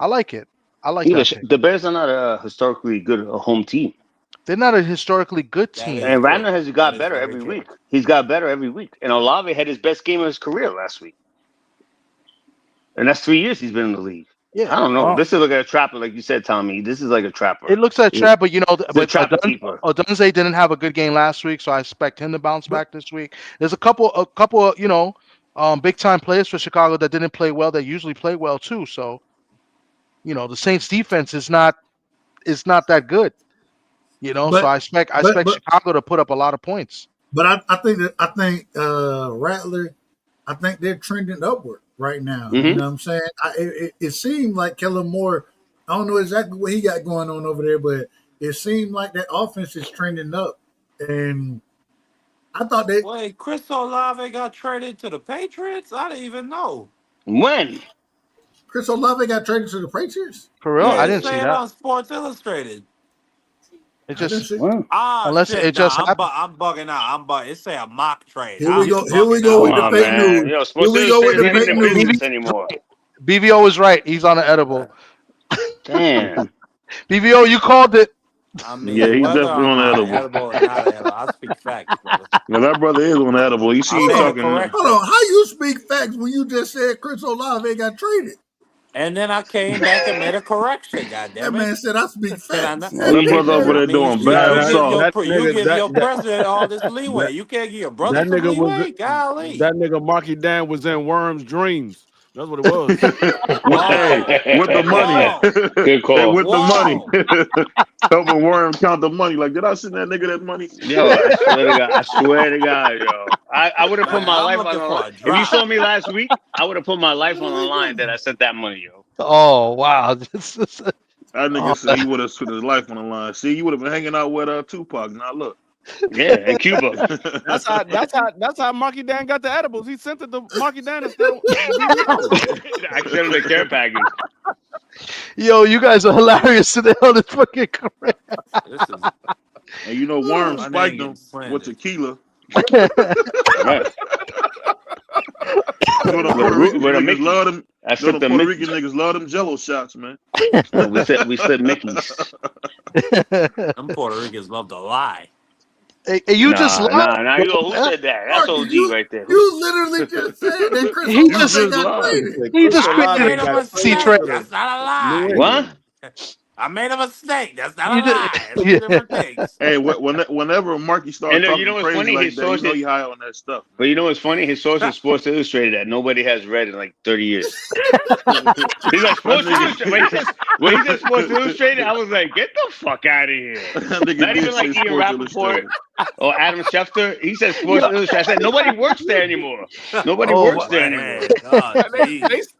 I like it. I like that pick. The Bears are not a historically good home team. They're not a historically good team. And Randall has got better every week. He's got better every week. And Olave had his best game of his career last week. And that's 3 years he's been in the league. Yeah, I don't know. This is like a trapper, like you said, Tommy. This is like a trapper. It looks like a trap, but Odunze didn't have a good game last week, so I expect him to bounce back this week. There's a couple big time players for Chicago that didn't play well. They usually play well too. So, the Saints defense is not that good. So I expect Chicago to put up a lot of points. But I think Rattler, I think they're trending upward right now. Mm-hmm. You know what I'm saying? It seemed like Kellen Moore, I don't know exactly what he got going on over there, but it seemed like that offense is trending up. And I thought Wait, Chris Olave got traded to the Patriots? I didn't even know. When? Chris Olave got traded to the Patriots? For real? I didn't see that on Sports Illustrated. It just unless it just happened. I'm bugging out. It say a mock trade. Here we go with the fake news. Here we go with the fake news anymore. BVO is right. He's on an edible. Damn. BVO, you called it. I mean, yeah, he's definitely on edible. Edible or not edible. I speak facts, brother. Yeah, that brother is on edible. You see, hold on. How you speak facts when you just said Chris Olave got traded? And then I came back and made a correction. Goddamn that man said I speak facts. That brother over there doing bad. You give your president all this leeway. You can't give your brother some leeway. Golly, that nigga Marky Dan was in Worm's dreams. That's what it was. With the money. Good call. With the money. Helping Worm count the money. Like, did I send that nigga that money? Yo, I swear to God, yo. I would have put my life on the line. If you saw me last week, I would have put my life on the line that I sent that money, yo. Oh wow. That nigga said he would have put his life on the line. See, you would have been hanging out with Tupac. Now look. Yeah, in Cuba. That's how Marky Dan got the edibles. He sent it to Marky Dan instead of I sent him the care package. Yo, you guys are hilarious today on this fucking career. And you know, Worm spiked him with tequila. Right. The Puerto Rican niggas love them. The Puerto Rican niggas love them Jello shots, man. We said Mickey's. Them Puerto Ricans love to lie. Hey, you just lied. Nah. Who said that? That's OG right there. You literally just said that Chris He just lied. He just made a mistake. That's not a lie. What? I made a mistake. That's not a lie. That's different things. Hey, whenever Marky starts talking crazy funny? like that, you know he high on that stuff. But you know what's funny? His source is Sports Illustrated that nobody has read in like 30 years. He's like, Sports Illustrated. When he said Sports Illustrated, I was like, get the fuck out of here. Not even like Ian Rappaport or Adam Schefter. He said Sports Illustrated. I said, nobody works there anymore. Nobody works there anymore.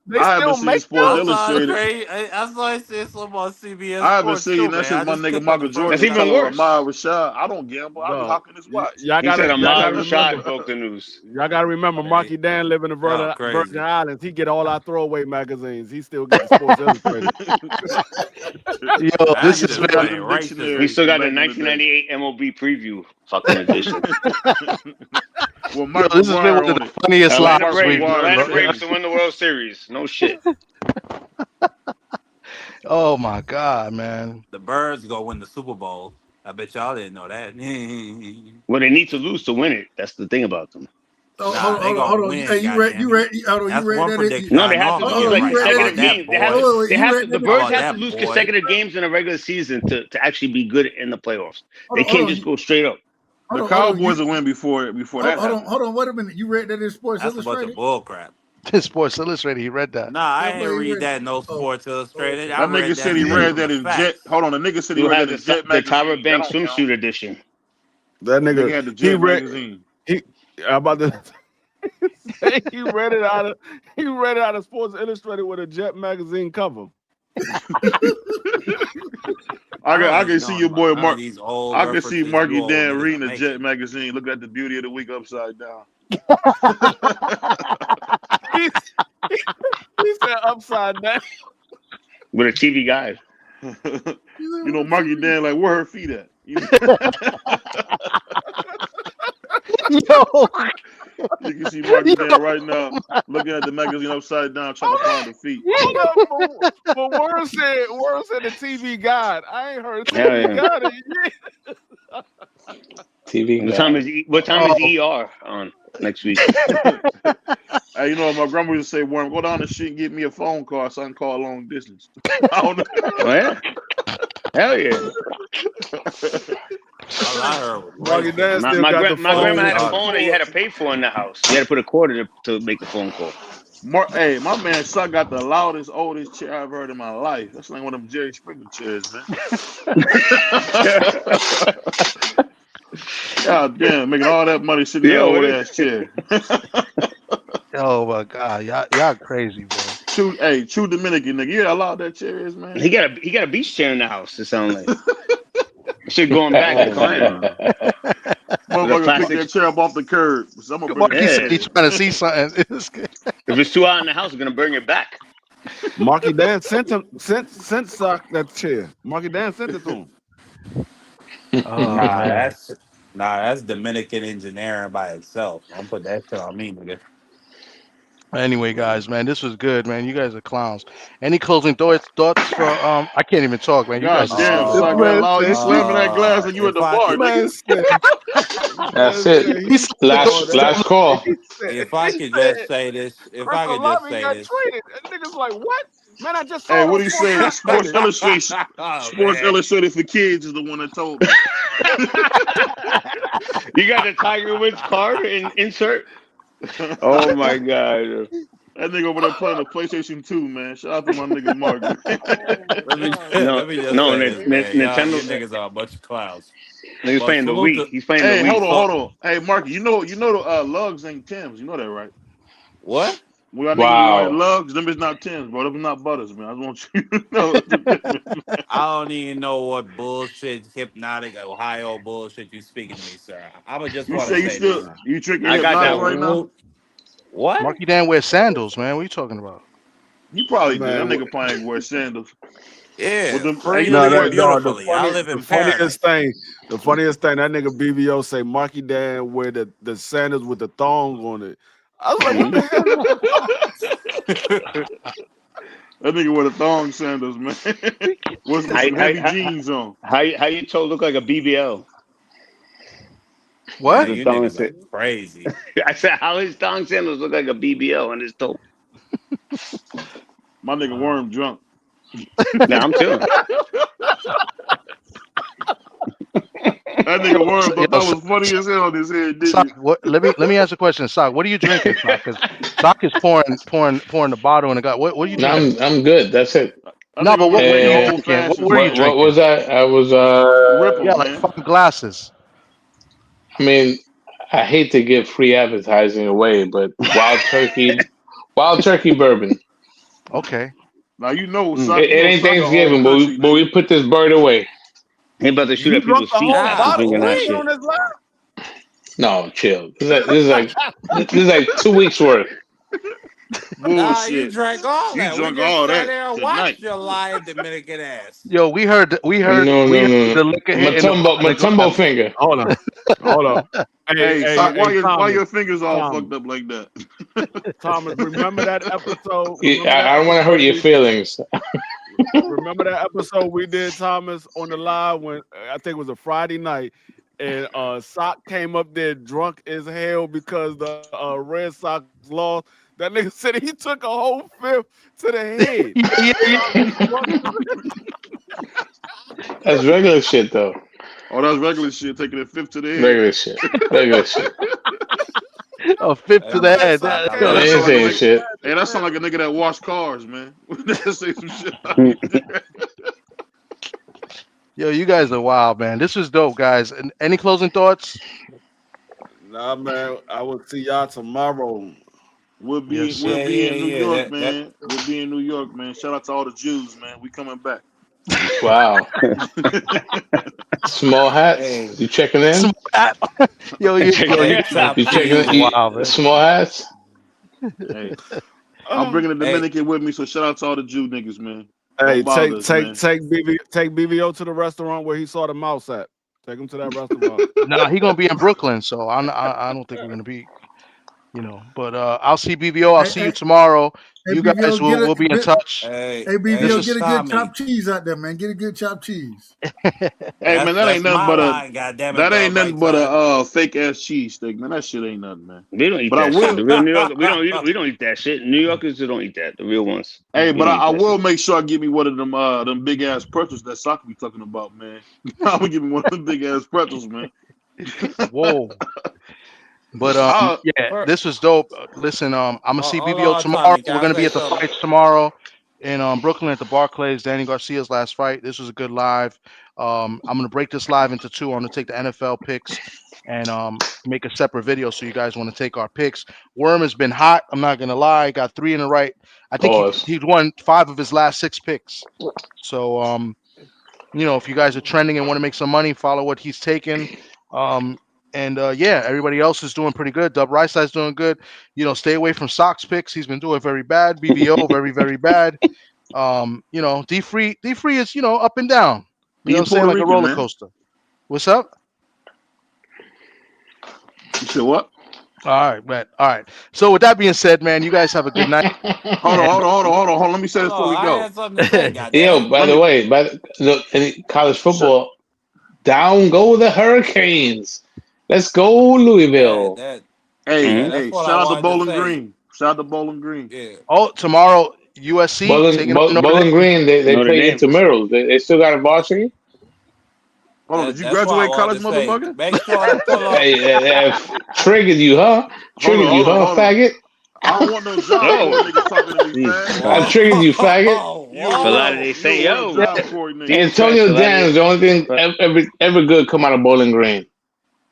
They I haven't seen Sports Illustrated. I saw it said some on CBS. I haven't seen that since my nigga Michael Jordan. That's even worse. Ahmad Rashad. I don't gamble. I be hawking his watch. He said Ahmad Rashad broke the news. Y'all gotta remember, Marky Dan living in the Virgin Islands. He get all our throwaway magazines. He still gets Sports Illustrated. Yo, this is right. We still got the 1998 MLB preview fucking edition. Well, this is one of the funniest lives we've Atlanta Braves to win the World Series. No shit. Oh my God, man! The Birds go win the Super Bowl. I bet y'all didn't know that. Well, they need to lose to win it. That's the thing about them. Hold on. Hey, you read that? No, they have to lose like consecutive games. The Birds have to lose consecutive games in a regular season to actually be good in the playoffs. They can't just go straight up. The Cowboys will win before that. Hold on, wait a minute. You read that in Sports Illustrated? That's a bunch of bull crap. Sports Illustrated, he read that. Nah, I ain't read that. No Sports Illustrated. That nigga said he read that in Jet. Hold on, the nigga said he read that in Jet magazine. The Tyra Banks swimsuit edition. That nigga had the Jet magazine. He read it out of Sports Illustrated with a Jet magazine cover. I can see your boy Mark. I can see Marky Dan reading the Jet magazine, looking at the beauty of the week upside down. He said upside down with a TV guide. You know, Marky Dan, like, where her feet at? Yo. You can see Marky Dan right now looking at the magazine upside down, trying to find the feet. But Warren said the TV guide. I ain't heard TV guide yet. TV. What time is ER on next week? Hey, you know, my grandma used to say, Warren, go down the street and get me a phone call so I can call long distance. I don't know. Oh, yeah? Hell yeah. My grandma had a phone that you had to pay for in the house. You had to put a quarter to make the phone call. Hey, my man's son got the loudest, oldest chair I've heard in my life. That's like one of them Jerry Springer chairs, man. God damn, making all that money sitting in that old ass chair. Oh my God, y'all crazy, bro. True Dominican nigga. You know how loud that chair is, man. He got a beach chair in the house. It sounds like. Shit going back and climbing. Motherfucker pick that chair up off the curb. He's trying to see something. If it's too hot in the house, it's gonna burn your back. Marky Dan sent Sock that chair. Marky Dan sent it to him. That's Dominican engineering by itself. Don't put that shit on me, nigga. Anyway, guys, man, this was good, man. You guys are clowns. Any closing thoughts for I can't even talk, man. You guys damn, you slamming that glass and you at the bar, man. That's it. Last call. If I could just say this, Traded. And niggas like, what? Man, I just saw. Hey, what do you say? Sports Illustrated. Sports Illustrated for Kids is the one that told me. You got the Tiger Woods card and insert. Oh my God! That nigga over there playing the PlayStation 2, man. Shout out to my nigga Mark. Let me just say this, man. Y'all, you niggas are a bunch of clowns. He's playing the Wii. He's playing the Wii. Hey, hold on. Hey, Mark, you know the lugs ain't Tim's. You know that, right? What? Well, I think right, lugs, them is not Tim's, bro. Them is not Butters, man. I just want you to know. I don't even know what bullshit, hypnotic, Ohio bullshit you speaking to me, sir. I would just want to say this. You tricking hypnotic right now? What? Marky Dan wears sandals, man. What are you talking about? You probably did. That nigga probably wear sandals. Yeah, beautifully. I live in paradise. The funniest thing, that nigga BBO say Marky Dan wear the sandals with the thongs on it. I was like, what the hell? That nigga wear the thong sandals, man. With some heavy jeans on. How you toe look like a BBL? What? You niggas are crazy. I said, how his thong sandals look like a BBL on his toe? My nigga Worm drunk. Nah, I'm chilling. That nigga Worm thought that was funny as hell on his head, didn't Sock, he? let me ask a question, Sock. What are you drinking, Sock? Because Sock is pouring the bottle in the gut. What are you drinking? I'm good. That's it. No, but what were you drinking? What were you drinking? What was that? I was like fucking glasses. I mean, I hate to give free advertising away, but wild turkey bourbon. Okay. Now you know it ain't Thanksgiving, but we put this bird away. He about to shoot at people's feet after drinking that shit. No, chill. This is like 2 weeks worth. Nah, you drank all that. You drank we just all sat that there and tonight. watched your live Dominican ass. Yo, we heard the liquor hit Matumbo finger. Hold on. Hey, why your fingers all fucked up like that? Thomas, remember that episode? I don't want to hurt your feelings. Remember that episode we did, Thomas, on the live when I think it was a Friday night, and Sock came up there drunk as hell because the Red Sox lost. That nigga said he took a whole fifth to the head. That's regular shit, though. Oh, that's regular shit. Taking a fifth to the head. Regular shit. A fifth to the head. Shit. Hey, that sound like a nigga that wash cars, man. Say some shit. Yo, you guys are wild, man. This was dope, guys. And any closing thoughts? Nah, man. I will see y'all tomorrow. We'll be in New York, man. We'll be in New York, man. Shout out to all the Jews, man. We coming back. Wow. Small hats. You checking in? Small hat. You checking in? Wow, small hats. Hey, I'm bringing the Dominican with me, so shout out to all the Jew niggas, man. Hey, take BBO to the restaurant where he saw the mouse at. Take him to that restaurant. Nah, he gonna be in Brooklyn, so I don't think we're gonna be. But I'll see BBO. I'll see you tomorrow. You guys will be in touch. Hey, BBO, get a good chopped cheese out there, man. Get a good chopped cheese. Hey, man, that ain't nothing but a fake ass cheese steak, man. That shit ain't nothing, man. We don't eat that shit. The real New York, we don't eat that shit. New Yorkers don't eat that. The real ones. Hey, but I will make sure I give me one of them big ass pretzels that Saka be talking about, man. I'm gonna give me one of them big ass pretzels, man. Whoa. But this was dope. Listen, I'm gonna see BBO tomorrow. We're gonna be at the fights tomorrow in Brooklyn at the Barclays. Danny Garcia's last fight. This was a good live. I'm gonna break this live into two. I'm gonna take the NFL picks and make a separate video so you guys want to take our picks. Worm has been hot. I'm not gonna lie. Got 3 in the right. I think he's won 5 of his last 6 picks. So if you guys are trending and want to make some money, follow what he's taking. Everybody else is doing pretty good. Dub Rice is doing good. Stay away from Sox picks. He's been doing very bad. BBO very, very bad. D Free is up and down. You know what I'm saying? Like a roller coaster. What's up? You said what? All right, man. All right. So with that being said, man, you guys have a good night. Hold on. Let me say this before we go. Yo, by the way, in college football, down go the Hurricanes. Let's go, Louisville. Hey, shout out to Bowling Green. Yeah. Oh, tomorrow, USC. Bowling Green, they play intramurals. They still got a varsity? Hold on, did you graduate college, motherfucker? Make sure I pull up. Hey, triggered you, huh? Faggot? I don't want no job corps niggas talking to me, Jesus man. I triggered you, faggot. For a lot of they say, yo, job corps nigga. Antonio Daniels, the only thing ever good come out of Bowling Green.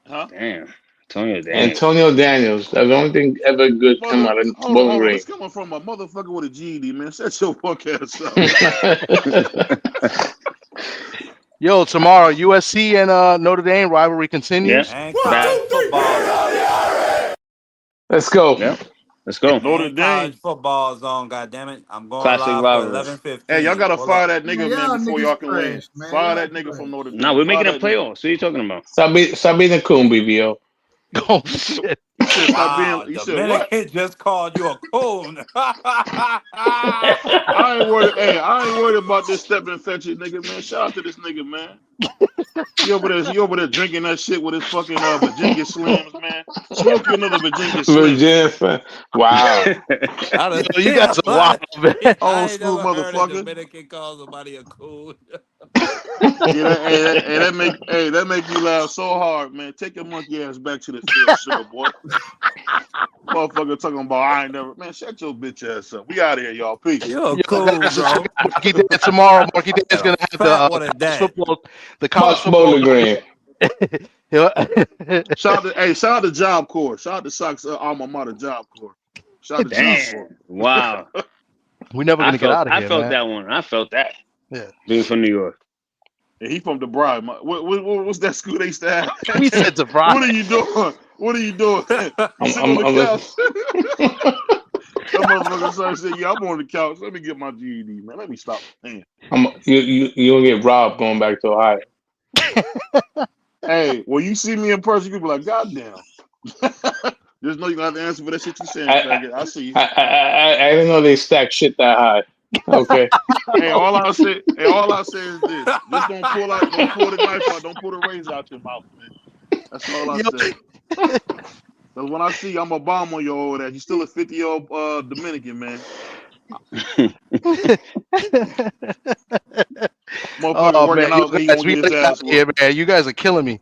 Huh? Damn. Antonio Daniels. That's the only thing ever good come out of Bowling Green. It's coming from a motherfucker with a GED, man. Shut your fuck ass up. Yo, tomorrow USC and Notre Dame rivalry continues. Yeah. Let's go. Yeah. Let's go. Notre Dame. College football zone, goddammit. I'm going Classic live rivalry. for 11:15. Hey, y'all gotta fire that nigga, Man, man, before y'all y'all can win. trash, man. Fire Y'all that nigga trash. from Notre Dame. No, we're making Fire a that playoff. What are you talking about? Stop being a coon, BBO. Oh shit! You should stop Wow, being. You said what? Dominican just called you a coon. I ain't worried. Hey, I ain't worried about this stepping fetching nigga, man. Shout out to this nigga, man. He over there drinking that shit with his fucking Virginia Slims, man. Smoke you another Virginia Slim. Wow. Yo, you guys are wild, man. Old school never heard a motherfucker. Dominican call somebody a coon. That make me laugh so hard, man. Take your monkey ass back to the field, sugar boy. Motherfucker talking about I ain't never, man. Shut your bitch ass up. We out of here, y'all. Peace. You're cool, Guys, bro. check out Marky Dan tomorrow. Marky Dan is gonna have Fat the one of college that. football. The college Fuck football. Bowling Green. Shout out to Job Corps. Shout out to Sox alma mater Job Corps. Shout out to Job Corps. Wow. We're never gonna get out of here. I felt man. that one. I felt that. Yeah. Being from New York. And he from DeBry. What's that school they used to have? We said DeBry. What are you doing? What are you doing? You sitting on the couch. That motherfucker said, "Yeah, I'm on the couch. Let me get my GED, man. Let me stop playing." You gonna get robbed going back to Ohio. Hey, when you see me in person, you be like, "God damn." Just know you gonna have to answer for that shit you saying. I see you. I didn't know they stacked shit that high. Okay. Hey, all I say is this: just don't pull the knife out, don't pull the razor out your mouth, man. That's all I say. Because when I see you, I'm a bomb on your old ass. You still a 50-year-old Dominican, man. Oh man, you guys are killing me.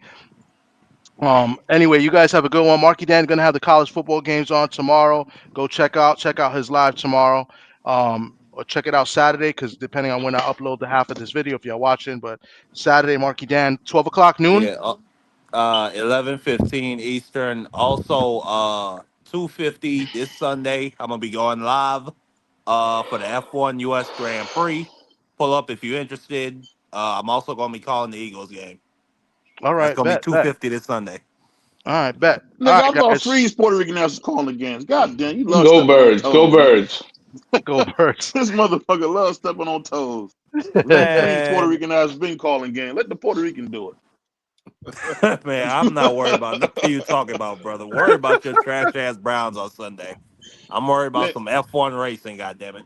Anyway, you guys have a good one. Marky Dan gonna have the college football games on tomorrow. Go check out his live tomorrow. Or check it out Saturday, because depending on when I upload the half of this video, if you're watching, but Saturday, Marky Dan, 12 o'clock noon. Yeah, 11:15 Eastern. Also, 2:50 this Sunday. I'm gonna be going live for the F1 US Grand Prix. Pull up if you're interested. I'm also gonna be calling the Eagles game. All right, it's gonna be 2:50 this Sunday. All right, bet. Nigga, All right, I thought guys. Freeze Puerto Rican ass was calling the games. God damn, you love Go Birds. Go Birds. Go Birds. This motherfucker loves stepping on toes. Man. Puerto Rican ass been calling game. Let the Puerto Rican do it. Man, I'm not worried about nothing you talking about, brother. Worry about your trash ass Browns on Sunday. I'm worried about some F1 racing, goddammit.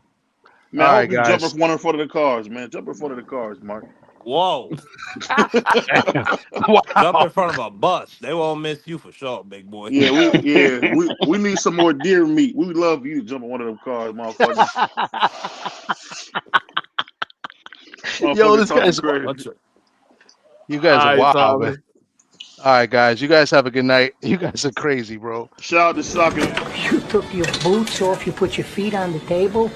Man, I hope you jump in front of the cars, man. Jump in front of the cars, Mark. Whoa. Wow. Jump in front of a bus. They won't miss you for sure, big boy. Yeah, we need some more deer meat. We would love you to jump in one of them cars, motherfucker. Yo, this guy's crazy. You guys are wild, man. All right, guys. You guys have a good night. You guys are crazy, bro. Shout out to Sucker. You took your boots off. You put your feet on the table.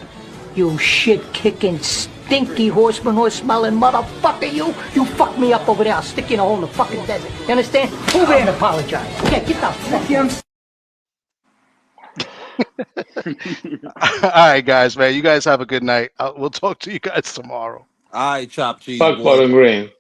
You shit-kicking, stinky horse-smelling motherfucker, you! You fucked me up over there. I'll stick you in a hole in the fucking desert. You understand? Move in and apologize. Yeah, get the fuck in. All right, guys, man. You guys have a good night. We'll talk to you guys tomorrow. All right, chop cheese. Fuck Bowling Green.